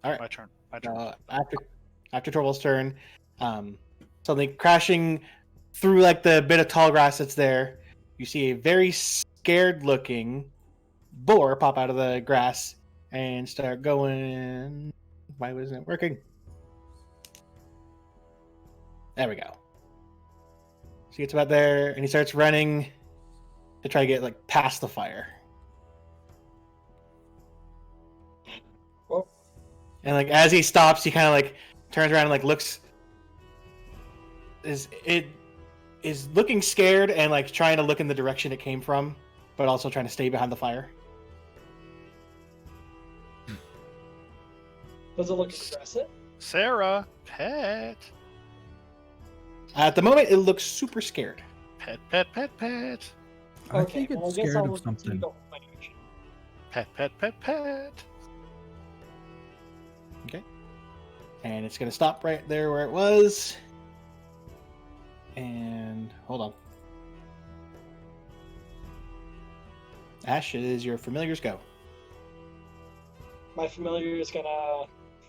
All right. My turn. My turn. After Torval's turn, something crashing through like the bit of tall grass that's there. You see a very scared-looking boar pop out of the grass and start going. Why wasn't it working? There we go. So he gets about there and he starts running to try to get like past the fire. Whoa. And like as he stops, he kind of like turns around and like looks. Is looking scared and like trying to look in the direction it came from, but also trying to stay behind the fire. Does it look aggressive? Sarah, pet. At the moment, it looks super scared. Pet, pet, pet, pet. I think it's well, I guess scared I'll of continue something. to hold my action. Pet, pet, pet, pet. And it's going to stop right there where it was. And hold on. Ash, it is your familiars go. My familiar is gonna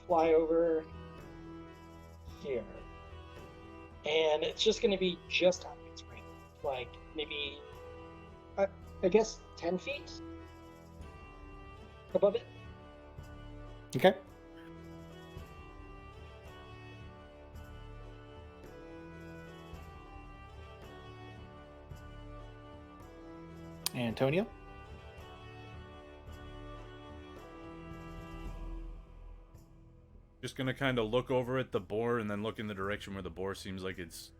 fly over here. And it's just gonna be just out of its range. Like maybe I guess 10 feet above it. Okay. Antonio? Just gonna kind of look over at the boar and then look in the direction where the boar seems like it's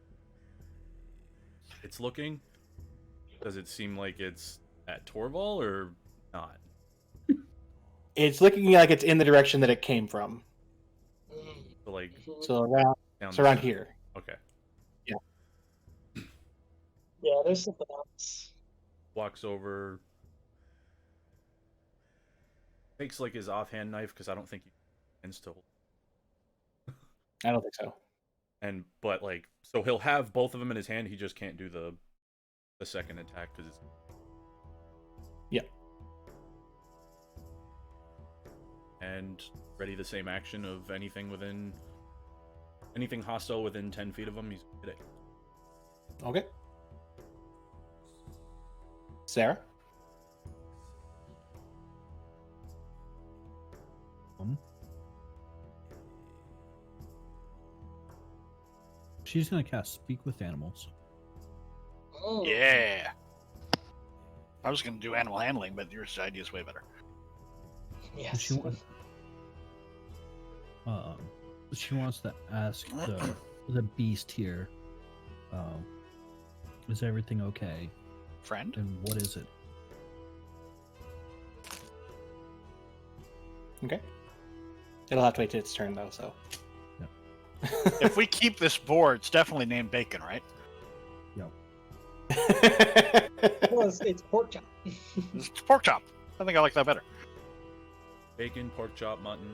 looking. Does it seem like it's at Torval or not? It's looking like it's in the direction that it came from. So like So around, down so the around center. here. Okay. Yeah, there's something else. Walks over. Takes like his offhand knife because I don't think he tends to hold. I don't think so. And but like so he'll have both of them in his hand. He just can't do the second attack because it's. Yeah. And ready the same action of anything hostile within 10 feet of him. He's hit it. Okay. Sarah? She's gonna cast Speak with Animals. Oh. Yeah. I was going to do animal handling, but your idea is way better. Yes. She wants to ask the beast here. Is everything okay? Friend? And what is it? Okay. It'll have to wait till its turn, though, so. If we keep this board, it's definitely named Bacon, right? Well, it's pork chop. It's pork chop. I think I like that better. Bacon, pork chop, mutton,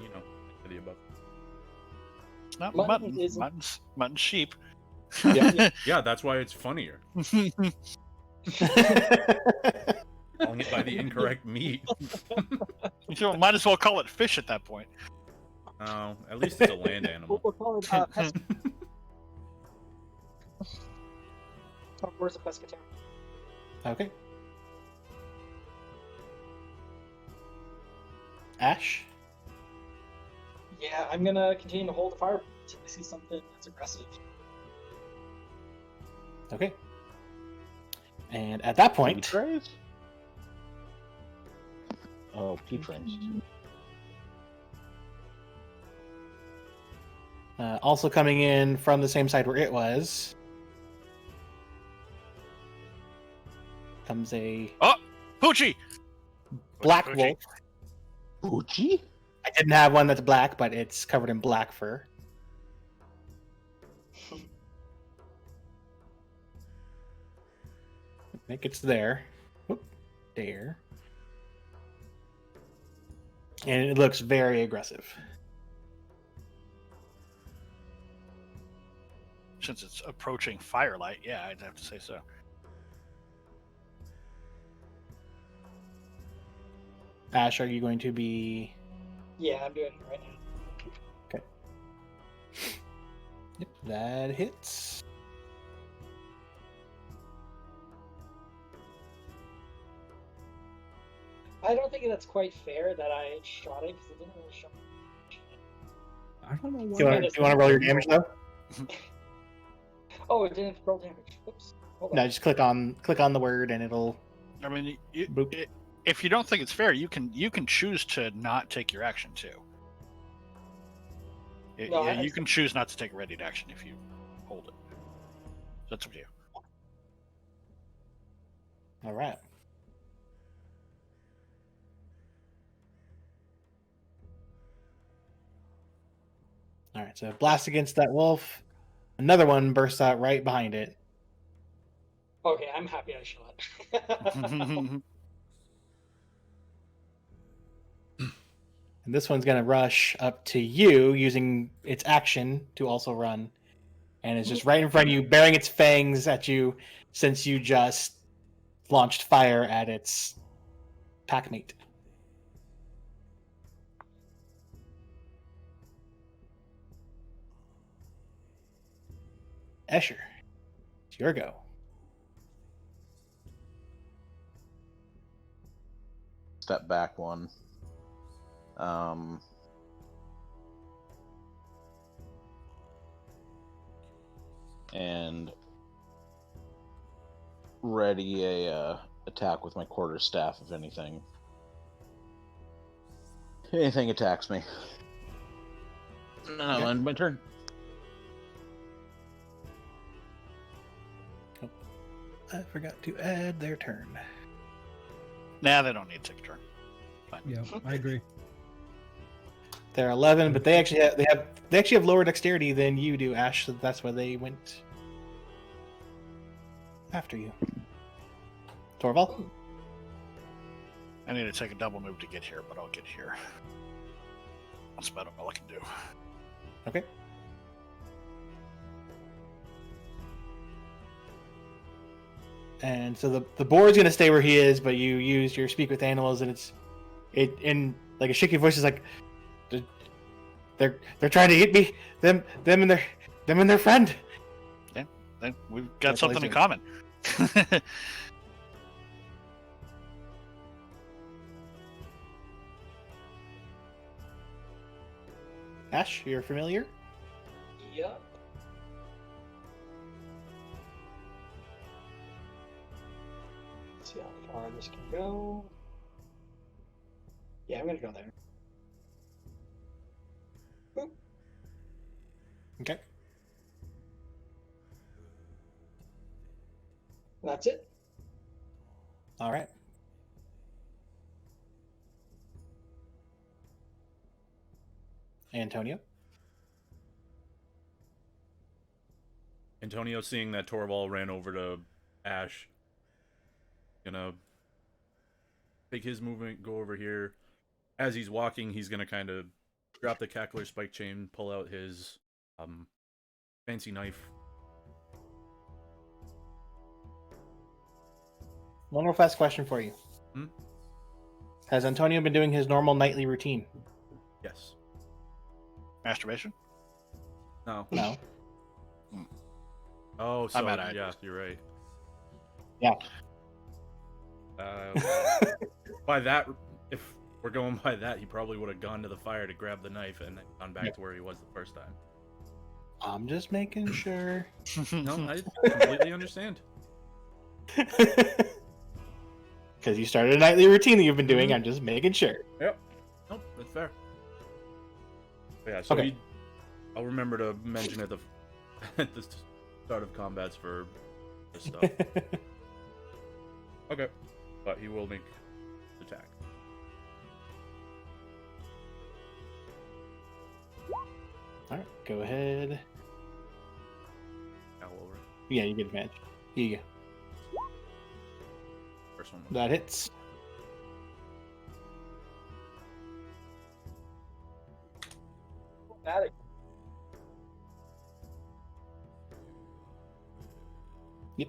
the above. It's not Mutton mutton. isn't- Mutton's sheep. Yeah. Yeah, that's why it's funnier. Calling it by the incorrect meat. You might as well call it fish at that point. Oh, at least it's a land animal. We'll call it Where's the pescatarian? Okay. Ash? Yeah, I'm gonna continue to hold the fire until I see something that's aggressive. Okay. And at that point, Trays? Oh, P-trays. also coming in from the same side where it was, comes a Poochie! black Poochie. wolf. Uchi? I didn't have one that's black, but it's covered in black fur. I think it's there. Whoop, there. And it looks very aggressive. Since it's approaching firelight, yeah, I'd have to say so. Ash, are you going to be... Yeah, I'm doing it right now. Yep, that hits. I don't think that's quite fair that I shot it because it didn't really show. I don't know Do you want to roll your damage though? Oh, it didn't roll damage. Oops. Hold on. No, just click on the word and it'll. I mean, Boop. if you don't think it's fair, you can choose to not take your action too. No, Yeah, I- you can choose not to take a ready action if you hold it. That's up to you. All right. All right. So blast against that wolf. Another one bursts out right behind it. Okay, I'm happy I shot. And this one's going to rush up to you using its action to also run. And it's just right in front of you, bearing its fangs at you since you just launched fire at its packmate. Escher, it's your go. Step back one. And ready a attack with my quarterstaff if anything. Anything attacks me. No, end my turn. I forgot to add their turn. Nah, they don't need to take a turn. Fine. Yeah, I agree. They're 11, but they actually have lower dexterity than you do, Ash. So that's why they went after you. Torvald? I need to take a double move to get here, but I'll get here. That's about all I can do. Okay. And so the board's gonna stay where he is, but you use your speak with animals, and it in like a shaky voice is like, they're trying to hit me, them and their friend. Then we've got That's all something in he's common. Ash, you're familiar? Yep. Let's see how far this can go. Yeah, I'm gonna go there. Boop. Okay. That's it. All right. Antonio. Antonio, seeing that Torvald ran over to Ash, gonna take his movement, go over here. As he's walking, he's gonna kind of drop the Cackler spike chain, pull out his fancy knife. One real fast question for you. Hmm? Has Antonio been doing his normal nightly routine? Yes. Masturbation? No. No. Oh, so I'm at yeah, you're right. Yeah. By that, if we're going by that, he probably would have gone to the fire to grab the knife and then gone back to where he was the first time. I'm just making sure. No, I completely understand. Because you started a nightly routine that you've been doing. I'm just making sure. Yep. Nope, that's fair. But yeah, so Okay. I'll remember to mention at the start of combats for this stuff. Okay. But he will make the attack. All right, go ahead. Owl over. Yeah, you get advantage. Here you go. First one. That hits. Got it. Yep.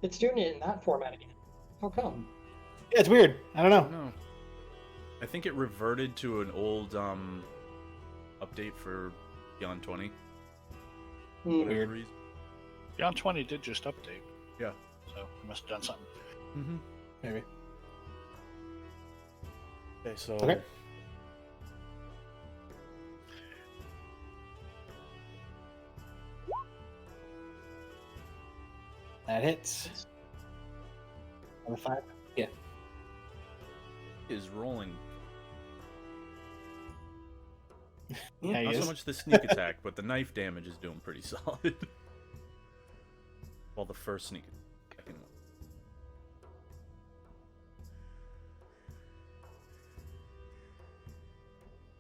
It's doing it in that format again. How come? Yeah, it's weird. I don't know. No. I think it reverted to an old update for Beyond 20. Hmm. Whatever Weird. reason. Beyond 20 did just update. Yeah. So we must have done something. Mm-hmm. Maybe. Okay, so Okay. That hits. On the 5. Yeah. is rolling. Yeah, he Not is. so much the sneak attack, but the knife damage is doing pretty solid. Well, the first sneak attack, second one.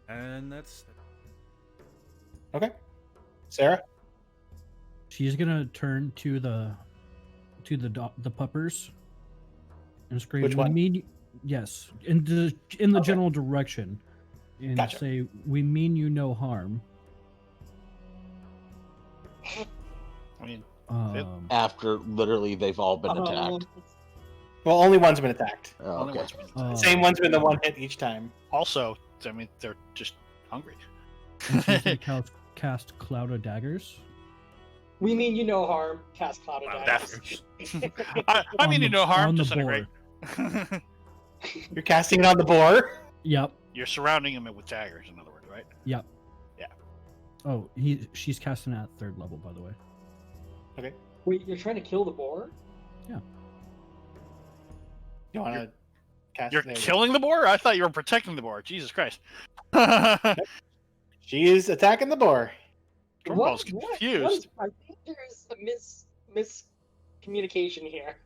And that's Okay. Sarah? She's gonna turn to the puppers and scream. Which one? Yes, in the Okay. general direction, and Gotcha. say, "We mean you no harm." I mean, After literally they've all been attacked. Well, only one's been attacked. Oh, only okay. one's been uh, Same one's been the one hit each time. Also, I mean, they're just hungry. and she's gonna cast Cloud of Daggers. We mean you no harm. Cast Cloud of Wow, Daggers. I mean, On you the- no harm, on the disintegrate. You're casting it on the boar. Yep. You're surrounding him with daggers, in other words, right? Yep. Yeah. Oh, she's casting at 3rd level, by the way. Wait, you're trying to kill the boar? You want to cast You're there you go. killing the boar? I thought you were protecting the boar. Jesus Christ. She is attacking the boar. Torvald's confused. I think there's a miscommunication here.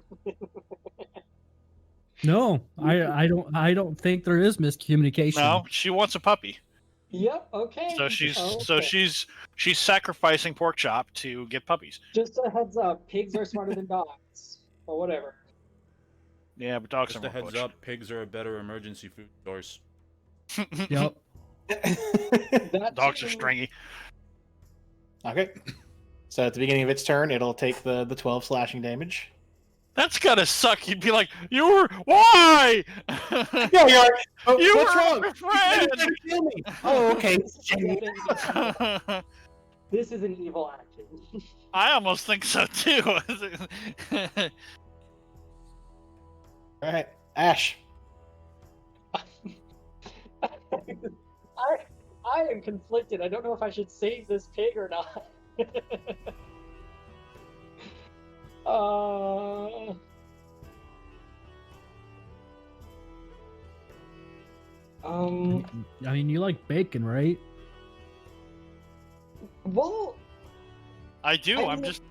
No, I don't think there is miscommunication. No, she wants a puppy. Yep. Okay. So she's Okay. she's sacrificing pork chop to get puppies. Just a heads up. Pigs are smarter than dogs, or whatever. Yeah, but dogs just are a more heads up, pigs are a better emergency food source. pushed. Yep. That Dogs are too- stringy. Okay. So at the beginning of its turn, it'll take the 12 slashing damage. That's gotta suck. You'd be like, you were why? Yeah, you're like, oh, You what's were wrong? my friend! You're trying to kill me. Oh, okay. This is an evil action. I almost think so too. All right, Ash. I am conflicted. I don't know if I should save this pig or not. I mean, you like bacon, right? Well, I do. I I'm mean- just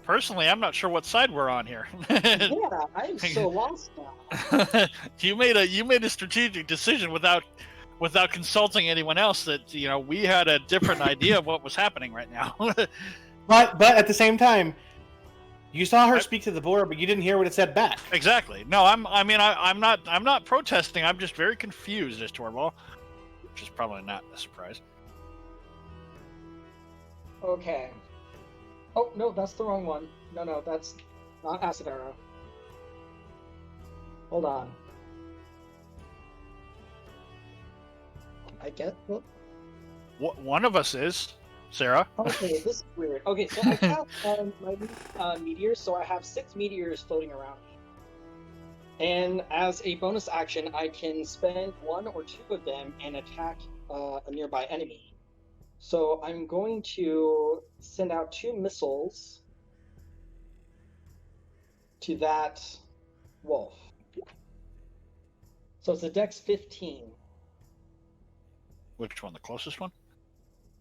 personally, I'm not sure what side we're on here. yeah, I'm so lost now. you made a strategic decision without consulting anyone else. That we had a different idea of what was happening right now. But at the same time, you saw her speak to the board, but you didn't hear what it said back. Exactly. No, I'm not protesting. I'm just very confused as Torvald, which is probably not a surprise. Okay. Oh no, that's the wrong one. No, that's not Acid Arrow. Hold on. I get what. One of us is Sarah. Okay, this is weird. Okay, so I have my meteors, so I have 6 meteors floating around me. And as a bonus action, I can spend 1 or 2 of them and attack a nearby enemy. So I'm going to send out 2 missiles to that wolf. So it's a Dex 15. Which one? The closest one?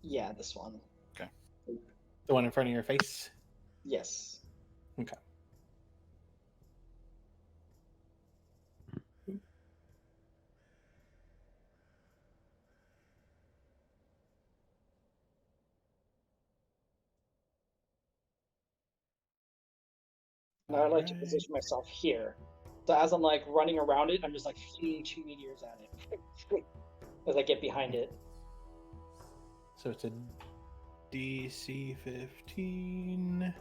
Yeah, this one. The one in front of your face. Yes. Okay. Now I'd like to Alright. position myself here. So as I'm like running around it, I'm just like flinging 2 meteors at it as I get behind it. So it's a DC 15.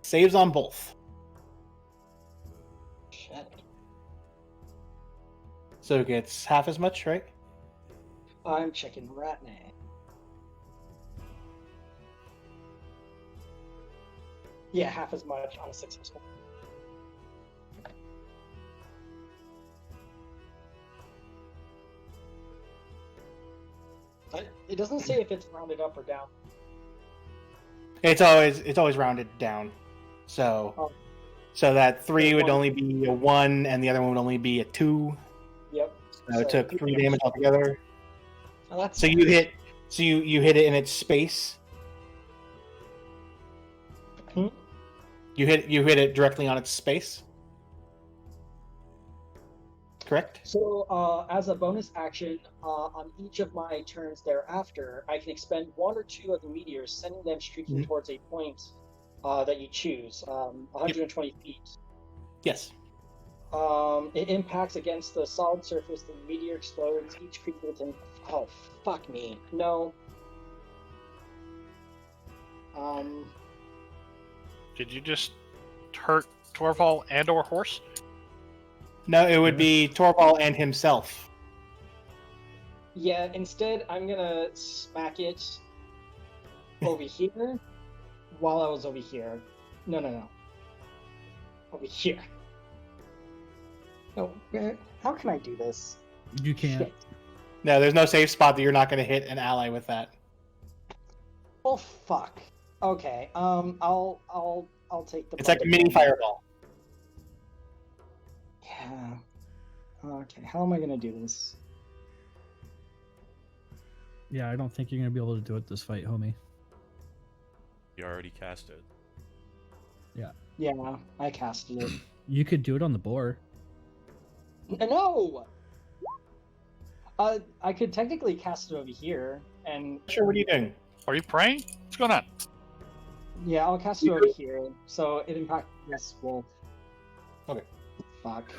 Saves on both. Shit. So it gets half as much, right? I'm checking right now. Yeah, half as much on a successful. It doesn't say if it's rounded up or down. It's always rounded down. So Oh. so that 3 would One. only be a 1 and the other one would only be a 2. Yep. So it So- took 3 damage altogether. Oh, that's So you hit you hit it in its space. Hmm? You hit it directly on its space. Correct? So, as a bonus action, on each of my turns thereafter, I can expend 1 or 2 of the meteors, sending them streaking Mhm. towards a point that you choose, 120 feet. Yes. It impacts against the solid surface. The meteor explodes. Each creature within. Oh, fuck me. No. Did you just hurt Torvald and/or horse? No, it would be Torvald and himself. Yeah, instead, I'm gonna smack it over here while I was over here. No. Over here. No, how can I do this? You can't. Shit. No, there's no safe spot that you're not going to hit an ally with that. Oh fuck. Okay. I'll take the. It's like a bite. mini fireball. Yeah. Okay. How am I gonna do this? Yeah, I don't think you're gonna be able to do it this fight, homie. You already cast it. Yeah, I casted it. You could do it on the boar. No. I could technically cast it over here, and Sure, what are you doing? Are you praying? What's going on? yeah, I'll cast it over here, so it impacts this wolf. Okay. Fuck.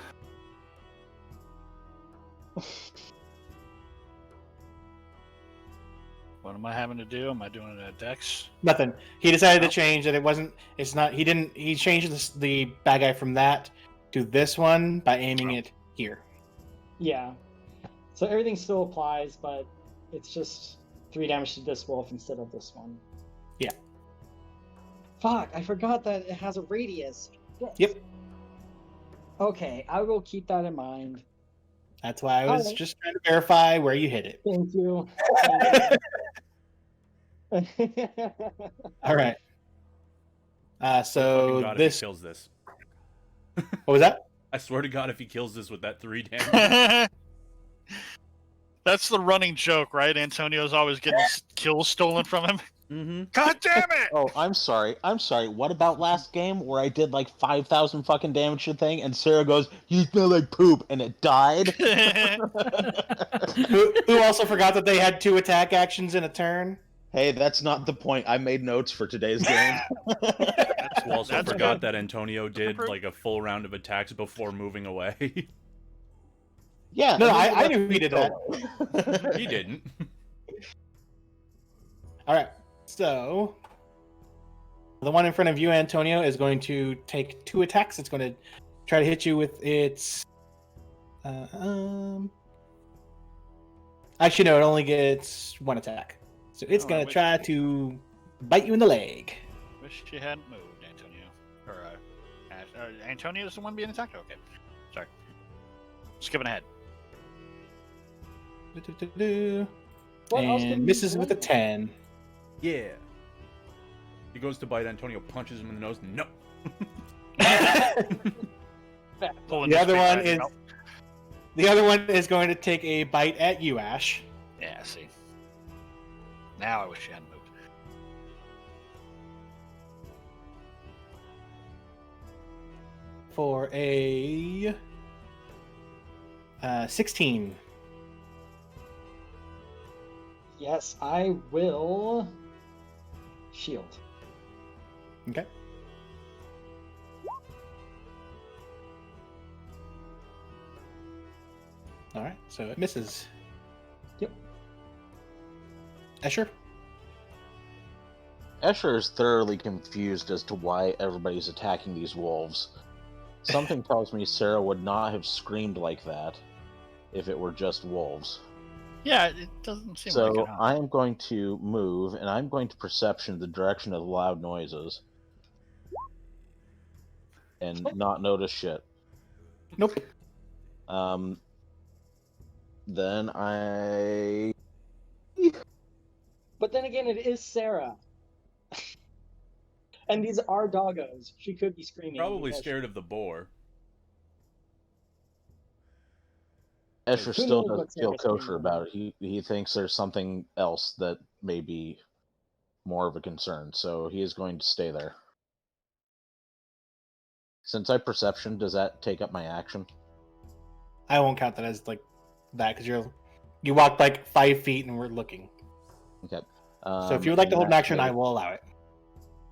What am I having to do? Am I doing it at Dex? Nothing. He decided to change that it wasn't. It's not. He didn't. He changed the bad guy from that to this one by aiming it here. Yeah. So everything still applies, but it's just 3 damage to this wolf instead of this one. Yeah. Fuck, I forgot that it has a radius. Shit. Yep. Okay, I will keep that in mind. That's why I was Alright. just trying to verify where you hit it. Thank you. All right. Fucking So God, if this. he kills this. What was that? I swear to God, if he kills this with that 3 damage. That's the running joke, right? Antonio's always getting kills stolen from him. Mm-hmm. God damn it! Oh, I'm sorry. What about last game where I did like 5,000 fucking damage to the thing and Sarah goes, "You smell like poop," and it died? Who also forgot that they had 2 attack actions in a turn? Hey, that's not the point. I made notes for today's game. Who also That's forgot good. that Antonio did like a full round of attacks before moving away. Yeah. No, and then I knew he did that. He didn't. All right. So the one in front of you, Antonio, is going to take 2 attacks. It's going to try to hit you with its. Actually, no, it only gets 1 attack. So it's Oh, going I to wish- try to bite you in the leg. Wish you hadn't moved, Antonio. Or, Antonio's the one being attacked? Okay. Sorry. Skipping ahead. Do-do-do-do. What else can And you misses do? with a 10. Yeah. He goes to bite Antonio, punches him in the nose. No. Pulling The his other big one red is belt. the other one is going to take a bite at you, Ash. Yeah, see. Now I wish you hadn't moved. For a 16. Yes, I will shield. Okay. All right, so it misses. Yep. Escher? Escher is thoroughly confused as to why everybody's attacking these wolves. Something tells me Sarah would not have screamed like that if it were just wolves. Yeah, it doesn't seem like So it. Huh? I am going to move, and I'm going to perception the direction of the loud noises. And not notice shit. Nope. Then I... But then again, it is Sarah. And these are doggos. She could be screaming. Probably because- scared of the boar. Escher Who still knows doesn't what feel Sarah's doing kosher right about it. He thinks there's something else that may be more of a concern, so he is going to stay there. Since I perception, does that take up my action? I won't count that as like that because you walked like 5 feet and we're looking. Okay. So if you would like to in hold an that action, I case, will allow it.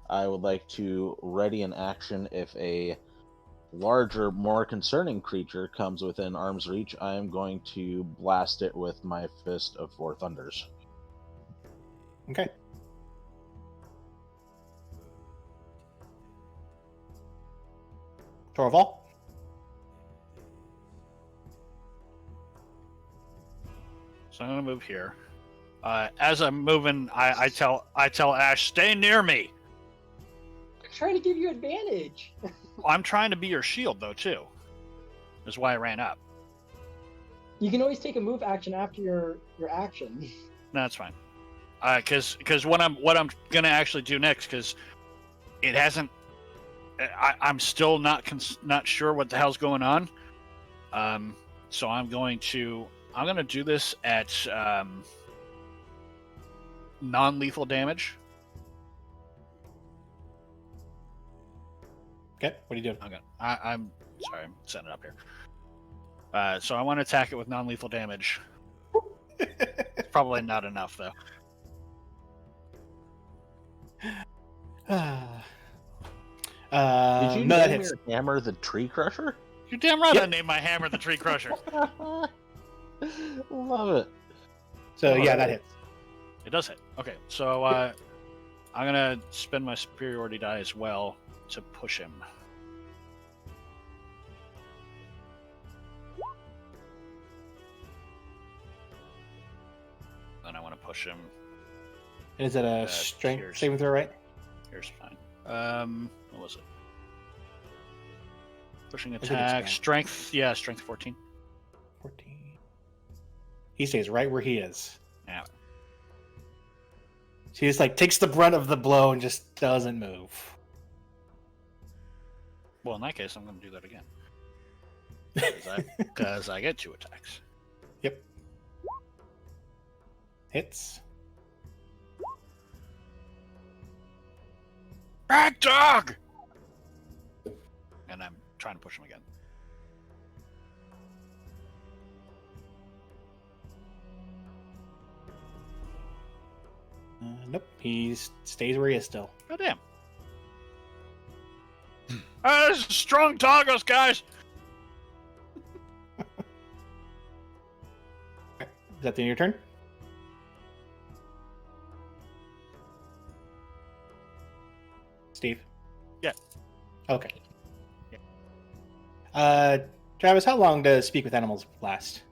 I would like to ready an action if a larger, more concerning creature comes within arm's reach. I am going to blast it with my Fist of Four Thunders. Okay. Torval? So I'm gonna move here. As I'm moving, I tell Ash, stay near me. I'm trying to give you advantage. I'm trying to be your shield though too. That's why I ran up. You can always take a move action after your action. No, that's fine. Because what I'm gonna actually do next, because it hasn't. I'm still not sure what the hell's going on. So I'm gonna do this at non-lethal damage. Okay, what are you doing? I'm sorry, I'm setting it up here. So I want to attack it with non-lethal damage. It's probably not enough though. Did you no, that name hits. your hammer the Tree Crusher? You're damn right. Yep. I named my hammer the Tree Crusher. Love it. So yeah, that Alright. hits. It does hit. Okay, so I'm gonna spend my superiority die as well to push him. Then I want to push him. Is it a strength here's- saving throw, right? Here's fine. What was it? Pushing think it's attack, strength. strength. Yeah, strength 14. 14. He stays right where he is. Yeah. So he just like takes the brunt of the blow and just doesn't move. Well, in that case, I'm going to do that again. Because I get 2 attacks. Yep. Hits. Rat dog! And I'm trying to push him again. Nope. He stays where he is still. Oh, damn. This is strong doggos, guys! Is that the end of your turn? Steve? Yeah. Okay. Yeah. Travis, how long does Speak with Animals last?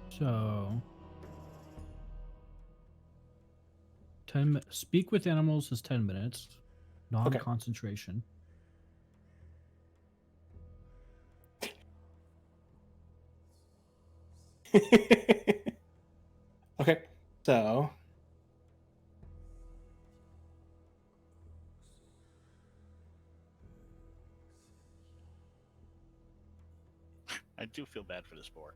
So 10 speak with animals is 10 minutes. Non-concentration. Okay, so I do feel bad for this boar.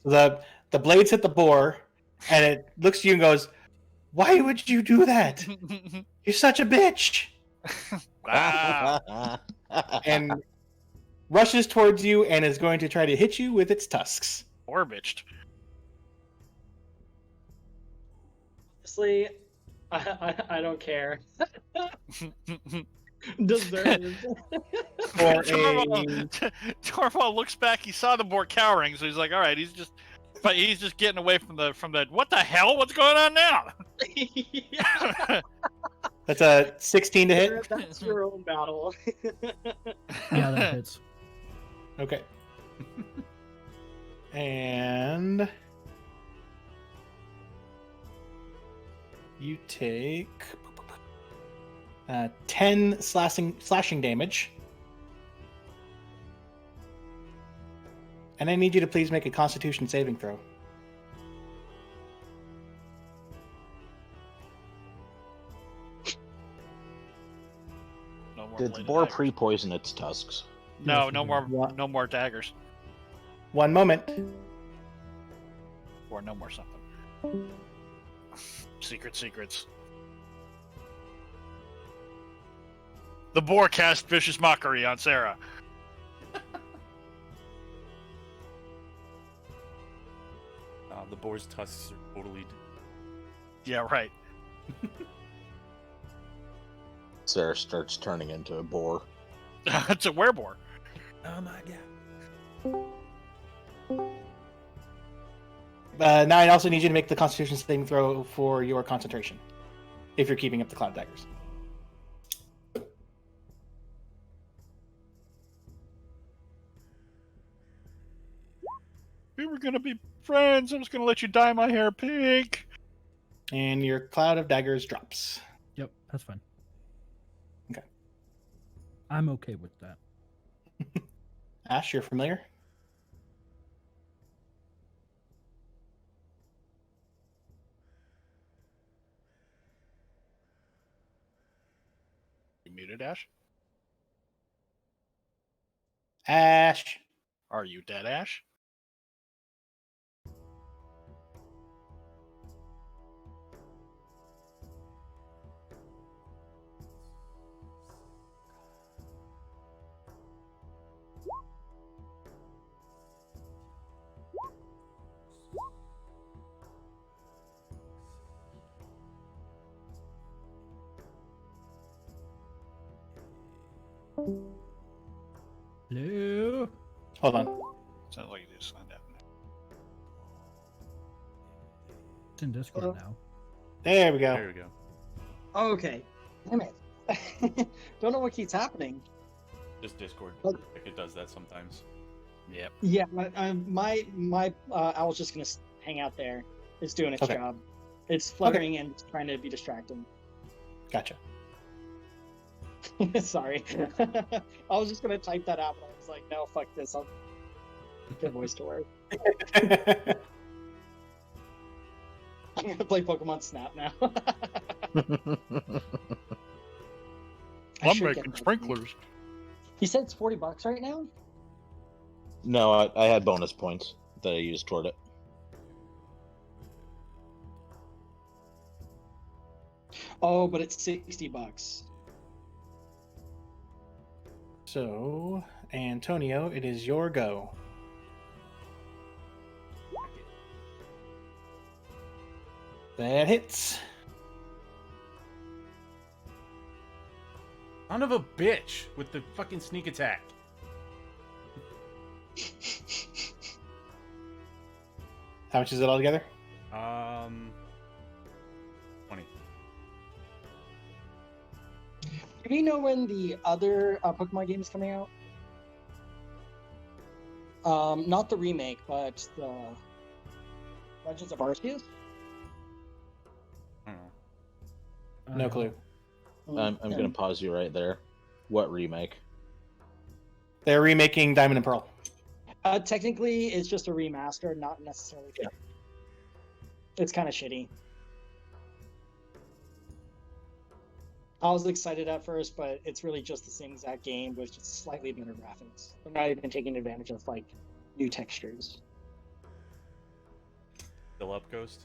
so the blades hit the boar, and it looks at you and goes, "Why would you do that? You're such a bitch!" Ah, And rushes towards you and is going to try to hit you with its tusks. boar bitched. Honestly, I don't care. Deserved. For a Torvald looks back. He saw the boar cowering, so he's like, "All right, he's just getting away from the What the hell? What's going on now?" Yeah, that's a 16 to hit. that's your own battle. Yeah, that hits. Okay. And you take 10 slashing damage. And I need you to please make a Constitution saving throw. No more Did the bladed boar daggers. pre-poison its tusks? No, Yes, no we more, What? no more daggers, One moment. or no more something. Secrets. The boar cast vicious mockery on Sarah. The boar's tusks are totally. Yeah, right. Sarah starts turning into a boar. It's a wereboar. Oh my god. Now I also need you to make the Constitution saving throw for your concentration, if you're keeping up the cloud daggers. We were gonna be friends. I was gonna let you dye my hair pink. And your cloud of daggers drops. Yep, that's fine. Okay. I'm okay with that. Ash, you're familiar? You muted, Ash? Ash. Are you dead, Ash? Hello? Hold on. Sounds like you just signed out. It's in Discord now. There we go. There we go. Okay. Damn it. Don't know what keeps happening. Just Discord. Okay. It does that sometimes. Yep. Yeah, my I was just gonna hang out there. It's doing its Okay. job. It's fluttering and trying to be distracting. Gotcha. Sorry. I was just gonna type that out, but I was like, no, fuck this. I'll get voice to work. I'm gonna play Pokemon Snap now. I I'm should making get that. sprinklers. He said it's $40 right now. No, I had bonus points that I used toward it. Oh, but it's $60. So, Antonio, it is your go. That hits. Son of a bitch with the fucking sneak attack. How much is it all together? 20. Do you know when the other Pokemon game is coming out? Not the remake, but the Legends of Arceus. I don't know. No clue. I'm going to pause you right there. What remake? They're remaking Diamond and Pearl. Technically, it's just a remaster, not necessarily. Yeah. It's kind of shitty. I was excited at first, but it's really just the same exact game with just slightly better graphics. They're not even taking advantage of like new textures. Still up, Ghost?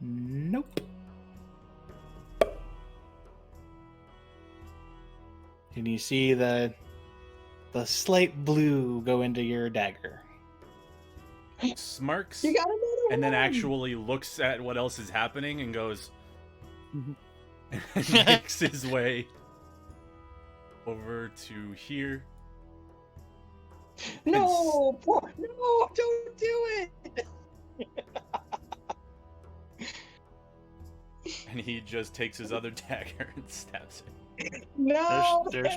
Nope. And you see the slight blue go into your dagger. Smirks You got another and then one! actually looks at what else is happening and goes Mhm. and makes his way over to here. No, no, don't do it! And he just takes his other dagger and stabs it. No, There's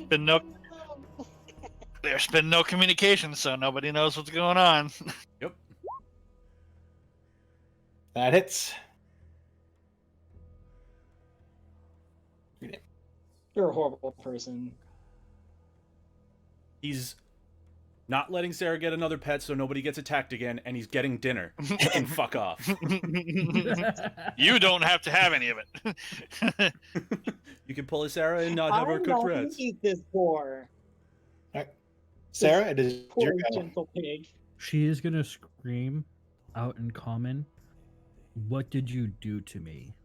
been no communication, so nobody knows what's going on. Yep. That hits. You're a horrible person. He's not letting Sarah get another pet so nobody gets attacked again, and he's getting dinner. And fuck off. You don't have to have any of it. You can pull a Sarah and not have her I'm cooked not rats. gonna eat this poor Sarah, it is poor your go. gentle pig. She is gonna scream out in common, "What did you do to me?"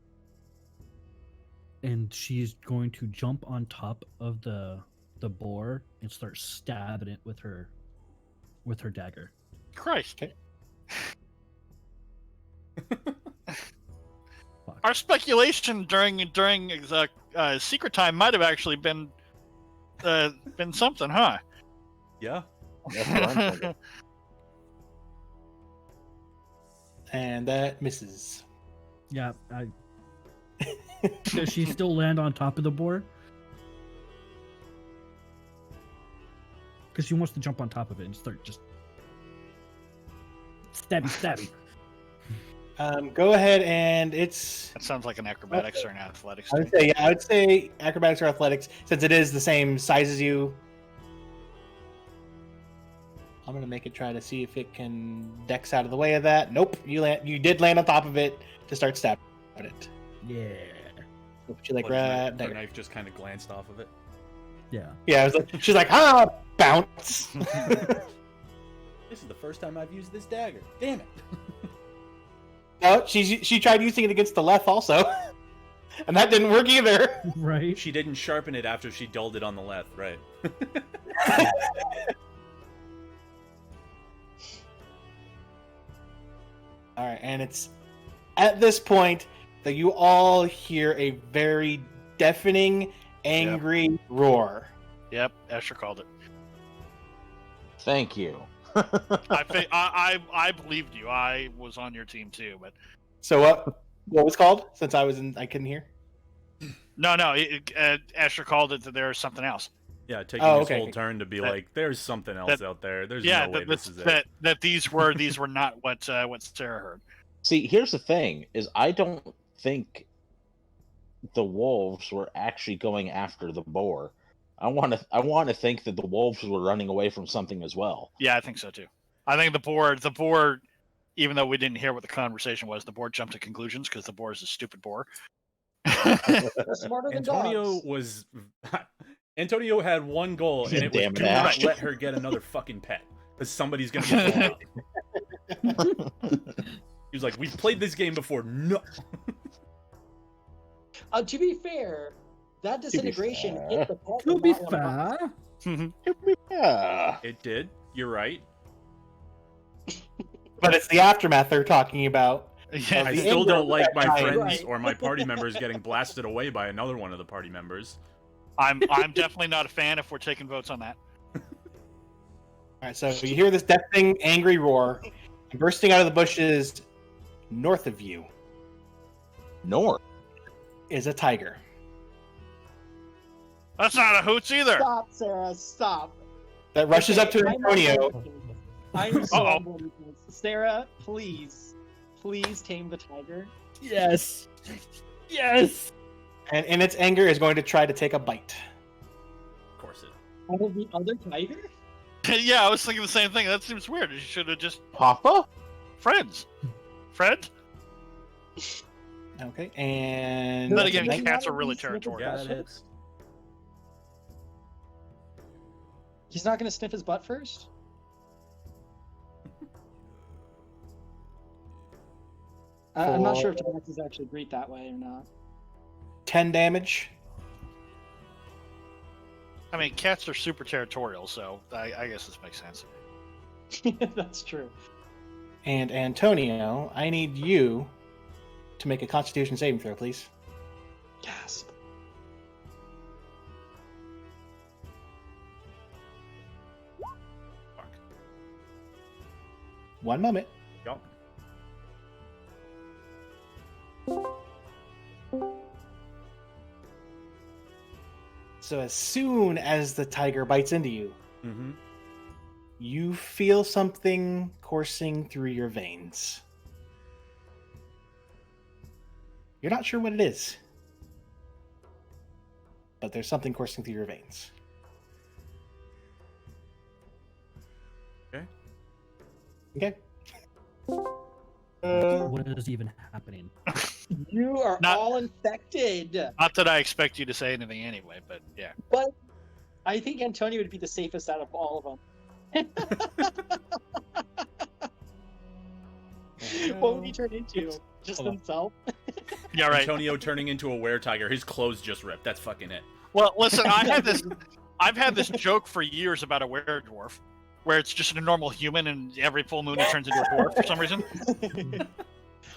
And she's going to jump on top of the boar and start stabbing it with her dagger. Christ. Okay. Fuck. Our speculation during the secret time might have actually been something, huh? Yeah. That's what I'm thinking. And that misses. Yeah, does she still land on top of the boar? Because she wants to jump on top of it and start just stabby. Go ahead and it's. That sounds like an acrobatics or an athletics I thing. would say, yeah, I would say acrobatics or athletics, since it is the same size as you. I'm gonna make it try to see if it can dex out of the way of that. Nope, you did land on top of it to start stabbing it. Yeah. So put you like But his right knife, there. her knife just kind of glanced off of it. Yeah. Yeah, I was like, she's like, ah, bounce. This is the first time I've used this dagger. Damn it. No, she tried using it against the left also, and that didn't work either. Right. She didn't sharpen it after she dulled it on the left, right? All right, and it's at this point that you all hear a very deafening, angry roar. Yep, Escher called it. Thank you. I believed you. I was on your team too, but So what was called? Since I couldn't hear. No, Asher called it that there's something else. Yeah, taking Oh, his okay. whole turn to be That- like, there's something else out there. There's Yeah, no way this is it. that these were not what Sarah heard. See, here's the thing: is I don't think the wolves were actually going after the boar. I want to think that the wolves were running away from something as well. Yeah, I think so too. I think the board, even though we didn't hear what the conversation was, the board jumped to conclusions because the boar is a stupid boar. Smarter than Antonio dogs. was. Antonio had one goal, and it was Damn do it, not Ash. let her get another fucking pet, because somebody's gonna get blown up. He was like, "We've played this game before." No. To be fair, that disintegration fair. hit the pet. To and be not one of us. fair, Yeah. It did. You're right. But it's the aftermath they're talking about. Yeah, I the still end don't of like that my time. friends Right. or my party members getting blasted away by another one of the party members. I'm definitely not a fan if we're taking votes on that. All right, so you hear this deafening, angry roar, and bursting out of the bushes north of you North. is a tiger. That's not a hoots either. Stop, Sarah. Stop. That rushes up to Okay, Antonio. I'm so Uh-oh. on board with this. Sarah, please tame the tiger. yes, yes. And in its anger is going to try to take a bite. Of course it. Out of the other tiger? Yeah, I was thinking the same thing. That seems weird. You should have just Papa? friends. Friend? Okay, and Then again, night- cats are really territorial. Yeah, that hits. He's not going to sniff his butt first? I'm not sure if tabaxis actually greet that way or not. 10 damage. I mean, cats are super territorial, so I guess this makes sense. That's true. And Antonio, I need you to make a Constitution saving throw, please. Gasp. Fuck. 1 moment. Yup. So as soon as the tiger bites into you, Mm-hmm. you feel something coursing through your veins. You're not sure what it is, but there's something coursing through your veins. Okay. Okay. What is even happening? You are Not- all infected. Not that I expect you to say anything anyway, but yeah. But I think Antonio would be the safest out of all of them. What would he turn into? Just Hold on. himself? Yeah, right. Antonio turning into a were-tiger. His clothes just ripped. That's fucking it. Well, listen, I've had this joke for years about a were-dwarf, where it's just a normal human, and every full moon he turns into a dwarf for some reason.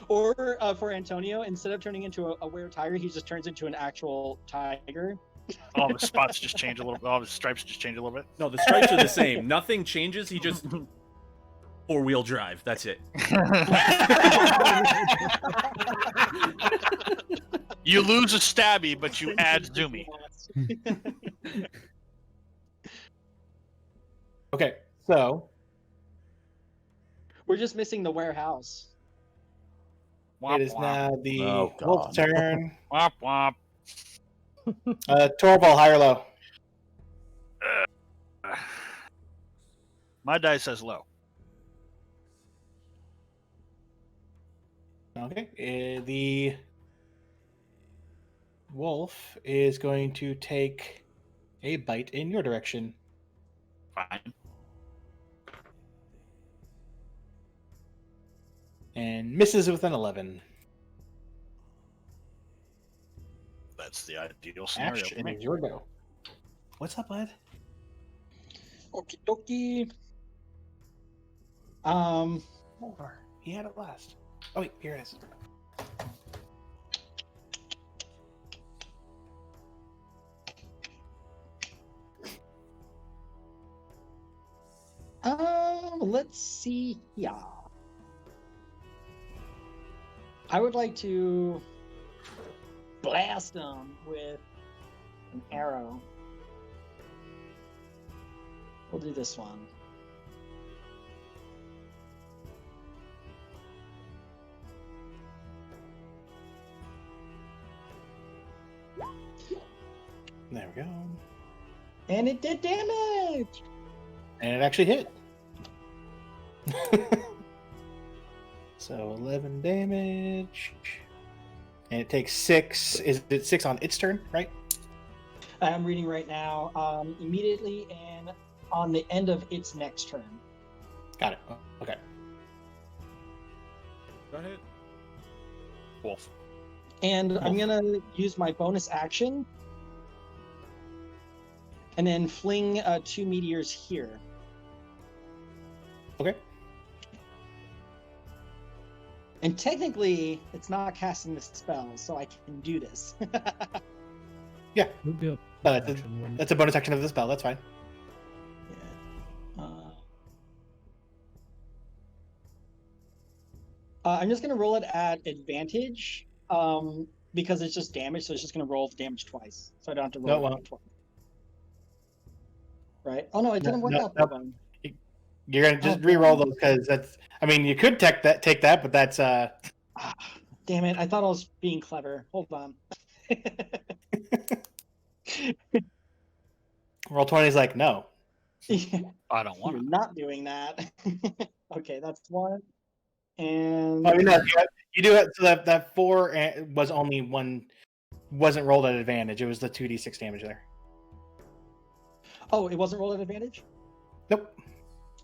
Or for Antonio, instead of turning into a were-tiger, he just turns into an actual tiger. All the spots just change a little. All the stripes just change a little bit. No, the stripes are the same. Nothing changes. He just four-wheel drive. That's it. You lose a stabby, but you add zoomy. Okay, so We're just missing the warehouse. Womp, it is womp. now the Oh, wolf's God. turn. Womp womp. Torval, high or low? My dice says low. Okay, the wolf is going to take a bite in your direction. Fine. And misses with an 11. That's the ideal scenario Ash, for it me. is your go. What's up, bud? Okie dokie. Hold on. He had it last. Oh, wait, here it is. Let's see. Yeah. I would like to blast him with an arrow. We'll do this one. There we go. And it did damage! And it actually hit. So 11 damage. And it takes 6. Is it 6 on its turn, right? I'm reading right now. Immediately and on the end of its next turn. Got it. Okay. Go ahead. Wolf. And I'm gonna use my bonus action. And then fling 2 meteors here. Okay. And technically, it's not casting the spell, so I can do this. Yeah. Would be a That's action, wouldn't it? That's a bonus action of the spell. That's fine. Yeah. I'm just gonna roll it at advantage, because it's just damage, so it's just gonna roll the damage twice, so I don't have to roll No, it well. twice. Right? Oh no, it didn't work No, out no. that one. You're gonna just Oh, re-roll damn. those because that's. I mean, you could take that, but that's Ah, damn it! I thought I was being clever. Hold on. roll 20 is like no. I don't want You're it. not doing that. Okay, that's one. And I mean, no, you do it. So that 4 was only one. Wasn't rolled at advantage. It was the 2d6 damage there. oh, it wasn't rolled at advantage? Nope.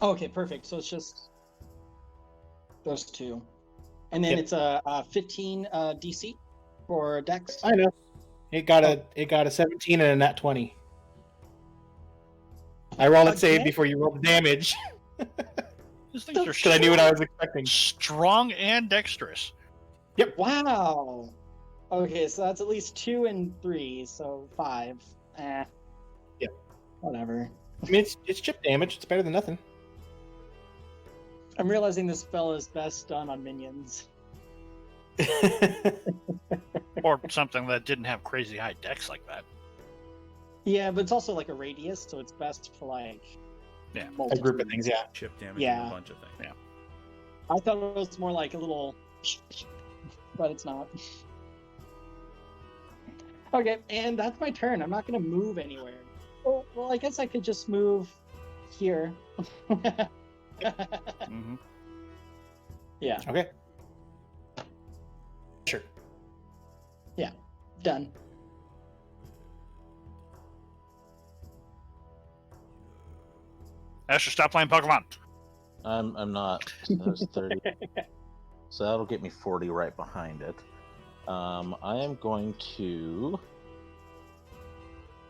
Oh, okay, perfect. So it's just those two. And then Yep. it's a 15 DC for Dex. I know. It got a 17 and a nat 20. I rolled it save Again? before you rolled the damage These things are because I knew what I was expecting. strong and dexterous. Wow. Okay, so that's at least 2 and 3, so 5. Eh. Yep. Whatever. I mean, it's chip damage. It's better than nothing. I'm realizing this spell is best done on minions. Or something that didn't have crazy high dex like that. Yeah, but it's also like a radius, so it's best for like Yeah. A multiple. group of things, yeah. Chip damage and Yeah. a bunch of things. Yeah. I thought it was more like a little, but it's not. Okay, and that's my turn. I'm not gonna move anywhere. Well, I guess I could just move here. Mm-hmm. Yeah, Okay. Sure. done. Asher, stop playing Pokemon. I'm not. So that's 30. So that'll get me 40 right behind it. I am going to.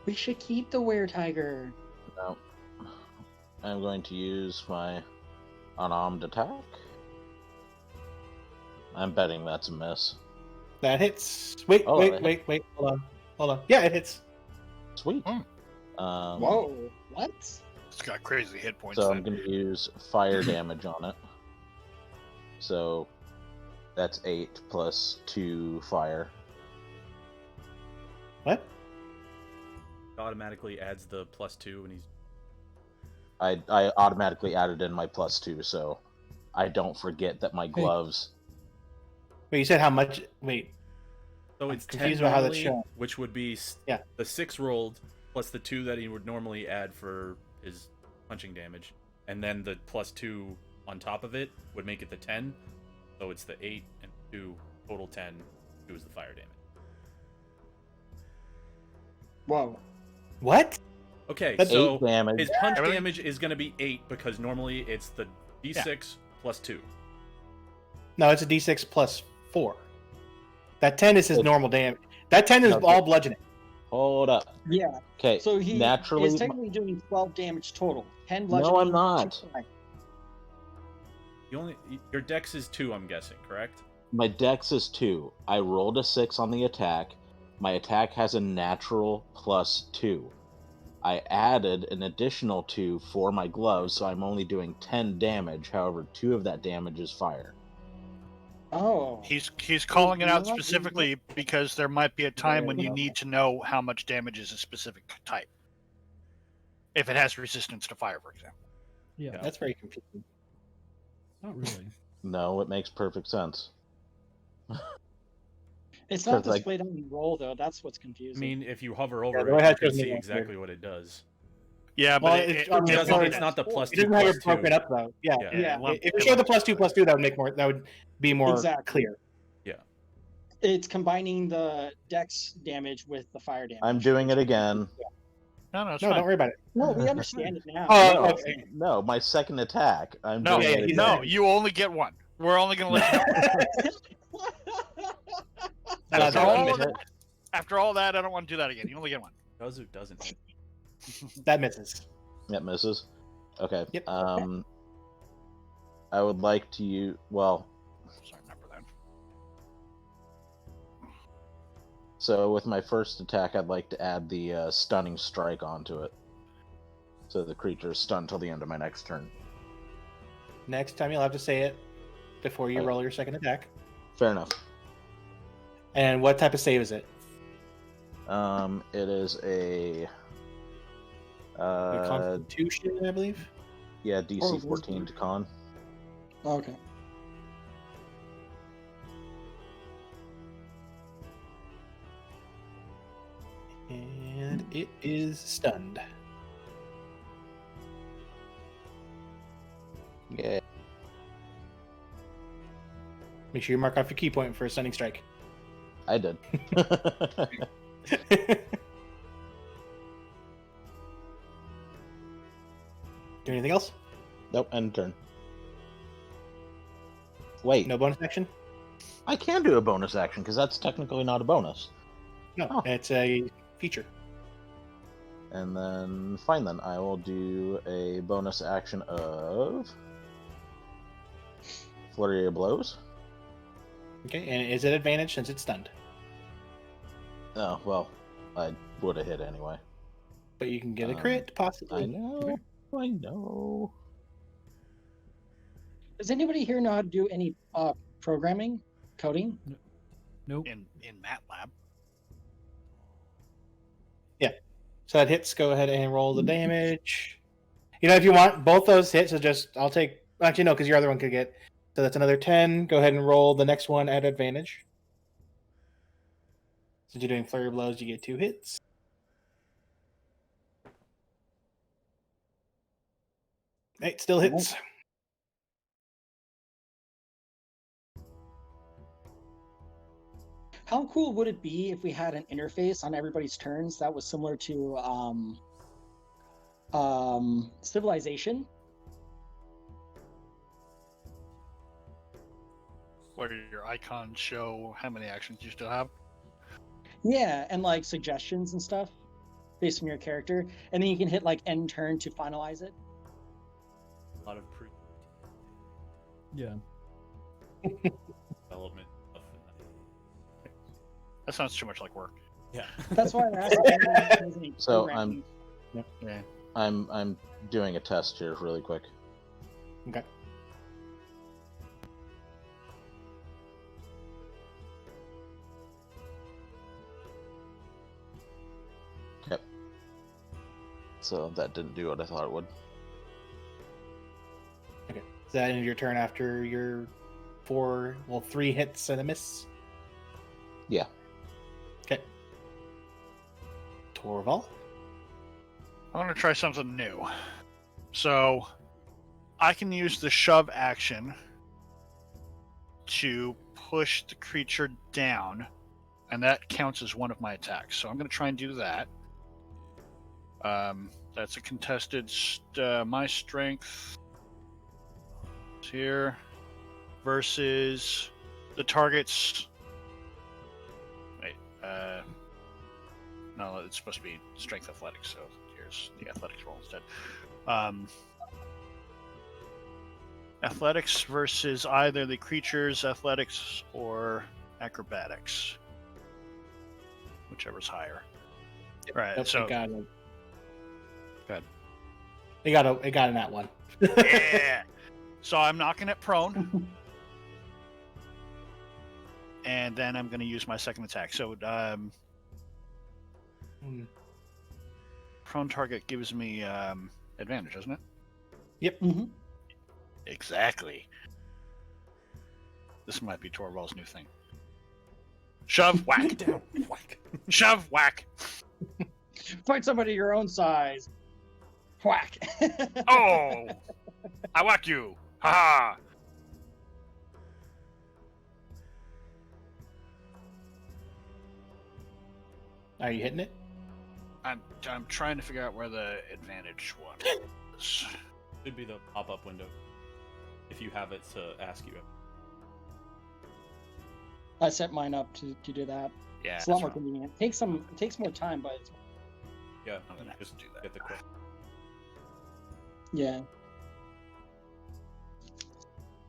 We should keep the were-tiger. No. I'm going to use my unarmed attack. I'm betting that's a miss. That hits. Wait. Oh, that Wait. Hold on. Yeah, it hits. Sweet. Hmm. Whoa, what? It's got crazy hit points. So I'm then. going to use fire damage on it. So that's 8 plus 2 fire. What? It automatically adds the +2 and he's I automatically added in my plus 2, so I don't forget that my gloves. Wait, you said how much? Wait. so I'm it's 10 confused about how that's normally, shown. which would be Yeah. the 6 rolled plus the 2 that he would normally add for his punching damage, and then the +2 on top of it would make it the 10. So it's the 8 and 2 total 10. 2 is the fire damage. Whoa. What? Okay, That's so 8 damage. his punch Everything- damage is going to be 8 because normally it's the d6 plus 2. No, it's a d6 plus 4. That 10 is his It's- normal damage. That 10 is No, all bludgeoning. Hold up. Yeah, Okay, so he naturally. is technically doing 12 damage total. 10 bludgeoning. No, I'm not. 2 fire. Your dex is 2, I'm guessing, correct? My dex is 2. I rolled a 6 on the attack. My attack has a natural plus 2. I added an additional 2 for my gloves, so I'm only doing 10 damage. However, 2 of that damage is fire. Oh. He's calling it you out know what? specifically because there might be a time when you need to know how much damage is a specific type. If it has resistance to fire, for example. Yeah, That's very confusing. not really. No, it makes perfect sense. It's not 'Cause, like- displayed on the roll though. That's what's I confusing. mean, if you hover the over way it, I you can chose see it, exactly what it does. Yeah, Well, but it's- it I mean, It it's doesn't, not- it's not the plus It 2 doesn't have plus it 2. broken up though. Yeah. Yeah. If it showed the +2 +2, that would make more. That would be more Exactly. clear. It's combining the dex damage with the fire damage. I'm doing it again. No, it's No, fine. don't worry about it. No, we understand it now. Oh, No, okay. no, my second attack. I'm No, doing yeah, it he's- again. no, you only get one. We're only going to let you know. After all that, I don't want to do that again. You only get one. Does or doesn't hit? That misses. That misses. Okay. Yep. I would like to use. Well, So I remember that. so with my first attack, I'd like to add the stunning strike onto it, so the creature is stunned till the end of my next turn. Next time you'll have to say it before you Okay. roll your second attack. Fair enough. And what type of save is it? It is a. Your Constitution, I believe. Yeah, DC 14 to con. Okay. And it is stunned. Yeah. Make sure you mark off your key point for a stunning strike. I did. Do anything else? Nope, end turn. Wait, No bonus action? I can do a bonus action because that's technically not a bonus. No, Oh. it's a feature. And then, fine then, I will do a bonus action of Flurry of Blows. Okay, and is it advantage since it's stunned? Oh, well, I would have hit anyway. But you can get a crit, possibly. I know, I know. Does anybody here know how to do any programming, coding? Nope. In MATLAb. So that hits, go ahead and roll the damage. You know, if you want both those hits, so just, I'll take, actually no, because your other one could get, so that's another 10. Go ahead and roll the next one at advantage. Since you're doing flurry of blows, you get 2 hits. It still hits. How cool would it be if we had an interface on everybody's turns that was similar to Civilization? Where your icons show how many actions you still have. Yeah, and like suggestions and stuff based on your character, and then you can hit like end turn to finalize it. A lot of pre Yeah. development stuff. That sounds too much like work. Yeah. That's why I asked. If anyone knows any So, programming. Yeah. I'm doing a test here really quick. Okay. Yep. So that didn't do what I thought it would. Okay. Is that end of your turn after your 3 hits and a miss? Yeah. Okay. Torval? I'm going to try something new. So, I can use the shove action to push the creature down, and that counts as one of my attacks. So I'm going to try and do that. That's a contested. My strength is here versus the target's. Wait, no, it's supposed to be strength athletics. So here's the athletics roll instead. Athletics versus either the creature's athletics or acrobatics, whichever's higher. Right. Nope, So it got it. Good. It got in that one. yeah. So I'm knocking it prone. and then I'm going to use my second attack. So, prone target gives me advantage, doesn't it? Yep. Mm-hmm. Exactly. This might be Torvald's new thing. Shove, whack. Down, whack. Shove, whack. Find somebody your own size. Whack. Oh! I whack you. Ha ha. Are you hitting it? I'm trying to figure out where the advantage one is. Should be the pop-up window. If you have it to ask you. I set mine up to do that. Yeah, It's a lot that's more wrong. convenient. It takes more time, but it's, Yeah, I'm gonna have just to do that. get the quick. yeah.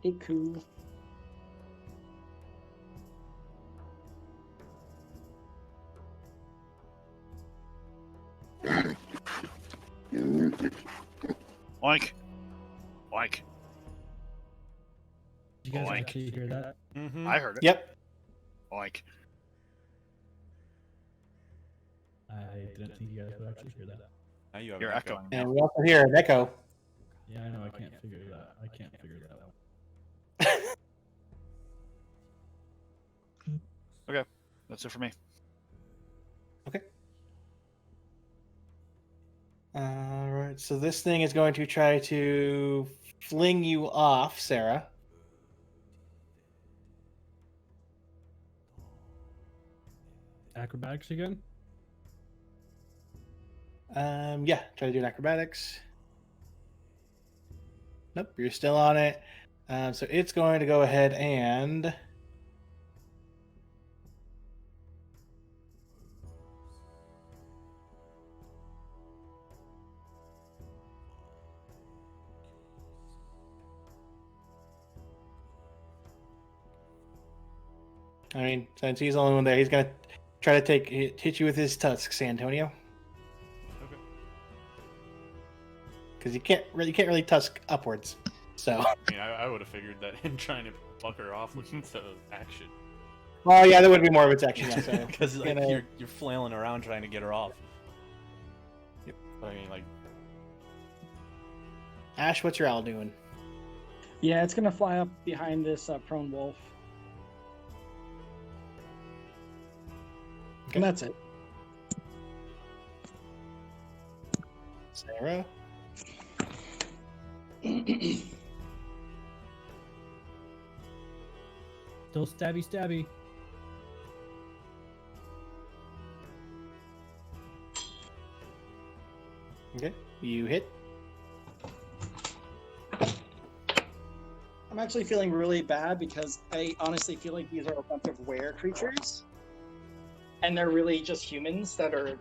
Hey, cool. Oink. Oink. Did you guys Boink. actually hear that? Mm-hmm. I heard it. Yep. Oink. I didn't think you guys would actually hear that. Now you have You're an echo. echoing. And we also hear an echo. Yeah, I know. I can't figure that. I can't figure that out. That's it for me. All right. So this thing is going to try to fling you off, Sarah. Acrobatics again? Yeah. Try to do an acrobatics. Nope. You're still on it. So it's going to go ahead and. I mean, since he's the only one there, he's gonna try to hit you with his tusks, Antonio. Okay. Because you can't really tusk upwards. So, I mean, I would have figured that him trying to fuck her off was the action. well, yeah, that would be more of its action. Yeah, so Because like, gonna- you're flailing around trying to get her off. Yep. I mean, like, Ash, what's your owl doing? Yeah, it's gonna fly up behind this prone wolf. And that's it. Sarah. Still stabby stabby. Okay, you hit. I'm actually feeling really bad because I honestly feel like these are a bunch of were creatures. And they're really just humans that are.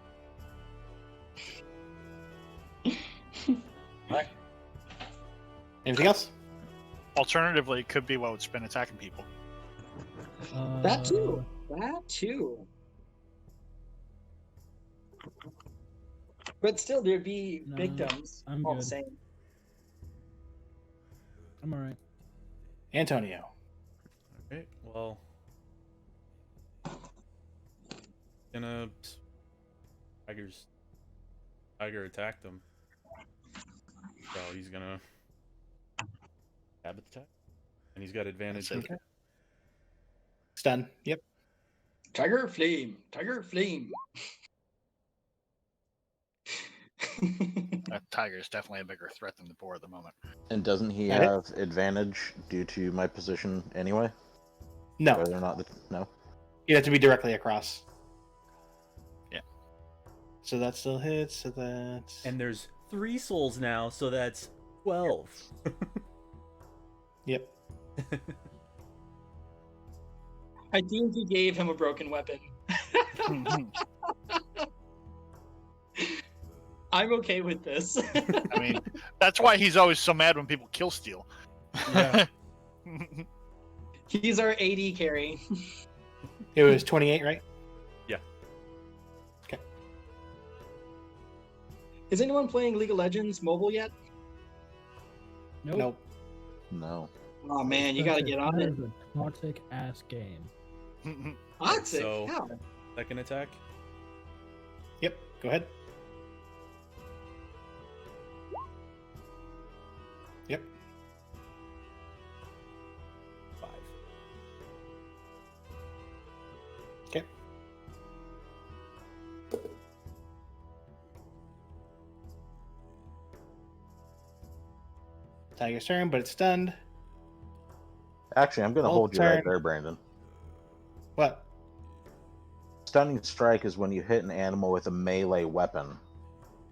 Anything else? Alternatively, it could be what's been attacking people. That too. That too. But still, there'd be No, victims I'm all the good. same. I'm alright. Antonio. okay, well, gonna tiger attacked him, so he's gonna stab attack, and he's got advantage. That's it. Stun. Yep. Tiger flame. Tiger flame. That tiger is definitely a bigger threat than the boar at the moment. And doesn't he Got it. have advantage due to my position anyway? No, Whether or not no. you have to be directly across. Yeah. So that still hits. So that's. And there's 3 souls now, so that's 12. Yep. I think you gave him a broken weapon. I'm okay with this. I mean, that's why he's always so mad when people kill Steel. Yeah. He's our AD carry. It was 28, right? Is anyone playing League of Legends mobile yet? Nope. No. Oh man, you gotta get on it. That is a toxic ass game. Toxic. So- How? Second attack. Yep. Go ahead. Yep. 5. Okay. Tiger's turn, but it's stunned. Actually, I'm going to Wolf hold you right turn. there, Brandon. What? Stunning strike is when you hit an animal with a melee weapon.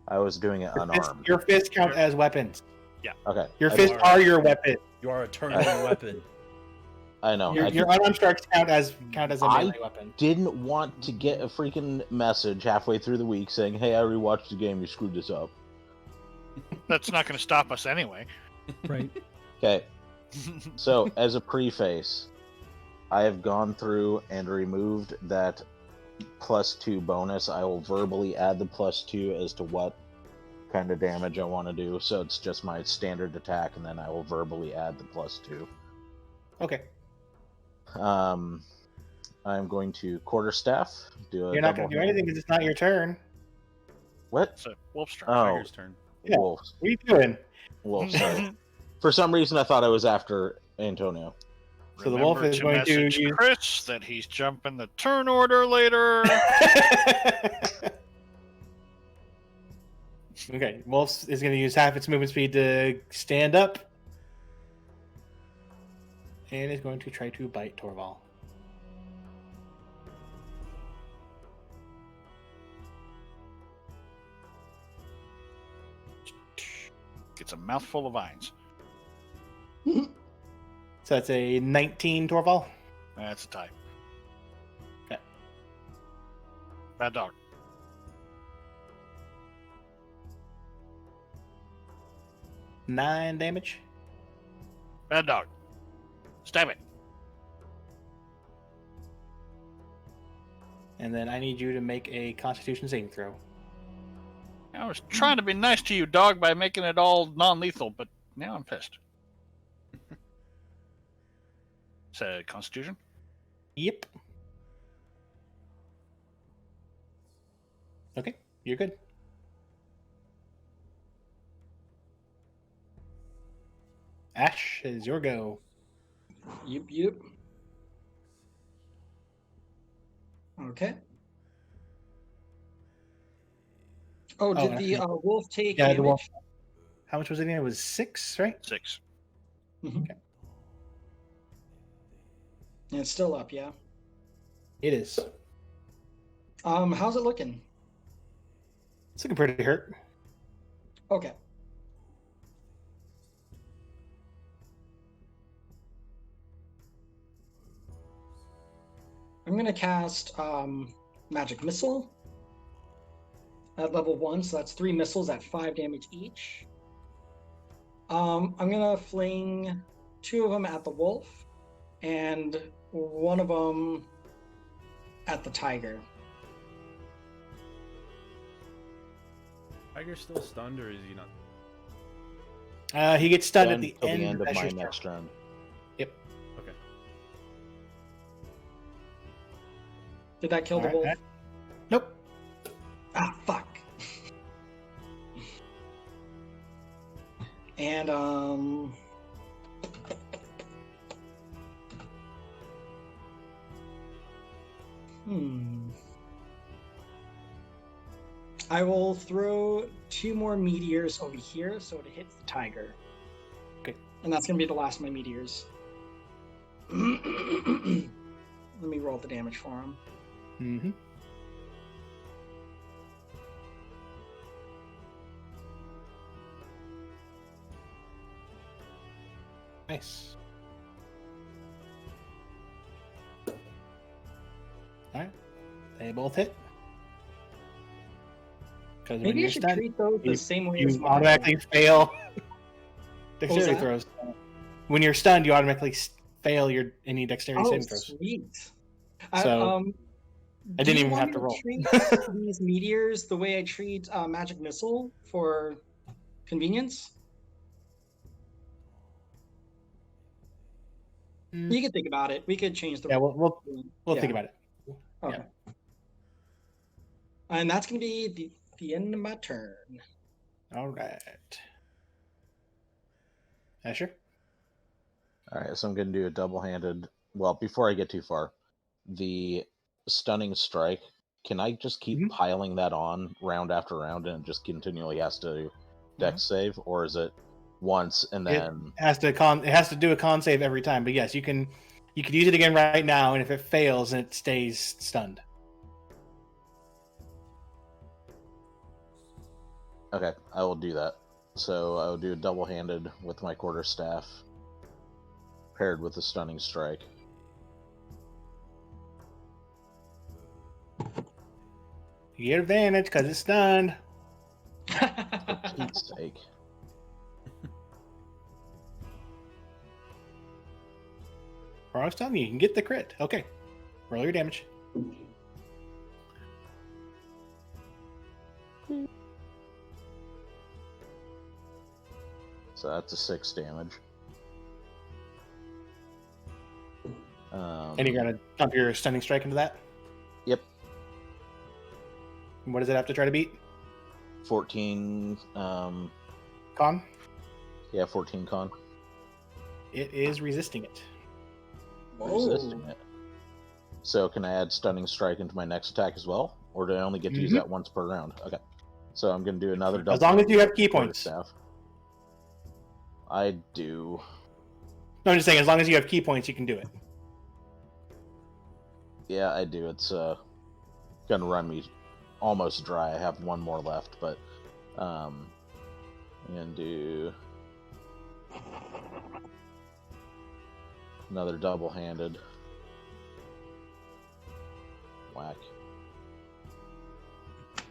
I was doing it unarmed. Your fists count as weapons. Okay. Your I fists are- are your weapon. You are a turning weapon. I know. Your unarmed strikes count as a I- melee weapon. didn't want to get a freaking message halfway through the week saying, "Hey, I rewatched the game. You screwed this up." That's not going to stop us anyway. Right. Okay. So, as a preface, I have gone through and removed that +2 bonus. I will verbally add the +2 as to what kind of damage I want to do. So it's just my standard attack, and then I will verbally add the +2. Okay. I'm going to quarterstaff. Do a You're not double going to do anything because it's not your turn. What? So Wolf's turn. Oh, Tiger's turn. Yeah. wolves. What are you doing? Wolves. Sorry. For some reason, I thought I was after Antonio. So the wolf Remember is going to message use. Chris that he's jumping the turn order later. Okay, wolf is going to use half its movement speed to stand up, and is going to try to bite Torval. Gets a mouthful of vines. So that's a 19 Torval. That's a tie. Okay. Bad dog. Nine damage. Bad dog. Stab it. And then I need you to make a Constitution saving throw. I was trying to be nice to you, dog, by making it all non-lethal, but now I'm pissed. Say Constitution. Yep. Okay, you're good. Ash, is your go. Yep. Okay. Oh, did Oh, the wolf take Yeah, the damage? wolf. How much was it again? It was 6, right? 6. And it's still up, yeah. It is. How's it looking? It's looking pretty hurt. Okay. I'm gonna cast Magic Missile at level 1, so that's 3 missiles at 5 damage each. I'm gonna fling 2 of them at the wolf and 1 of them at the tiger. Tiger's still stunned, or is he not? He gets stunned at Done the till end, of my Asher's next turn. round. Okay. Did that kill the wolf? Alright. Nope. Ah, fuck. And I will throw 2 more meteors over here so it hits the tiger. Okay. And that's gonna be the last of my meteors. Let me roll the damage for him. Mm-hmm. Nice. Alright. They both hit. Because when Maybe I you're should stunned, treat those the you- same way as you mine. automatically fail dexterity that? throws. When you're stunned, you automatically fail your any dexterity Oh, saving throws. sweet. So, I didn't do you even want have me to roll. treat these meteors the way I treat Magic Missile for convenience? You can think about it. We could change the. Yeah, we'll Yeah. think about it. Okay. And that's gonna be the end of my turn. All right. Asher? All right, so I'm going to do a double-handed. Well, before I get too far, the stunning strike. Can I just keep Mhm. piling that on round after round, and it just continually has to dex save, or is it once and then? It has to do a con save every time. But yes, you could use it again right now, and if it fails, then it stays stunned. Okay, I will do that. So I will do a double-handed with my quarterstaff, paired with the stunning strike. You get advantage because it's stunned. For Pete's sake. Or I was telling you, you can get the crit. Okay. Roll your damage. So that's a 6 damage. And you're going to dump your stunning strike into that? Yep. And what does it have to try to beat? 14. Con? Yeah, 14 con. It is resisting it. Resisting it. So can I add stunning strike into my next attack as well? Or do I only get to use that once per round? Okay. So I'm going to do another double. As long as you have key points. Staff. I do. No, I'm just saying, as long as you have key points, you can do it. Yeah, I do. It's gonna run me almost dry. I have one more left, but I'm gonna do another double-handed whack.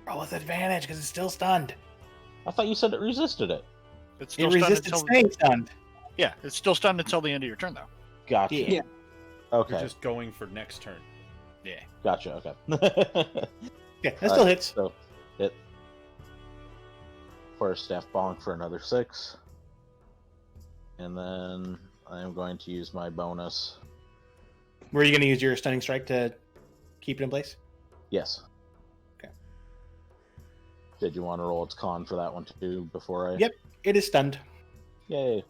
Roll with advantage because it's still stunned. I thought you said it resisted it. It's It still stunned resisted until staying stunned. yeah, it's still stunned until the end of your turn though. Gotcha. Yeah. Okay. You're just going for next turn. Yeah. Gotcha. Okay. Yeah, that still hits. So hit. Quarterstaff bonk for another 6. And then I am going to use my bonus. Were you going to use your stunning strike to keep it in place? Yes. Okay. Did you want to roll its con for that one too before I? Yep, it is stunned. Yay.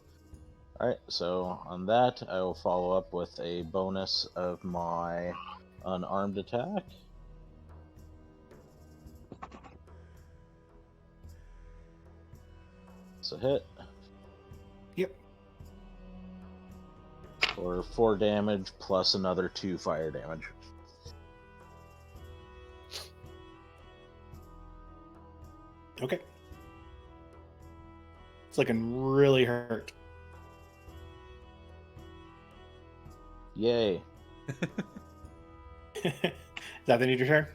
Alright, so on that, I will follow up with a bonus of my unarmed attack. It's a hit. Yep. For 4 damage plus another 2 fire damage. Okay. It's looking really hurt. Yay. Is that the end of your turn?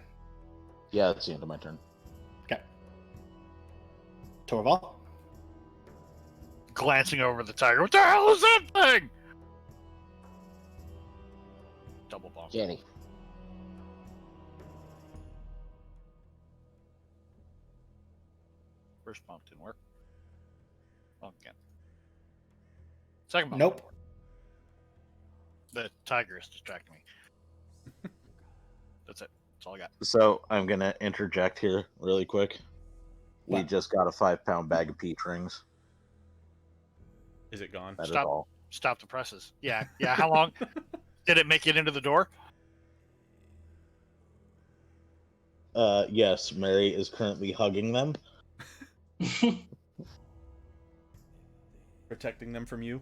Yeah, that's the end of my turn. Okay. Torval? Glancing over the tiger. What the hell is that thing? Double bonk. Jenny. First bonk didn't work. Bonk again. Second bonk. Nope. didn't work. The tiger is distracting me. That's it. That's all I got. So I'm gonna interject here really quick. We What? just got a 5-pound bag of peach rings. Is it gone? That is Stop. all. Stop the presses. Yeah. Yeah. How long did it make it into the door? Yes, Mary is currently hugging them. Protecting them from you?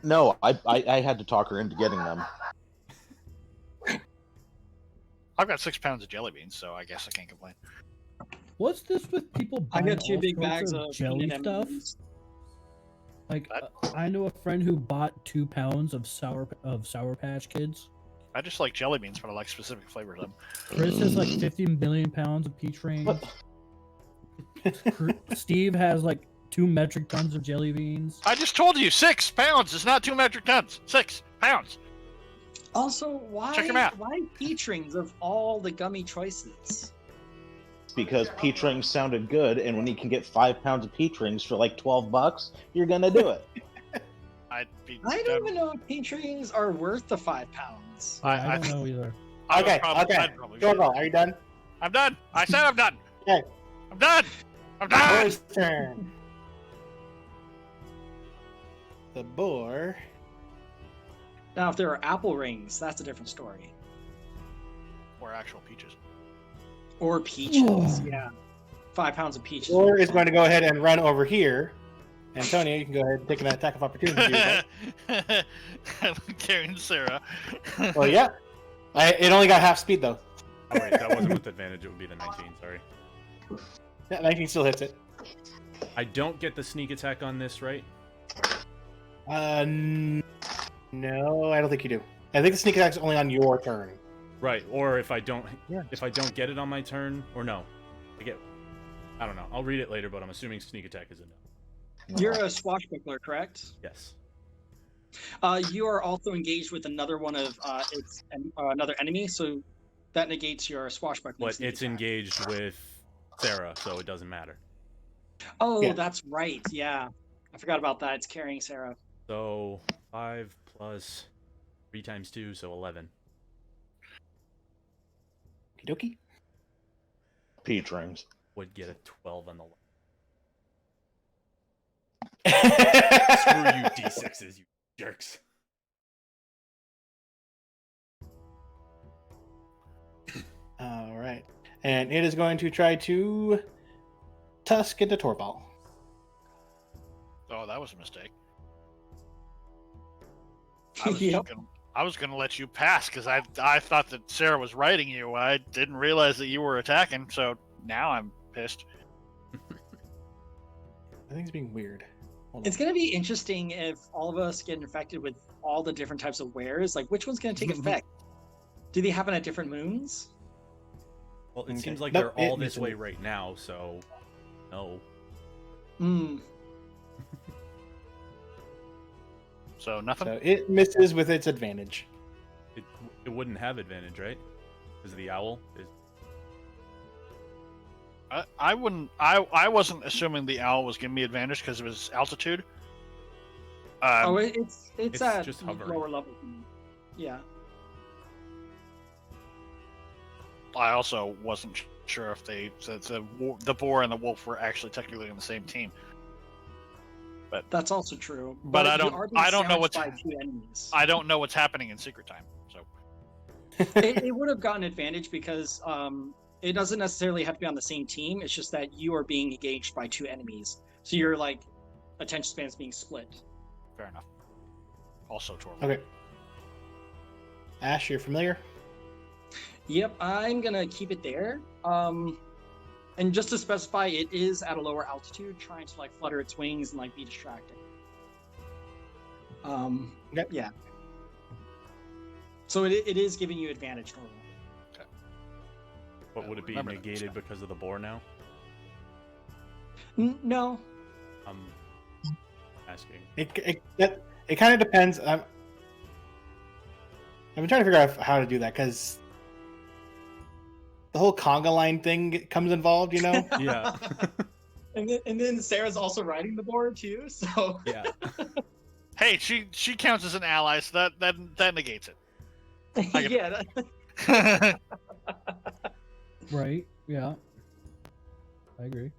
No, I had to talk her into getting them. I've got 6 pounds of jelly beans, so I guess I can't complain. What's this with people I buying got 2 all big sorts bags of of jelly peanut stuff? M&Ms. Like, What? I know a friend who bought 2 pounds of Sour Patch Kids. I just like jelly beans, but I like specific flavors of them. Chris has like 50 million pounds of peach rings. Steve has like 2 metric tons of jelly beans. I just told you 6 pounds. It's not 2 metric tons. 6 pounds. Also, why Check 'em out. why peach rings of all the gummy choices? Because peach rings sounded good, and when you can get 5 pounds of peach rings for like $12, you're gonna do it. I'd be. I don't even know if peach rings are worth the £5. I don't know either. I would Okay, probably- okay. I'd probably Torval, say- are you done? I'm done. I said I'm done. Okay. I'm done. I'm done. Boar's turn. The boar. Now, if there are apple rings, that's a different story. Or actual peaches. Or peaches, yeah. £5 of peaches. Boar is going to go ahead and run over here. Antonio, you can go ahead and take an attack of opportunity. Right? I'm carrying Sarah. Well, yeah. It only got half speed though. Oh wait, that wasn't with advantage. It would be the 19. Sorry. Yeah, 19 still hits it. I don't get the sneak attack on this, right? No, I don't think you do. I think the sneak attack's only on your turn. Right. Or if I don't, Yeah. if I don't get it on my turn, or no, I get. I don't know. I'll read it later, but I'm assuming sneak attack is enough. You're a swashbuckler, correct? Yes. You are also engaged with another one of another enemy, so that negates your swashbuckling. But sneak it's attack. engaged with Sarah, so it doesn't matter. Oh, Yeah. that's right. Yeah, I forgot about that. It's carrying Sarah. So 5 plus 3 times 2, so 11. Okie dokie. Peach rings. Would get a 12 on the. Screw you, D6s, you jerks. All right. And it is going to try to tusk into Torval. Oh, that was a mistake. Yep. I was gonna let you pass because I thought that Sarah was riding you. I didn't realize that you were attacking, so now I'm pissed. I think it's being weird. Hold It's on. going to be interesting if all of us get infected with all the different types of wares. Like, which one's going to take effect? Do they happen at different moons? Well, it Okay. seems like Nope, they're all it this way misses. right now, so no. Hmm. So nothing. So it misses with its advantage. It wouldn't have advantage, right? Because the owl is. I wouldn't. I wasn't assuming the owl was giving me advantage because of his altitude. It's it's at just hovering. lower level. Yeah. I also wasn't sure if the boar and the wolf were actually technically in the same team. That's also true. But I you don't- are being I don't know sandwiched what's- by two enemies. I don't know what's happening in Secret Time. So it would have gotten advantage because it doesn't necessarily have to be on the same team. It's just that you are being engaged by two enemies, so your like attention span is being split. fair enough. Also, Torvald. Okay. Ash, you're familiar? Yep, I'm gonna keep it there. And just to specify, it is at a lower altitude, trying to like flutter its wings and like be distracted. Okay. Yeah. So it is giving you advantage, Torvald. But would it be Remember that negated stuff. because of the boar now? No. I'm asking. It kind of depends. I've been trying to figure out how to do that because the whole conga line thing comes involved, you know? Yeah. And then Sarah's also riding the board too, so Yeah. Hey, she counts as an ally, so that negates it. get- yeah. Right? Yeah. I agree.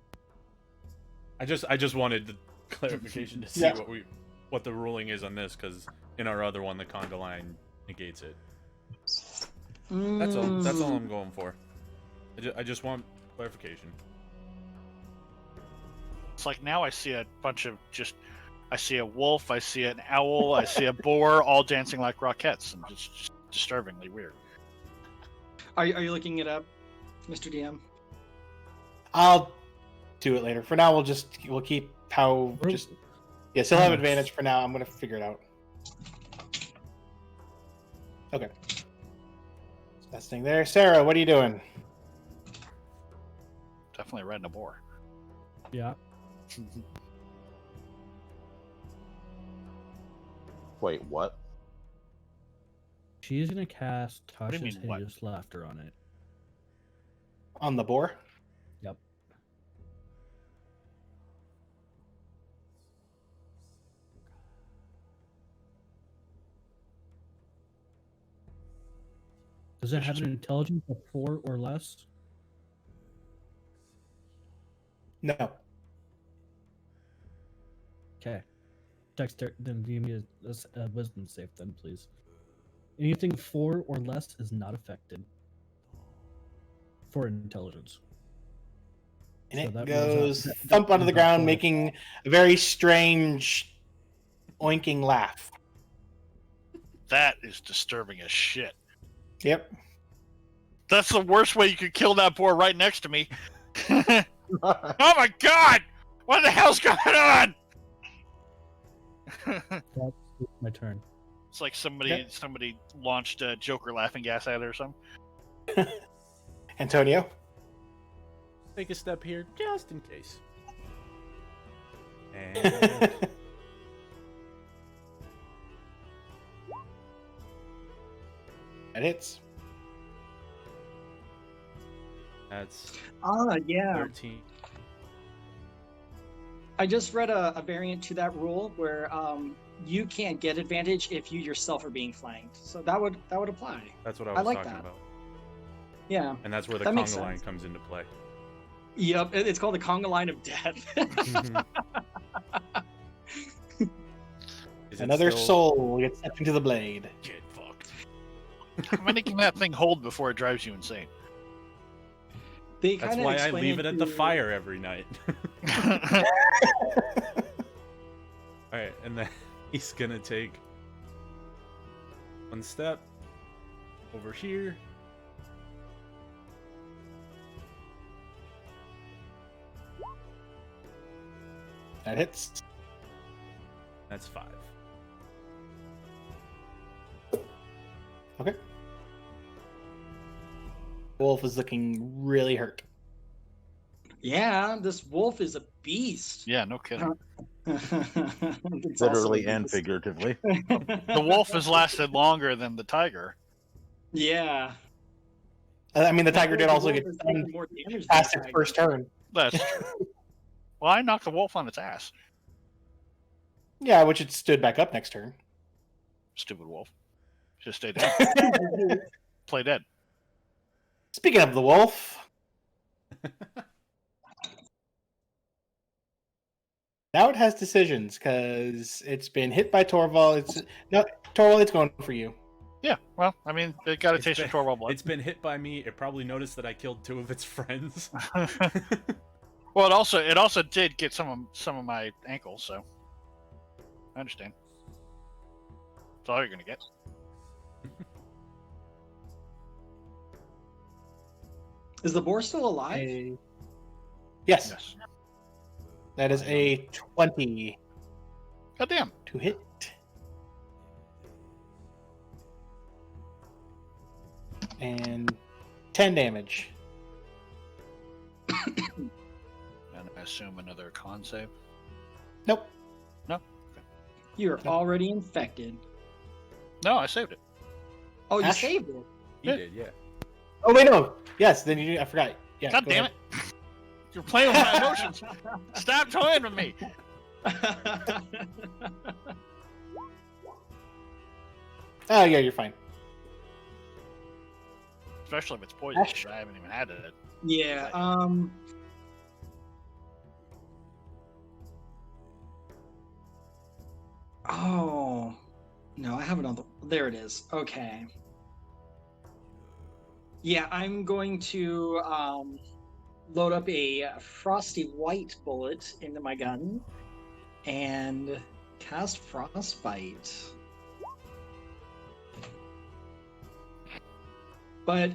I just wanted the clarification to see Yeah. what the ruling is on this, because in our other one the conga line negates it. That's all. That's all I'm going for. I just want clarification. It's like now I see a bunch of I see a wolf, I see an owl, I see a boar, all dancing like Rockettes, and it's just disturbingly weird. Are you looking it up, Mr. DM? I'll do it later. For now, we'll keep how just yeah. Still have advantage for now. I'm gonna figure it out. Okay. That's thing there. Sarah, what are you doing? Definitely riding a boar. Yeah. Wait, what? She's gonna cast do you Tasha's mean, what? Hideous Laughter on it. On the boar? Yep. Does it have an intelligence of 4 or less? No. Okay. Dexter, then give me a wisdom save then, please. Anything 4 or less is not affected for intelligence. And So it that goes rolls out- thump onto the rolls out ground, 12. making a very strange oinking laugh. That is disturbing as shit. Yep. That's the worst way you could kill that boar right next to me. Oh my god! What the hell's going on? That's my turn. It's like somebody launched a Joker laughing gas at it or something. Antonio. Take a step here, just in case. And That hits. that's Yeah. 13. I just read a variant to that rule where you can't get advantage if you yourself are being flanked. So that would apply. That's what I I was like talking that. about. Yeah. And that's where the That makes conga line sense. comes into play. Yep. It's called the conga line of death. Is it Another still- soul gets stepped into the blade. Get fucked. How many can that thing hold before it drives you insane? They That's kinda why I explain leave it at the to- fire every night. Alright, and then he's gonna take one step over here. That hits. That's 5. Okay. Wolf is looking really hurt. Yeah, this wolf is a beast. Yeah, no kidding. It's also Literally a and beast. figuratively. The wolf has lasted longer than the tiger. Yeah. I mean, the tiger did The also wolf get has stunned taken more damage than past the its tiger. first turn. That's true. Well, I knocked the wolf on its ass. Yeah, which it stood back up next turn. Stupid wolf. Just stay down. Play dead. Speaking of the wolf, now it has decisions because it's been hit by Torval. Torval, it's going for you. Yeah, well, I mean, it got a It's taste been- of Torvald blood. It's been hit by me. It probably noticed that I killed 2 of its friends. Well, it also did get some of my ankles, so I understand. That's all you're gonna get. Is the boar still alive? Yes, Yes. that is a 20 God damn. to hit. And 10 damage. And I assume another con save. Nope. You're already infected. No, I saved it. Oh, you Ash? saved it. You did, yeah. Oh, wait, no. Yes, then I forgot. Yeah, God go damn ahead. it. You're playing with my emotions. Stop toying with me. Oh, yeah, you're fine. Especially if it's poison, Ash. 'cause I haven't even had it. Yeah. Oh. No, I have another. There it is. Okay. Yeah, I'm going to load up a frosty white bullet into my gun and cast frostbite. But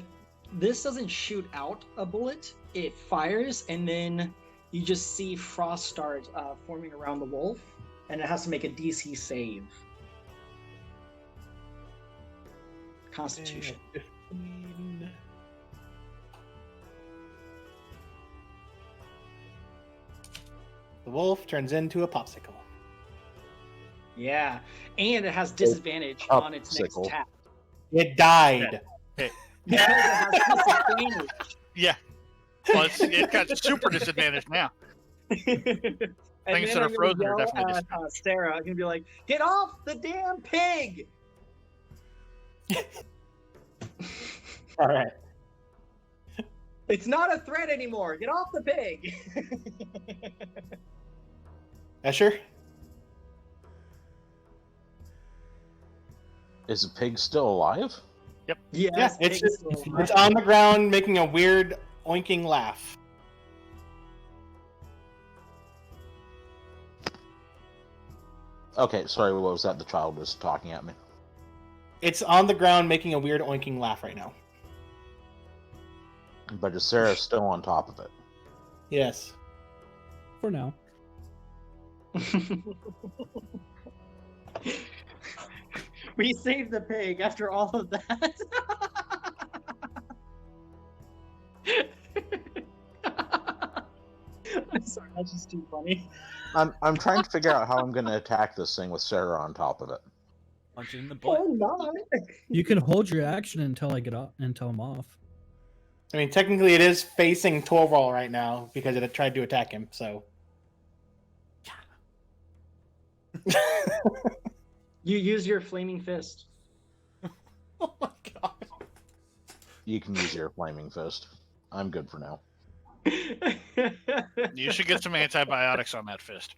this doesn't shoot out a bullet, it fires, and then you just see frost start forming around the wolf, and it has to make a DC save. Constitution. 15. The wolf turns into a popsicle. Yeah, and it has disadvantage on its next Popsicle. attack. It died. Because it has disadvantage. Yeah. Well, it got super disadvantage now. And Things then that are I'm gonna frozen are yell definitely at, Sarah. I'm gonna be like, "Get off the damn pig!" All right. It's not a threat anymore. Get off the pig. Escher? Is the pig still alive? Yes, Yeah, it's pig's just- still It's alive. on the ground making a weird oinking laugh. Okay, sorry, what was that? The child was talking at me. It's on the ground making a weird oinking laugh right now. But is Sarah still on top of it? Yes. For now. We saved the pig after all of that. I'm sorry, that's just too funny. I'm trying to figure out how I'm going to attack this thing with Sarah on top of it. Punch it in the butt. Or not. You can hold your action until I get off, until I'm off. I mean, technically, it is facing Torval right now because it had tried to attack him. So. You use your flaming fist. Oh my god. You can use your flaming fist. I'm good for now. You should get some antibiotics on that fist.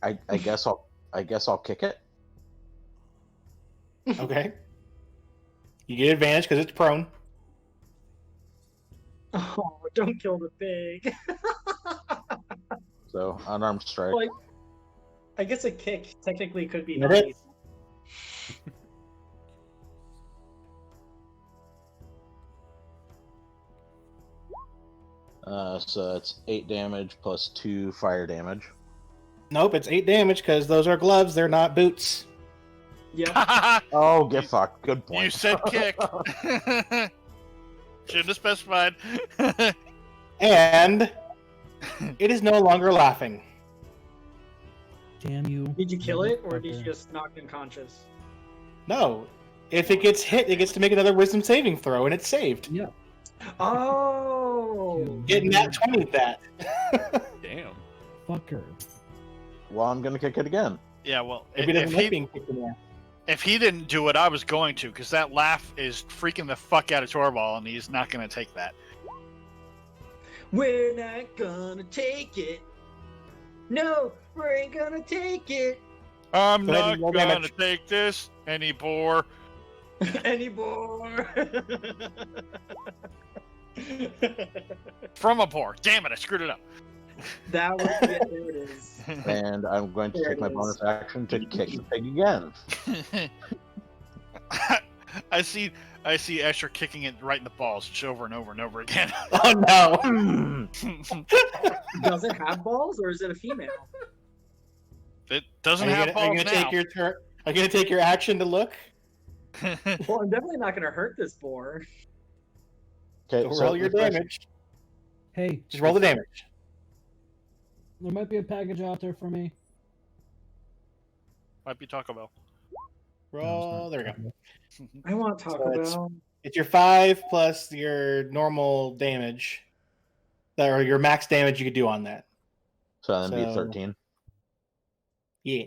I guess I'll kick it. Okay. You get advantage because it's prone. Oh, don't kill the pig. So unarmed strike. Like, I guess a kick technically could be It nice. is. So it's 8 damage plus 2 fire damage. Nope, it's 8 damage because those are gloves. They're not boots. Yep. Oh, get fucked. Good point. You said kick. Shouldn't have specified. And it is no longer laughing. Damn you. Did you kill it, or did you motherfucker. just knock it unconscious? No. If it gets hit, it gets to make another wisdom saving throw, and it's saved. Yeah. Oh. Getting that 20 that. Damn. Fucker. Well, I'm gonna kick it again. Yeah, well, If he doesn't if like he, being kicked in the ass. if he didn't do it, I was going to, because that laugh is freaking the fuck out of Torvald, and he's not going to take that. We're not gonna take it. No, we ain't gonna take it I'm Go ahead not and roll going to damage. take this anymore. anymore. From a bore. Damn it, I screwed it up. That was it. There it is. And I'm going to There take it my is. bonus action to kick the pig again. I see Escher kicking it right in the balls just over and over and over again. Oh no! Does it have balls, or is it a female? It doesn't Are you have gonna balls now. take your turn? Are you gonna take your action to look? Well, I'm definitely not gonna hurt this boar. Okay, So roll your damage. Hey, Just roll the damage. there might be a package out there for me. Might be Taco Bell. Roll. There we go. I want Taco So it's- Bell. It's your 5 plus your normal damage, or your max damage you could do on that. So that'd be So- 13. Yeah.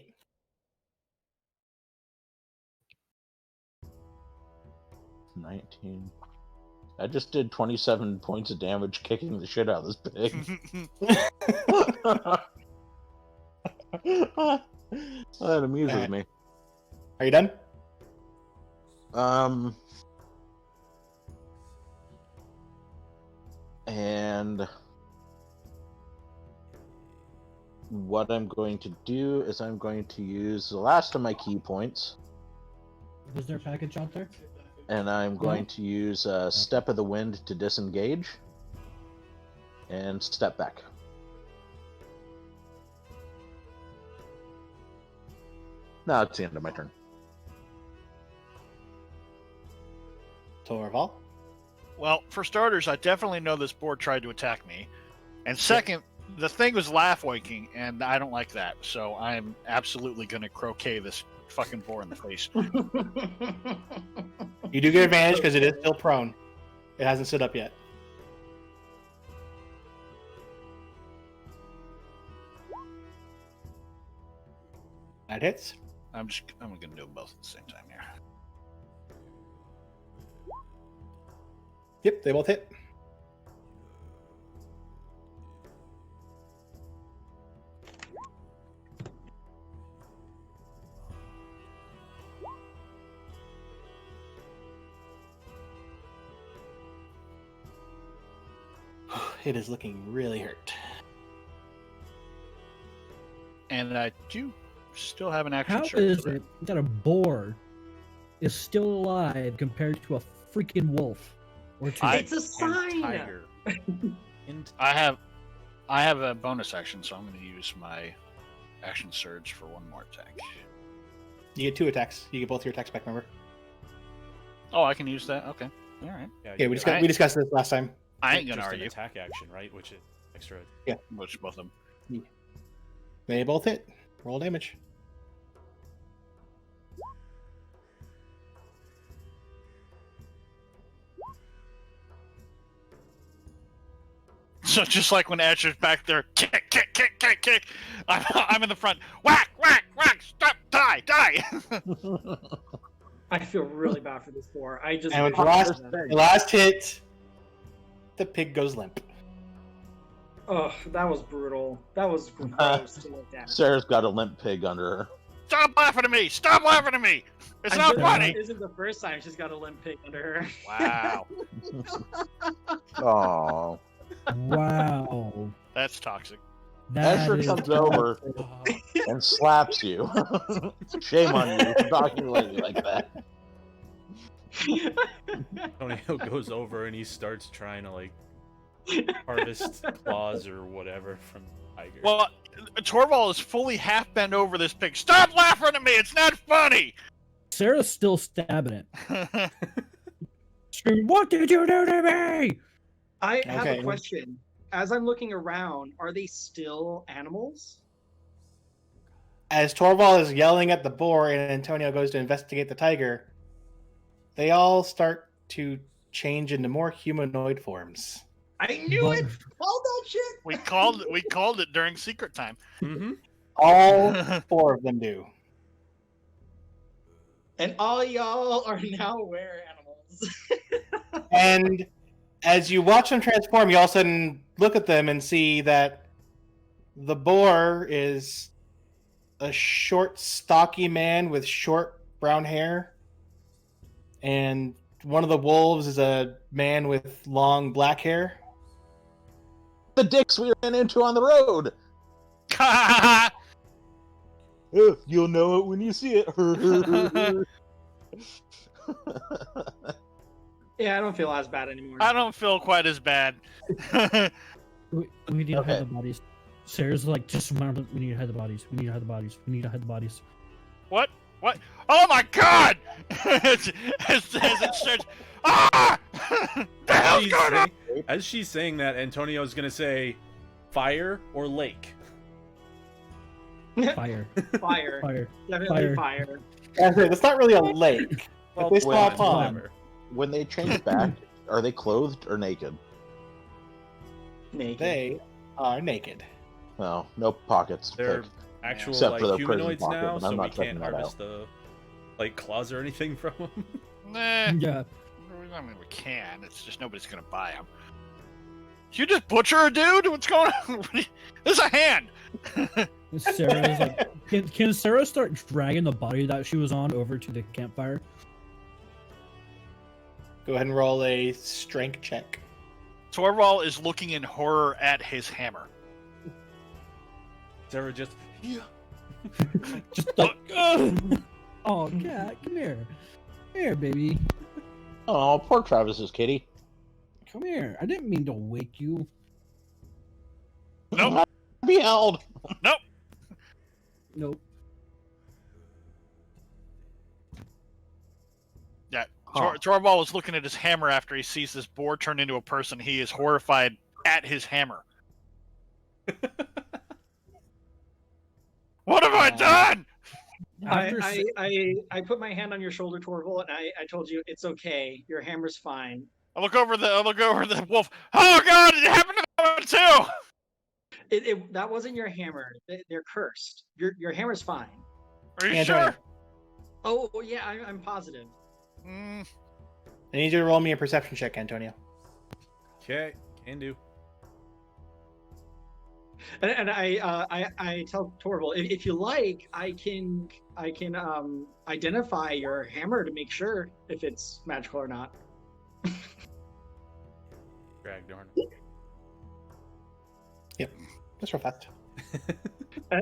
$19. I just did 27 points of damage kicking the shit out of this pig. That amuses Alright. me. Are you done? And what I'm going to do is I'm going to use the last of my key points, Was there a package out there? and I'm going to use Step of the Wind to disengage and step back. Now it's the end of my turn. Torval. Well, for starters, I definitely know this board tried to attack me. And second, the thing was laugh waking, and I don't like that. So I'm absolutely going to croquet this fucking boar in the face. You do get advantage because it is still prone. It hasn't stood up yet. That hits. I'm gonna do them both at the same time here. Yep, they both hit. It is looking really hurt. And I do still have an action How surge. is it that a boar is still alive compared to a freaking wolf? Or two? I- It's a sign. Tiger. And I have a bonus action, so I'm going to use my action surge for one more attack. You get 2 attacks. You get both your attacks back, remember? Oh, I can use that. Okay, all right. Yeah, we discussed this last time. I ain't gonna just an argue. attack action, right? Which is extra. Which both of them. They both hit. Roll damage. So just like when Asher's back there, kick, kick, kick, kick, kick. I'm in the front. Whack, whack, whack. Stop, die, die. I feel really bad for this boar. I just. And with the last hit, the pig goes limp. Oh, that was brutal. That was gross to look at. Sarah's got a limp pig under her. Stop laughing at me. Stop laughing at me. It's not funny. This isn't the first time she's got a limp pig under her. Wow, Oh, Wow. that's toxic. That Asher is comes over and slaps you. Shame on you for talking to a lady like that. Antonio goes over and he starts trying to like harvest claws or whatever from the tiger. Well, Torvald is fully half bent over this pig. Stop laughing at me. It's not funny. Sarah's still stabbing it. Screaming, "What did you do to me?" I have Okay. a question. As I'm looking around, are they still animals? As Torvald is yelling at the boar and Antonio goes to investigate the tiger, they all start to change into more humanoid forms. I knew But- it! Called that shit! we called it during secret time. Mm-hmm. All 4 of them do. And all y'all are now were animals. And as you watch them transform, you all of a sudden look at them and see that the boar is a short, stocky man with short brown hair. And one of the wolves is a man with long black hair. The dicks we ran into on the road. You'll know it when you see it. Yeah, I don't feel as bad anymore. I don't feel quite as bad. We need to Okay. hide the bodies. Sarah's like, just remember, we need to hide the bodies. We need to hide the bodies. We need to hide the bodies. What? What? Oh my God! as it starts, ah! the hell's going on? As she's saying that, Antonio's gonna say, "Fire or lake." Fire. Fire. Fire. Definitely Fire. fire. That's not really a lake. Well, It's a small wait, pond. whatever. When they change back, are they clothed or naked? Naked. They are naked. No, no pockets. to They're pick. actual Except like for the prison humanoids pocket, now, but so I'm we not checking can't that harvest the like claws or anything from them. Nah. Yeah. I mean, we can. It's just nobody's gonna buy them. You just butcher a dude? What's going on? There's a hand. Sarah's like, can Sarah start dragging the body that she was on over to the campfire? Go ahead and roll a strength check. Torvald is looking in horror at his hammer. Sarah just Just like, "Ugh." Oh, cat, come here. Come here, baby. Oh, poor Travis's kitty. Come here. I didn't mean to wake you. Nope. Be held. Nope. Yeah. Huh. Torvald is looking at his hammer after he sees this boar turn into a person. He is horrified at his hammer. What have I done? After Sa- I put my hand on your shoulder, Torval, and I told you it's okay. Your hammer's fine. I look over the wolf. Oh God! It happened to that one too. That wasn't your hammer. They're cursed. Your hammer's fine. Are you Antonio. sure? Oh yeah, I'm positive. Mm, I need you to roll me a perception check, Antonio. Okay, can do. And I tell Torval, if you like, I can identify your hammer to make sure if it's magical or not. Dragdorn. That's real fast.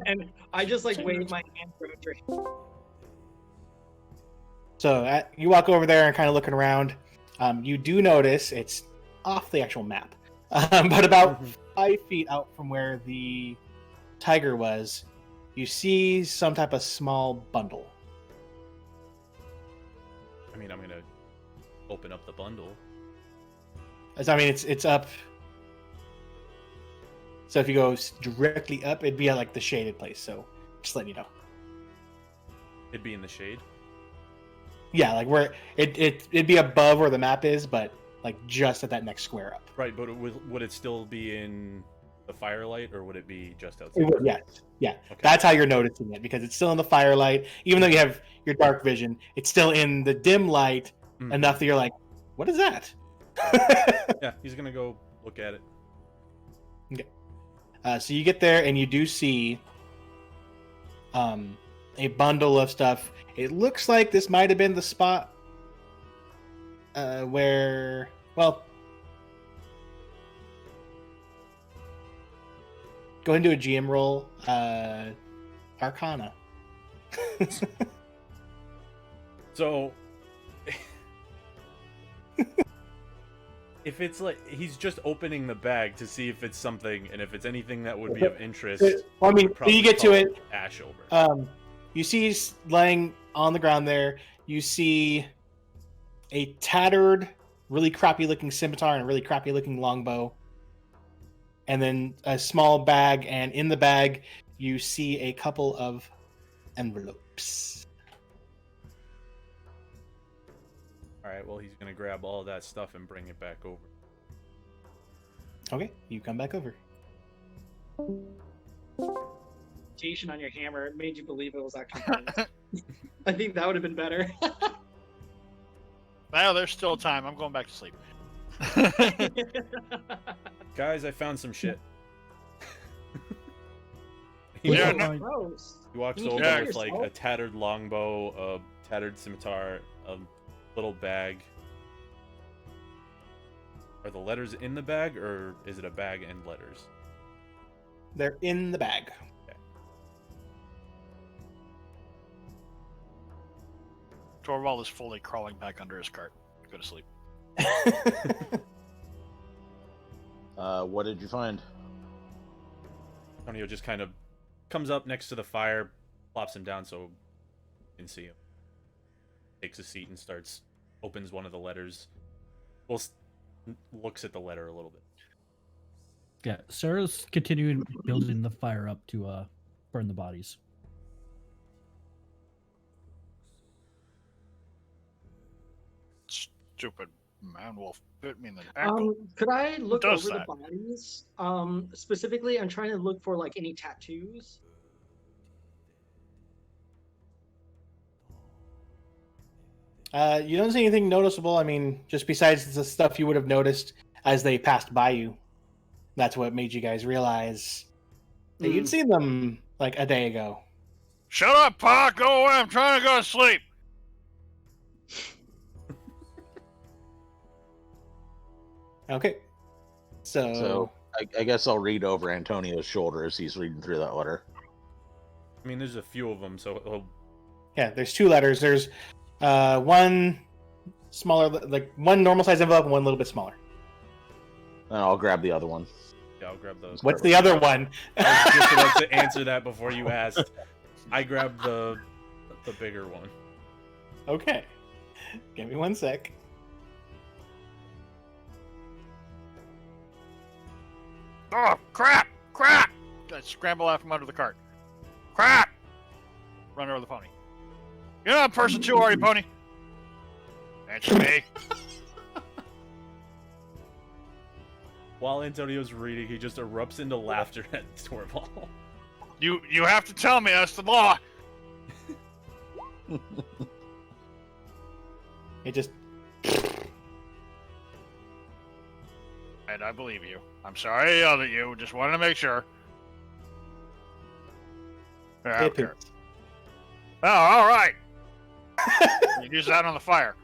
And I just like wave my hand for entry. So you walk over there and kind of looking around. You do notice it's off the actual map, but about 5 feet out from where the tiger was, you see some type of small bundle. I mean, I'm gonna open up the bundle. I mean, it's up. So if you go directly up, it'd be at like the shaded place. So just letting you know. It'd be in the shade. Yeah, like where it'd be above where the map is, but like just at that next square up. Right, but would it still be in the firelight, or would it be just It outside? would, yes, yeah. Okay. That's how you're noticing it, because it's still in the firelight. Even though you have your dark vision, it's still in the dim light Mhm. enough that you're like, "What is that?" Yeah, he's gonna go look at it. So you get there and you do see a bundle of stuff. It looks like this might have been the spot where, well, go ahead and do a GM roll, Arcana. So, if it's like he's just opening the bag to see if it's something, and if it's anything that would be of interest, Well, I mean, would so you probably get to call it. Ash over. You see he's laying on the ground there. You see a tattered, really crappy looking scimitar and a really crappy looking longbow. And then a small bag, and in the bag, you see a couple of envelopes. All right, well, he's gonna grab all of that stuff and bring it back over. Okay, you come back over. Station on your hammer made you believe it was actually. I think that would have been better. well, there's still time. I'm going back to sleep. Guys, I found some shit. Yeah, walks, no- Gross. he walks Can you over kill with like yourself? a tattered longbow, a tattered scimitar, a little bag. Are the letters in the bag, or is it a bag and letters? They're in the bag. Torvald is fully crawling back under his cart. Go to sleep. What did you find? Antonio just kind of comes up next to the fire, plops him down so you can see him. Takes a seat and opens one of the letters. Well, looks at the letter a little bit. Yeah, Sarah's continuing building the fire up to burn the bodies. Stupid man wolf bit me in the ankle. Could I look does over that? the bodies? Specifically, I'm trying to look for like any tattoos. You don't see anything noticeable. I mean, just besides the stuff you would have noticed as they passed by you. That's what made you guys realize that you'd seen them like a day ago. Shut up, Pa! Go away! I'm trying to go to sleep! Okay. So I guess I'll read over Antonio's shoulder as he's reading through that letter. I mean, there's a few of them, so yeah, there's 2 letters. There's one smaller, like one normal size envelope and one a little bit smaller. And I'll grab the other one. yeah, I'll grab those. What's the other one? I was just about to answer that before you asked. I grabbed the bigger one. Okay. Give me 1 sec. Oh, crap! Crap! I scramble out from under the cart. Crap! Run over the pony. You're not person 2, are you, pony? Answer me. While Antonio's reading, he just erupts into laughter at Torvald. You have to tell me. That's the law. It just And I believe you. I'm sorry I yelled at you. Just wanted to make sure. Yeah, it okay. poops. Oh, all right. You use that on the fire.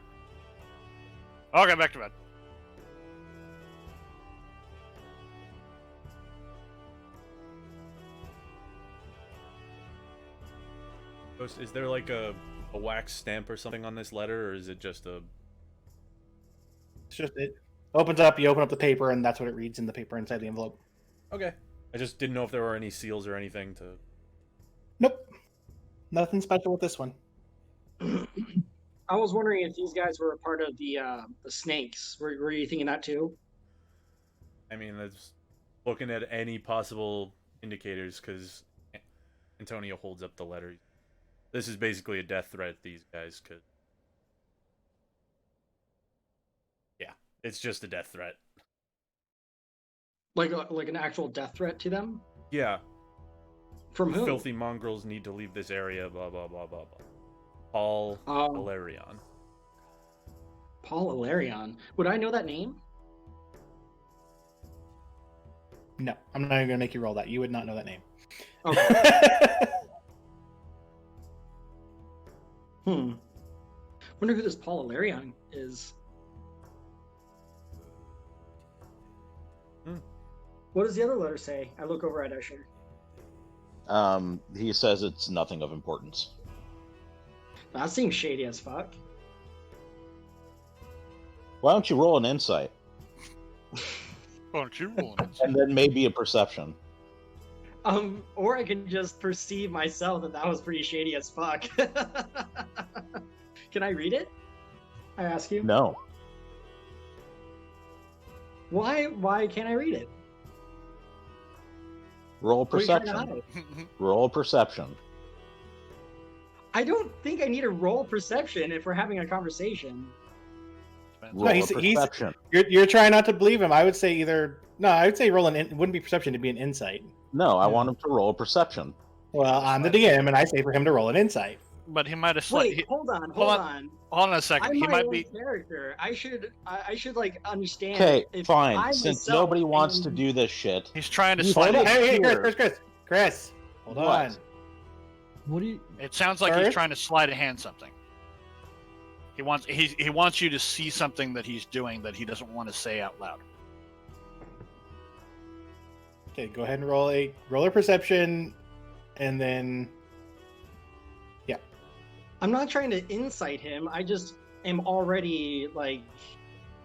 I'll get back to bed. Ghost, is there like a wax stamp or something on this letter, or is it just a... It's just it opens up. You open up the paper, and that's what it reads in the paper inside the envelope. Okay. I just didn't know if there were any seals or anything to... Nope, nothing special with this one. I was wondering if these guys were a part of the snakes. Were you thinking that too? I mean, that's looking at any possible indicators, because Antonio holds up the letter. This is basically a death threat, these guys could... Yeah, it's just a death threat. Like an actual death threat to them? Yeah. From who? Filthy mongrels need to leave this area, blah, blah, blah, blah, blah. Paul Valerian. Paul Ilarion. Would I know that name? No, I'm not even gonna make you roll that. You would not know that name. Okay. Wonder who this Paul Ilarion is. What does the other letter say? I look over at Escher. He says it's nothing of importance. That seems shady as fuck. Why don't you roll an insight? Why don't you roll it? And then maybe a perception. Or I can just perceive myself that was pretty shady as fuck. Can I read it? I ask you. No. Why can't I read it? Roll What are you trying to perception. hide? Roll perception. I don't think I need to roll perception if we're having a conversation. Roll No, a he's perception. you're trying not to believe him. I would say I would say roll it wouldn't be perception, to be an insight. No, I Yeah. want him to roll a perception. Well, I'm the DM, and I say for him to roll an insight. But he might have Wait, hold on. hold on a second. I'm He my might own be. character. I should like understand. Okay, if fine. I Since myself nobody wants am- to do this shit, He's trying to He's slide hold it. on. Hey, Here. Chris, hold What? on. What do you? It sounds like Sorry? he's trying to slide a hand something. He wants you to see something that he's doing that he doesn't want to say out loud. Okay, go ahead and roll a perception, and then I'm not trying to incite him. I just am already like.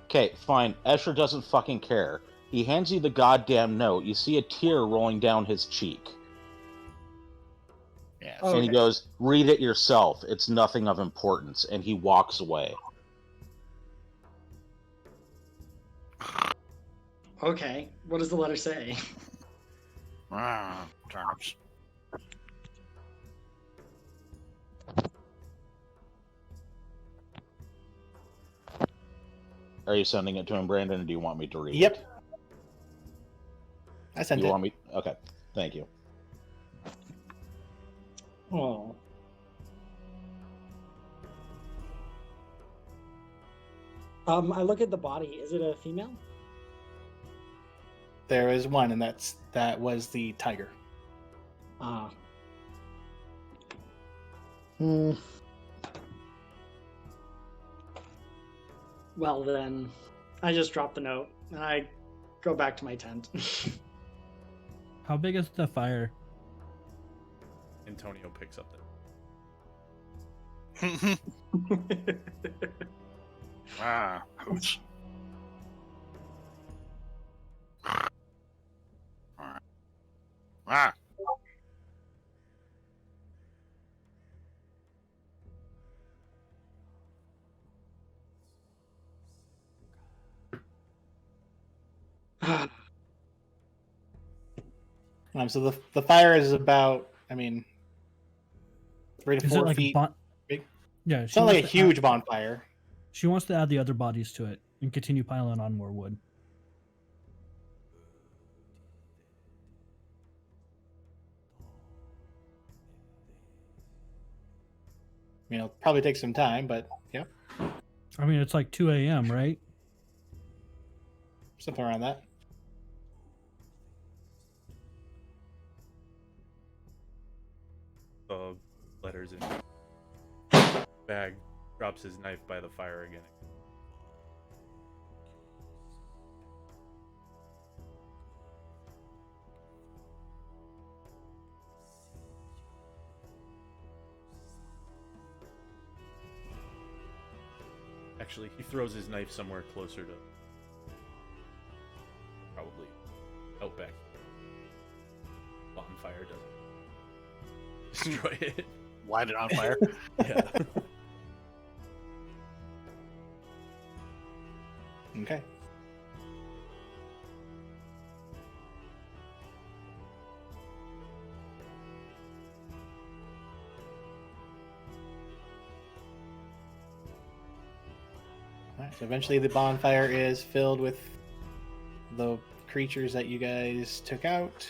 okay, fine. Escher doesn't fucking care. He hands you the goddamn note. You see a tear rolling down his cheek. Yeah. Oh, And he okay. goes, read it yourself. It's nothing of importance. And he walks away. Okay, what does the letter say? Turnips. Are you sending it to him, Brandon, or do you want me to read Yep. it? I sent You it. want me? Okay, thank you. Oh. I look at the body. Is it a female? There is one, and that was the tiger. Ah. Well then, I just drop the note and I go back to my tent. How big is the Antonio picks up the... Hoots. Ah. So the fire is about, 3 to Is 4 it like feet. big? Yeah, It's not like a huge bonfire. She wants to add the other bodies to it and continue piling on more wood. Probably take some time, but yeah, I mean, it's like 2 a.m., right? something around that. The letters in bag, drops his knife by the fire again. Actually, he throws his knife somewhere closer to probably out back. Bonfire doesn't destroy it. Light it on fire. Yeah. Okay. Alright, so eventually the bonfire is filled with the creatures that you guys took out.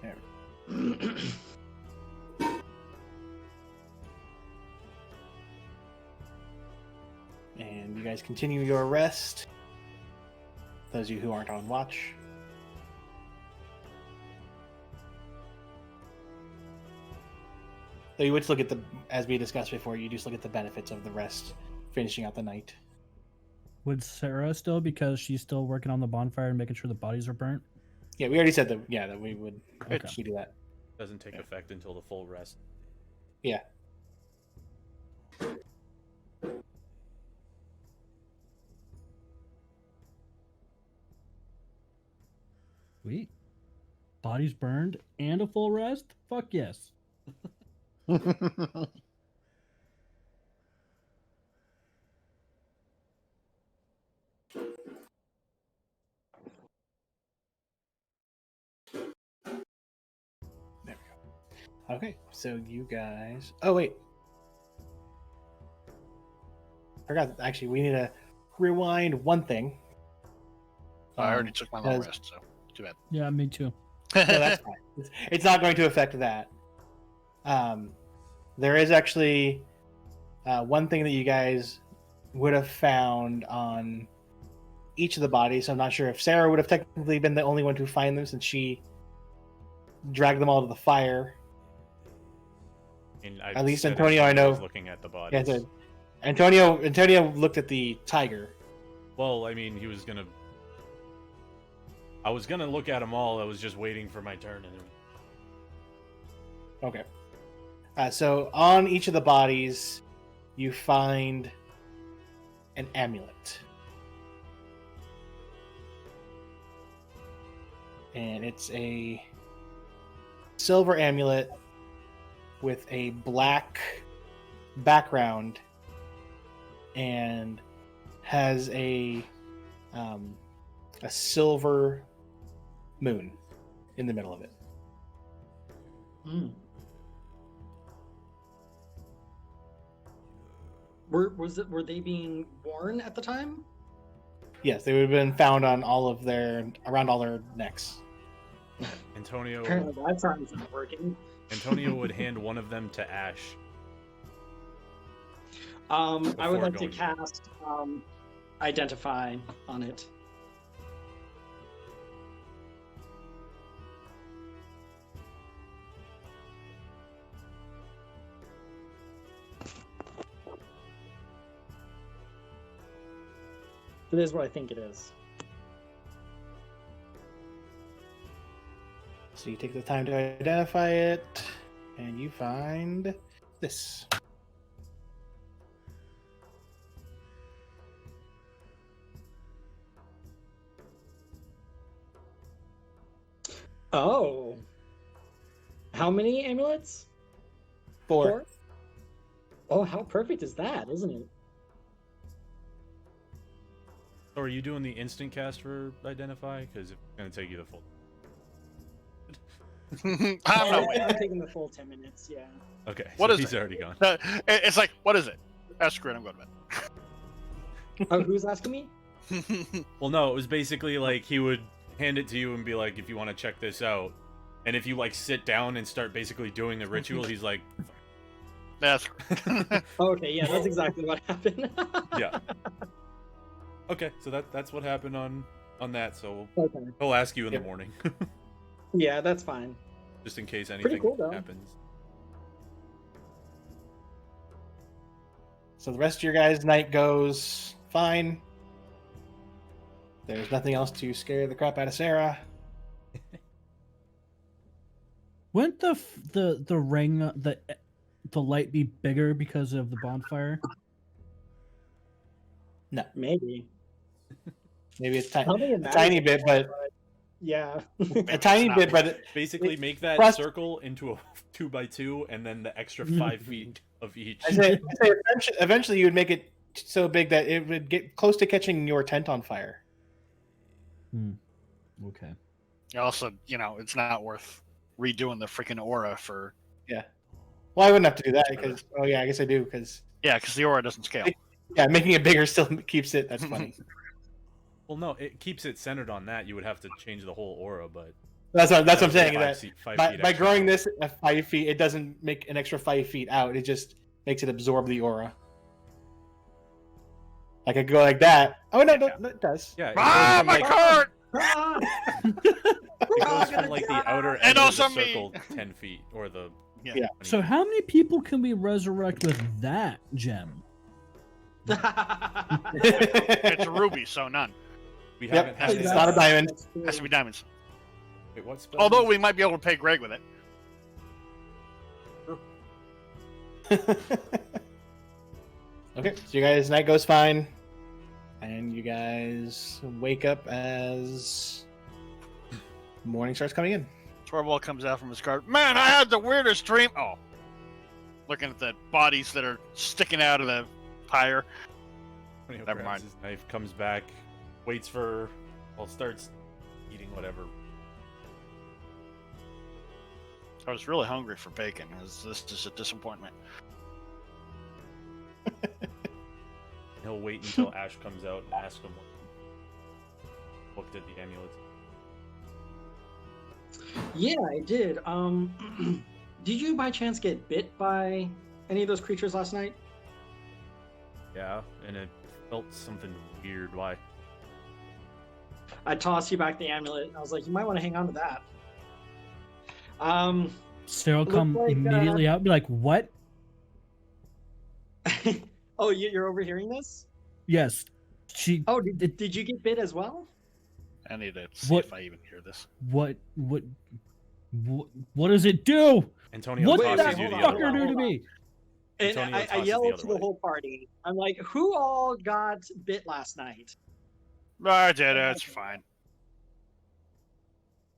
There. And you guys continue your rest. Those of you who aren't on watch. So you would just look at as we discussed before, you just look at the benefits of the rest, finishing out the night. Would Sarah still, because she's still working on the bonfire and making sure the bodies are burnt? Yeah, we already said that. Yeah, that we would Okay. we do that. Doesn't take effect until the full rest. Yeah. Sweet. Bodies burned and a full rest? Fuck yes. Okay, so you guys. Oh wait, forgot. Actually, we need to rewind one thing. I already took my long because- rest, so too bad. Yeah, me too. No, that's fine. It's not going to affect that. There is actually one thing that you guys would have found on each of the bodies. I'm not sure if Sarah would have technically been the only one to find them since she dragged them all to the fire. And At least said Antonio, I know- was looking at the bodies. Yeah, so Antonio looked at the tiger. Well, I mean, I was gonna look at them all. I was just waiting for my turn. And Okay. So on each of the bodies, you find an amulet. And it's a silver amulet with a black background and has a silver moon in the middle of it. Were they being worn at the time? Yes, they would have been found on around all their necks. Antonio Apparently that sounds not working. would hand one of them to Ash. I would Before like to going- cast Identify on it. It is what I think it is. So you take the time to identify it, and you find this. Oh. How many amulets? Four. Oh, how perfect is that, isn't it? So are you doing the instant cast for Identify? Because it's going to take you the full... I'm not waiting. I'm taking the full 10 minutes, yeah. Okay, What so is he's it? already gone. It's like, what is it? That's great. I'm going to bed. Oh, who's asking me? Well, no, it was basically like he would hand it to you and be like, if you want to check this out. And if you like sit down and start basically doing the ritual, he's like, That's Okay, yeah, that's exactly what happened. yeah. Okay, so that's what happened on that. So Okay. he'll ask you in the Yep. morning, Yeah, that's fine. just in case anything cool, though. happens. So the rest of your guys' night goes fine. There's nothing else to scare the crap out of Sarah. Wouldn't the ring the light be bigger because of the bonfire? Maybe. Maybe it's Something a in tiny magic, bit, but Yeah. a tiny not bit, but Basically, make that plus- circle into a 2x2, and then the extra 5 feet of each. I say eventually you would make it so big that it would get close to catching your tent on fire. Okay. also, it's not worth redoing the freaking aura for. Well, I wouldn't have to do that because I guess I do because Yeah, because the aura doesn't scale. making it bigger still keeps it. That's funny. Well, no, it keeps it centered on that. You would have to change the whole aura, but That's what I'm saying. Five That feet- 5 by feet extra. growing this at 5 feet, it doesn't make an extra 5 feet out. It just makes it absorb the aura. I could go like that. Oh no, it does. Yeah, it Ah, goes my from, like, cart! it goes from like the outer And edge of also the me. circle 10 feet, or the Yeah. 20 So feet. how many people can we resurrect with that gem? It's a ruby, so none. We Yep, haven't had it's it. not a diamond. Has to be diamonds. Wait, what spell? Although is- we might be able to pay Greg with it. Okay, so you guys' night goes fine, and you guys wake up as morning starts coming in. Torvald comes out from his cart. Man, I had the weirdest dream. Oh, looking at the bodies that are sticking out of the pyre. Antonio Never grabs mind. His knife, comes back, waits for, starts eating whatever. I was really hungry for bacon. This is a disappointment. He'll wait until Ash comes out and ask him what looked at the amulets. Yeah, I did. Did you by chance get bit by any of those creatures last night? Yeah, and it felt something weird. Why? I tossed you back the amulet. I was like, you might want to hang on to that. Sarah will Looked come like, immediately out and be like, "What? Oh, you're overhearing this? Yes." She. Oh, did you get bit as well? I need to see What- if I even hear this. What does it do? Antonio What Wait, did tosses that you the hold on, other fucker way. do to hold on. me? And Antonio I tosses the yelled other to the way. whole party. I'm like, who all got bit last night? I did it. It's fine.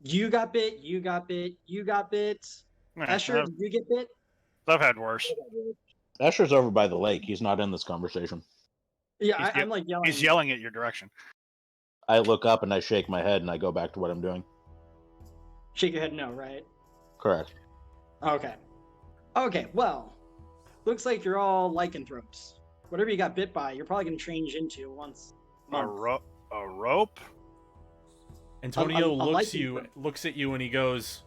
You got bit, you got bit, you got bit. Yeah, Asher, did you get bit? I've had worse. Asher's over by the lake. He's not in this conversation. Yeah, He's I'm like yelling. He's yelling at your direction. I look up and I shake my head and I go back to what I'm doing. Shake your head no, right? Correct. Okay. Okay, well, looks like you're all lycanthropes. Whatever you got bit by, you're probably going to change into once. a A, month. a rope? Antonio a lycanthrope. looks at you, and he goes,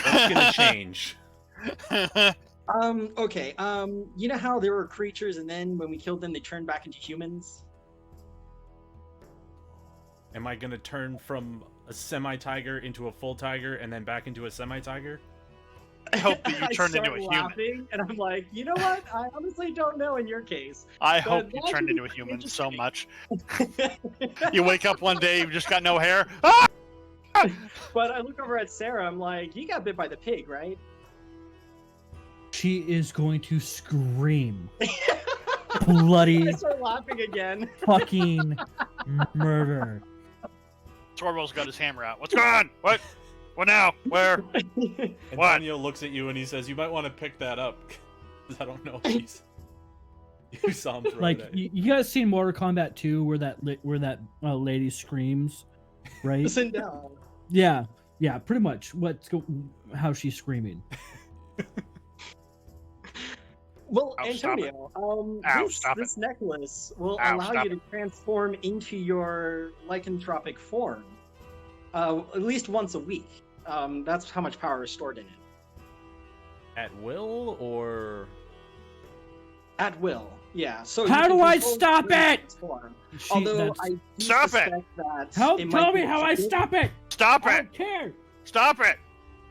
"What's gonna change?" Okay. You know how there were creatures and then when we killed them, they turned back into humans? Am I gonna turn from a semi-tiger into a full tiger, and then back into a semi-tiger? I hope that you I turned into start a human. laughing, and I'm like, you know what? I honestly don't know in your case. I But hope you that turned would into a be human so interesting. much. You wake up one day, you've just got no hair. Ah! But I look over at Sarah, I'm like, you got bit by the pig, right? She is going to scream bloody I start laughing again. fucking murder. Torvald's got his hammer out. What's going on? What? What now? Where? What? Antonio looks at you and he says, "You might want to pick that up, because I don't know if he's." You saw him throw Like it at you. you guys seen Mortal Kombat 2 where that lady screams, right? Listen down. Yeah, pretty much. How she's screaming. Well, Ow, stop it. Antonio, Ow, stop this necklace will Ow, allow stop you to transform into your lycanthropic form, at least once a week. That's how much power is stored in it. At will or At will, yeah. So How you can do I control stop your it? form. She- Although that's- I do Stop it! suspect that Help! it Tell might me be how I cheated. stop it! Stop I it! don't care! Stop it!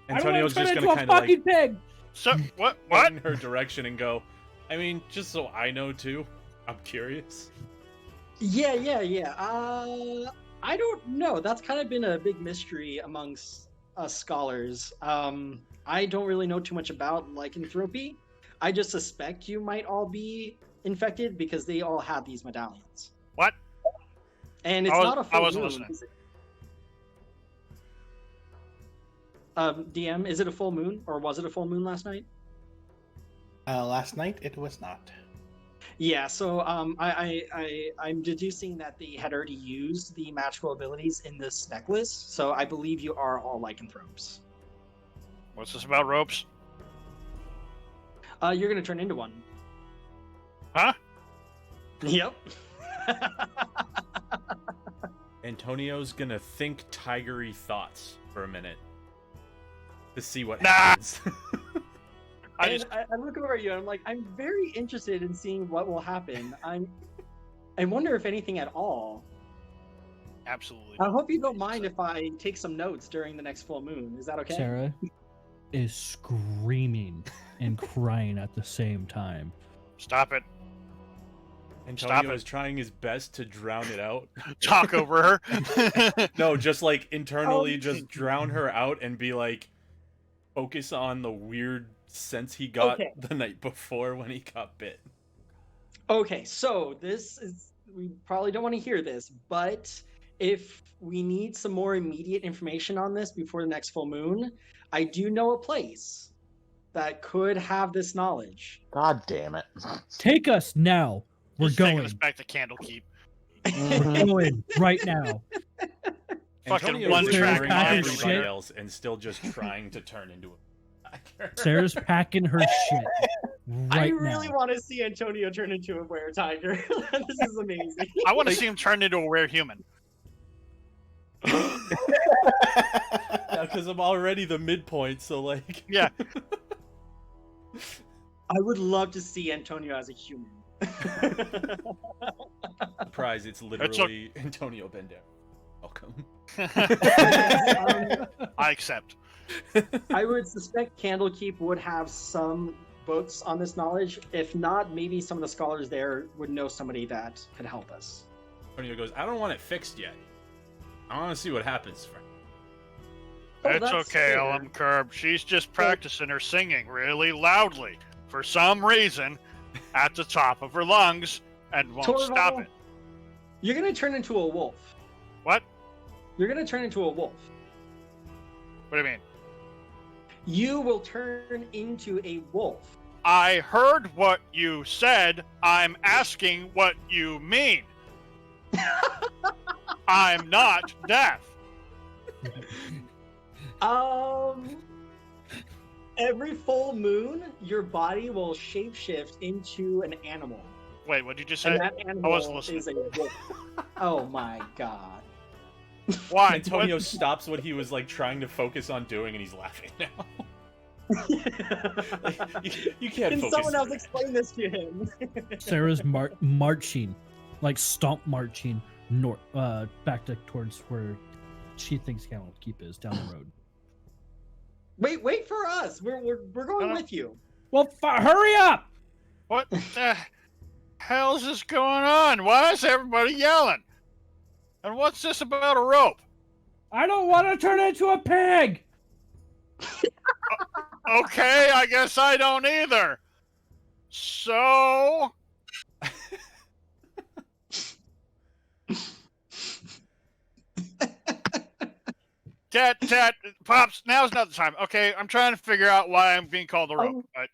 Antonio's I just don't gonna want to turn kind into of a like fucking pig. So what? point What? in her direction and go, I mean, just so I know too. I'm curious. Yeah. I don't know. That's kind of been a big mystery amongst us scholars. I don't really know too much about lycanthropy. I just suspect you might all be infected because they all have these medallions. What? And it's I was- not a I full wasn't moon. listening. Is it? DM, is it a full moon or was it a full moon last night? Last night it was not. Yeah, so I'm deducing that they had already used the magical abilities in this necklace, so I believe you are all lycanthropes. What's this about ropes? You're gonna turn into one. Huh? Yep. Antonio's gonna think tigery thoughts for a minute to see what Nah. happens. I And just I look over at you and I'm like, I'm very interested in seeing what will happen. I wonder if anything at all. absolutely. I hope you don't mind if I take some notes during the next full moon. Is that okay? Sarah is screaming and crying at the same time. Stop it. Antonio it. is trying his best to drown it out. Talk over her. No, just like internally, Um, just drown her out and be like, focus on the weird sense he got Okay. the night before when he got bit. Okay, so this is, we probably don't want to hear this, but if we need some more immediate information on this before the next full moon, I do know a place that could have this knowledge. God damn it. Take us now. We're Just taking going. us back to Candlekeep. We're going right now. Fucking Antonio one is track ignoring mind everybody shit. else and still just trying to turn into a tiger. Sarah's packing her shit I right really now. want to see Antonio turn into a were tiger. This is amazing. I want to see him turn into a rare human. Yeah, because I'm already the midpoint, so like. Yeah. I would love to see Antonio as a human. Surprise, it's literally Antonio Bender. Welcome. I accept. I would suspect Candlekeep would have some books on this knowledge. If not, maybe some of the scholars there would know somebody that could help us. Antonio goes, I don't want it fixed yet. I want to see what happens first. Oh, It's that's okay, fair. Ellen Curb. She's just practicing her singing really loudly for some reason at the top of her lungs and won't Torval, stop it. You're gonna turn into a wolf. What? You're gonna turn into a wolf. What do you mean? You will turn into a wolf. I heard what you said. I'm asking what you mean. I'm not deaf. Every full moon, your body will shapeshift into an animal. Wait, what did you And say? that animal wasn't listening. is a wolf. Oh my god. Why? Antonio What- stops what he was like trying to focus on doing, and he's laughing now. Like, you can't Can focus. someone else on that. explain this to him? Sarah's marching, like stomp marching north, back towards where she thinks Candlekeep is down the road. Wait for us. We're going No. with you. Well, hurry up! What the hell's this going on? Why is everybody yelling? And what's this about a rope? I don't want to turn into a pig. Okay, I guess I don't either. So. Tat, Pops, now's not the time. Okay, I'm trying to figure out why I'm being called a rope. But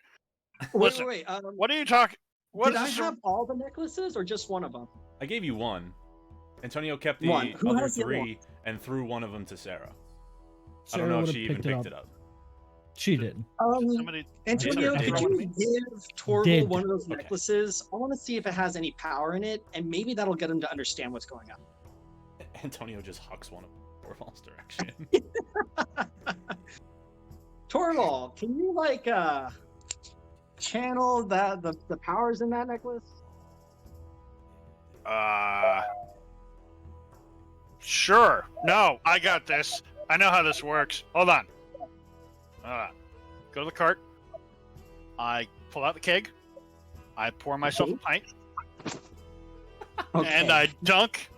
Listen, Wait. what are you talking? What Did is I this? have all the necklaces or just one of them? I gave you one. Antonio kept the One. Who other has the other three and threw one of them to Sarah. I Sarah don't know if would've she even picked it picked up. it up. She did. Somebody, Antonio, somebody could did. you give Torval Did. one of those Okay. necklaces? I want to see if it has any power in it, and maybe that'll get him to understand what's going on. Antonio just hucks one of Torval's direction. Torval, can you like channel the powers in that necklace? Sure. No, I got this. I know how this works. Hold on. Go to the cart. I pull out the keg. I pour myself a pint, and I dunk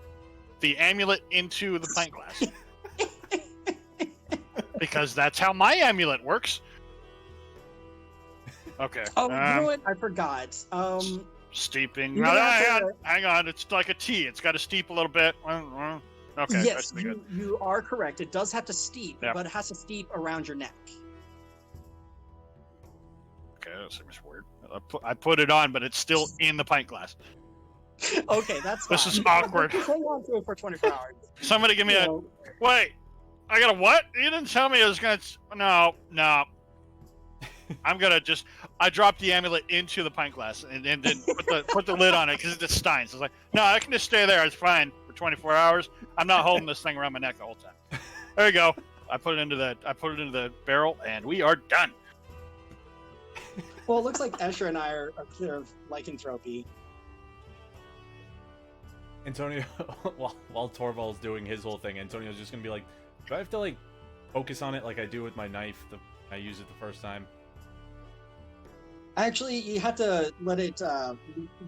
the amulet into the pint glass. Because that's how my amulet works. Okay. Oh, you know what? I forgot. Steeping. You're gonna have Hang on. It's like a tea. It's got to steep a little bit. Okay. that Yes, should be good. you are correct. It does have to steep, Yeah. but it has to steep around your neck. Okay, that seems weird. I put it on, but it's still in the pint glass. Okay, that's fine. This is awkward. Just hang on to it for 24 hours. Somebody give me You a. know, Wait. I got a what? You didn't tell me I was gonna. No. I'm gonna just. I dropped the amulet into the pint glass and then put the lid on it because it's stein. So I was like, no, I can just stay there. It's fine for 24 hours. I'm not holding this thing around my neck the whole time. There you go. I put it into the barrel, and we are done. well, it looks like Escher and I are clear of lycanthropy. Antonio, while Torval's doing his whole thing, Antonio's just gonna be like, do I have to like focus on it like I do with my knife? I used it the first time. Actually, you have to let it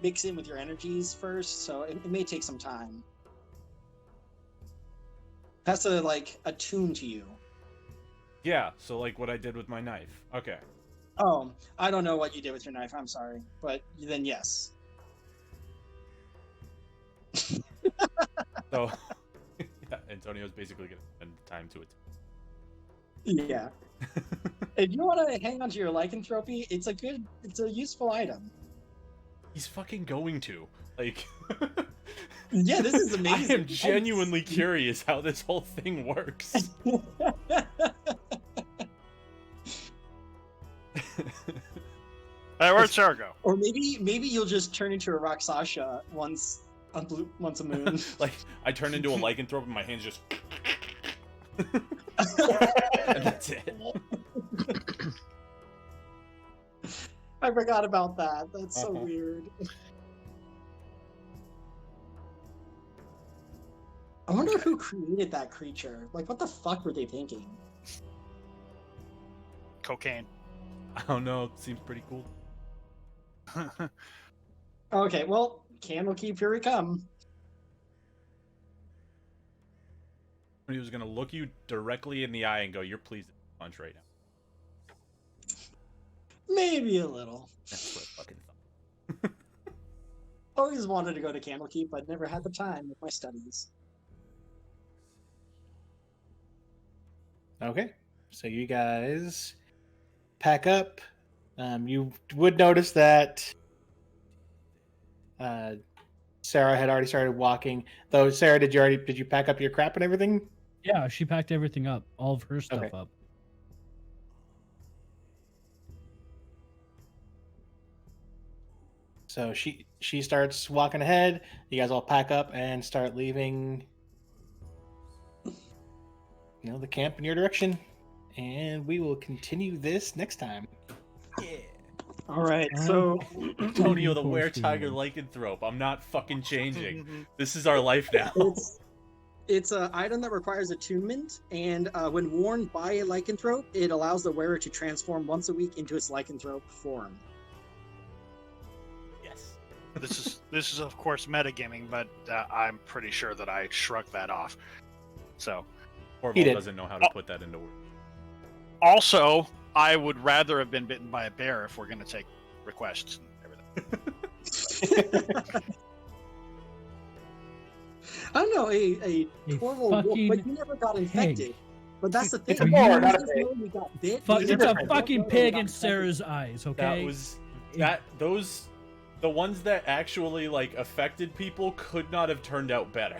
mix in with your energies first, so it may take some time. It has to like attune to you. Yeah, so like what I did with my knife. Okay. Oh, I don't know what you did with your knife. I'm sorry, but then yes. So yeah, Antonio's basically gonna spend time to it. Yeah. If you want to hang on to your lycanthropy, it's a useful item. He's fucking going to. Like Yeah, this is I amazing. am genuinely curious how this whole thing works. Hey, where'd Sarah go? Or maybe you'll just turn into a Raksasha once a moon. Like I turn into a lycanthrope and my hands just and that's it. I forgot about that. That's so Uh-huh. weird. I wonder who created that creature. Like, what the fuck were they thinking? Cocaine. I don't know, seems pretty cool. Okay, well, Candlekeep, here we come. He was gonna look you directly in the eye and go, "You're pleased at the punch right now." Maybe a little. That's what I fucking thought. Always wanted to go to Candlekeep, but never had the time with my studies. Okay, so you guys pack up. You would notice that Sarah had already started walking. Though, Sarah, did you pack up your crap and everything? Yeah, she packed everything up, all of her stuff Okay. up. So she starts walking ahead. You guys all pack up and start leaving, the camp in your direction. And we will continue this next time. Yeah. All right, so Antonio the Of course we were-tiger will. lycanthrope. I'm not fucking changing. This is our life now. it's an item that requires attunement, and when worn by a lycanthrope, it allows the wearer to transform once a week into its lycanthrope form. Yes. This is of course metagaming, but I'm pretty sure that I shrugged that off. So He Torval did. doesn't know how to put that into words. also, I would rather have been bitten by a bear if we're going to take requests and everything. I don't know, a A Torval wolf, fucking but you never got infected. pig. But that's the thing. It's a you boar, not a just pig. know you got bit. Fuck, you it's a never fucking know you pig got in infected. Sarah's eyes, okay? That was the ones that actually like affected people could not have turned out better.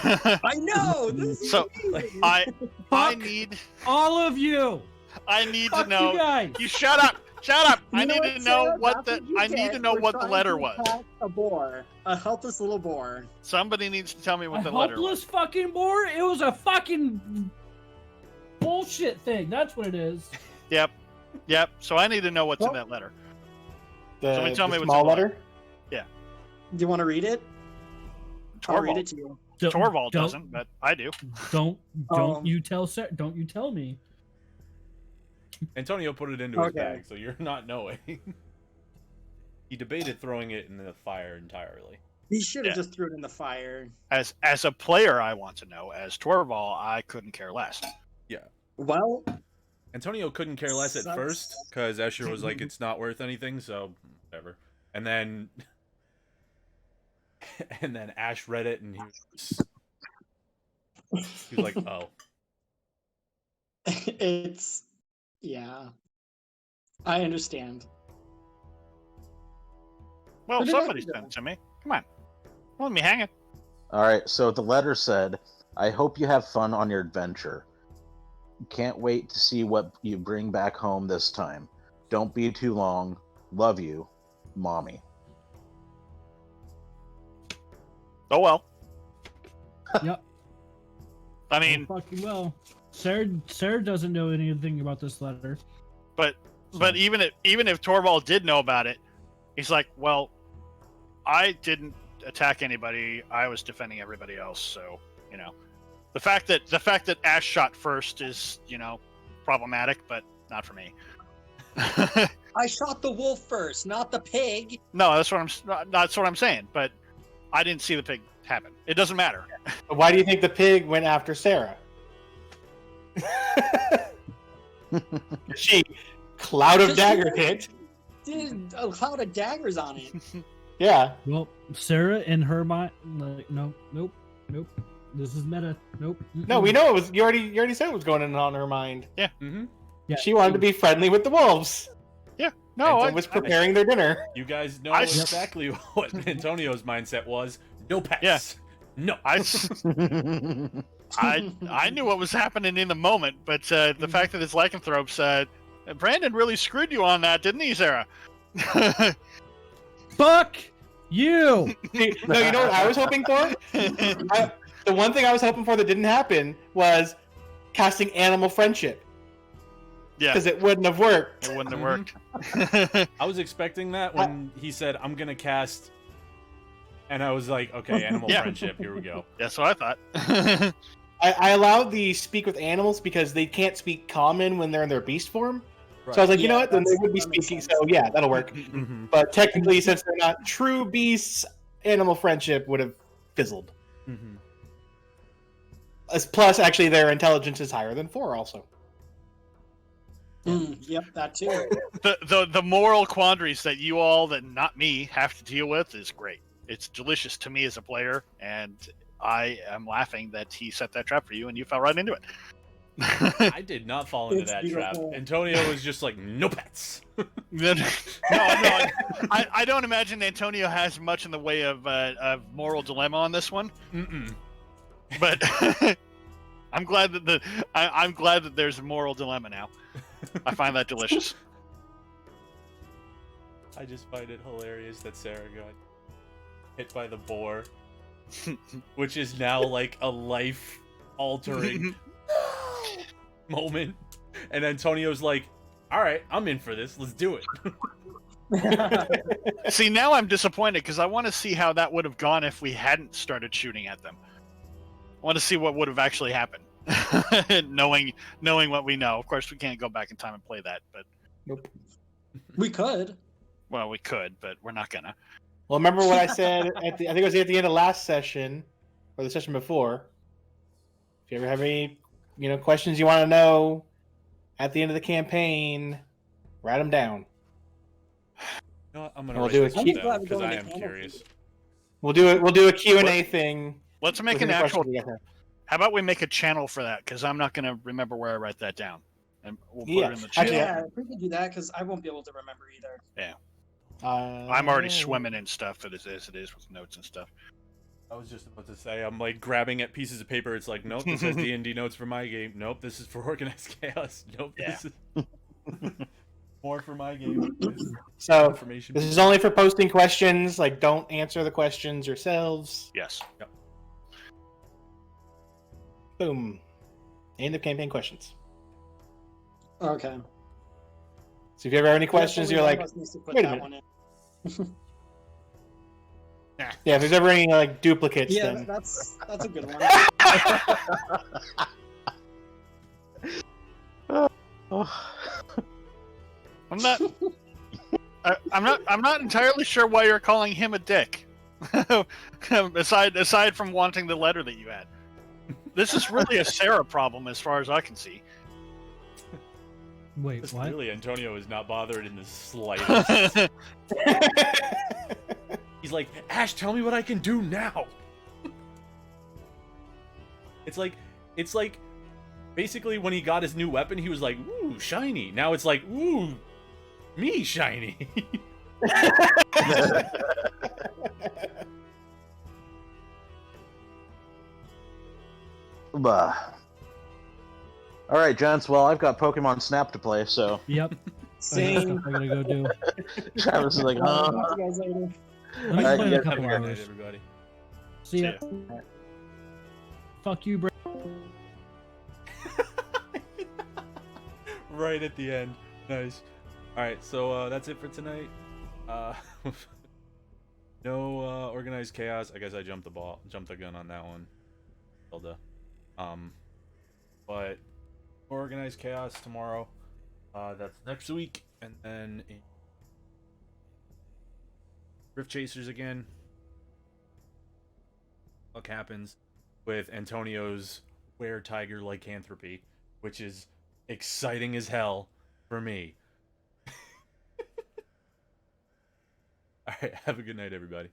I know. This is So, amazing. I Fuck need all of you! I need to Fuck know. you guys. You shut up! Shut up! I You know need what, to know Sarah? what That's the. you I need get to know for what the trying letter to was. attack a boar, a helpless little boar. Somebody needs to tell me what A the letter helpless was. fucking boar? It was a fucking bullshit thing. That's what it is. Yep. So I need to know what's in that letter. Somebody tell me what's small in the letter. letter. Do you want to read it? I'll read it Torvald. to you. Torvald Don't- doesn't, but I do. Don't Um, you tell Don't you tell me. Antonio put it into his Okay. bag, so you're not knowing. He debated throwing it in the fire entirely. He should have Yeah. just threw it in the fire. As a player, I want to know. As Torvald, I couldn't care less. Well, Antonio couldn't care less at Sucks. first because Escher was like, "It's not worth anything," so whatever. And then, Ash read it and he was like, "Oh, it's yeah. I understand. Well, Where did that somebody go? sent it to me. Come on. Don't let me hang it. All right, so the letter said, "I hope you have fun on your adventure. Can't wait to see what you bring back home this time. Don't be too long. Love you, Mommy." Oh well. Yep. I mean, Fucking well. Sarah doesn't know anything about this letter. but even if Torvald did know about it, he's like, well, I didn't attack anybody. I was defending everybody else. So the fact that Ash shot first is problematic, but not for me. I shot the wolf first, not the pig. No, that's what I'm saying. But I didn't see the pig happen. It doesn't matter. But why do you think the pig went after Sarah? She cloud of dagger hit. Dude, a cloud of daggers on it. Yeah. Well, Sarah in her mind, like, nope. This is meta. Nope. No, we know it was. You already said it was going on in her mind. mm-hmm. Yeah. She wanted to be friendly with the wolves. No, and was preparing their dinner. You guys know I- exactly what Antonio's mindset was. No pets. Yeah. No. I knew what was happening in the moment, but the fact that it's lycanthropes, Brandon really screwed you on that, didn't he, Sarah? Fuck you. No, you know what I was hoping for? The one thing I was hoping for that didn't happen was casting animal friendship. Yeah, Because it wouldn't have worked. it wouldn't have Mhm. worked. I was expecting that when he said, "I'm gonna cast," and I was like, "Okay, animal Yeah. friendship. Here we go." That's what I thought. I allowed the speak with animals because they can't speak common when they're in their beast form. So I was like, you know what? Then they would be that makes speaking. sense. So yeah, that'll work. Mhm. But technically, since they're not true beasts, animal friendship would have fizzled. Mhm. Plus, actually, their intelligence is higher than 4 also. Yep, that too. the moral quandaries that you all, that not me, have to deal with is great. It's delicious to me as a player, and I am laughing that he set that trap for you, and you fell right into it. I did not fall into It's that beautiful. trap. Antonio was just like, "No pets." No, I don't imagine Antonio has much in the way of moral dilemma on this one, Mm-mm. but I'm glad that I'm glad that there's a moral dilemma now. I find that delicious. I just find it hilarious that Sarah got hit by the boar, which is now like a life-altering moment. And Antonio's like, "All right, I'm in for this. Let's do it." See, now I'm disappointed because I want to see how that would have gone if we hadn't started shooting at them. I want to see what would have actually happened, knowing what we know. Of course, we can't go back in time and play that, but Nope. We could. well, we could, but we're not gonna. Well, remember what I said at the? I think it was at the end of last session, or the session before. If you ever have any, questions you want to know at the end of the campaign, write them down. You know what? I'm gonna We'll write do this a one key- down Glad we're because going I to am animal curious. We'll do a Q&A thing. Let's make with an any actual. questions you guys have. How about we make a channel for that? Because I'm not gonna remember where I write that down, and we'll put Yeah, it in the chat. actually, Yeah, if we could do that, because I won't be able to remember either. I'm already Uh, swimming in stuff as it is with notes and stuff. I was just about to say, I'm like grabbing at pieces of paper. It's like, nope, this says D&D notes for my game. Nope, this is for Organized Chaos. Nope, this is more for my game. So Information. this is only for posting questions. Like, don't answer the questions yourselves. Yes. Yep. Boom. End of campaign questions. Okay. So if you ever have any questions, Yeah, you're only like, one of us needs to put wait a that minute. one in. Yeah, if there's ever any like duplicates, Yeah, then that's a good one. I'm not entirely sure why you're calling him a dick. aside from wanting the letter that you had. This is really a Sarah problem as far as I can see. Wait, what? Really, Antonio is not bothered in the slightest. He's like, Ash, tell me what I can do now. It's like basically when he got his new weapon, he was like, ooh, shiny. Now it's like, ooh, me shiny. Bah. All right, gents. Well, I've got Pokemon Snap to play, so Yep. Same. I gotta go do. Travis is like, Talk to you guys later. Let me Alright, play in you a guys have couple Good night, hours. everybody. See ya. Fuck you, bro. Right at the end. Nice. Alright, so that's it for tonight. No Organized Chaos. I guess I jumped the gun on that one. Hilda. But Organized Chaos tomorrow. That's next week, and then Rift Chasers again. What happens with Antonio's Were Tiger Lycanthropy, which is exciting as hell for me. Alright, have a good night, everybody.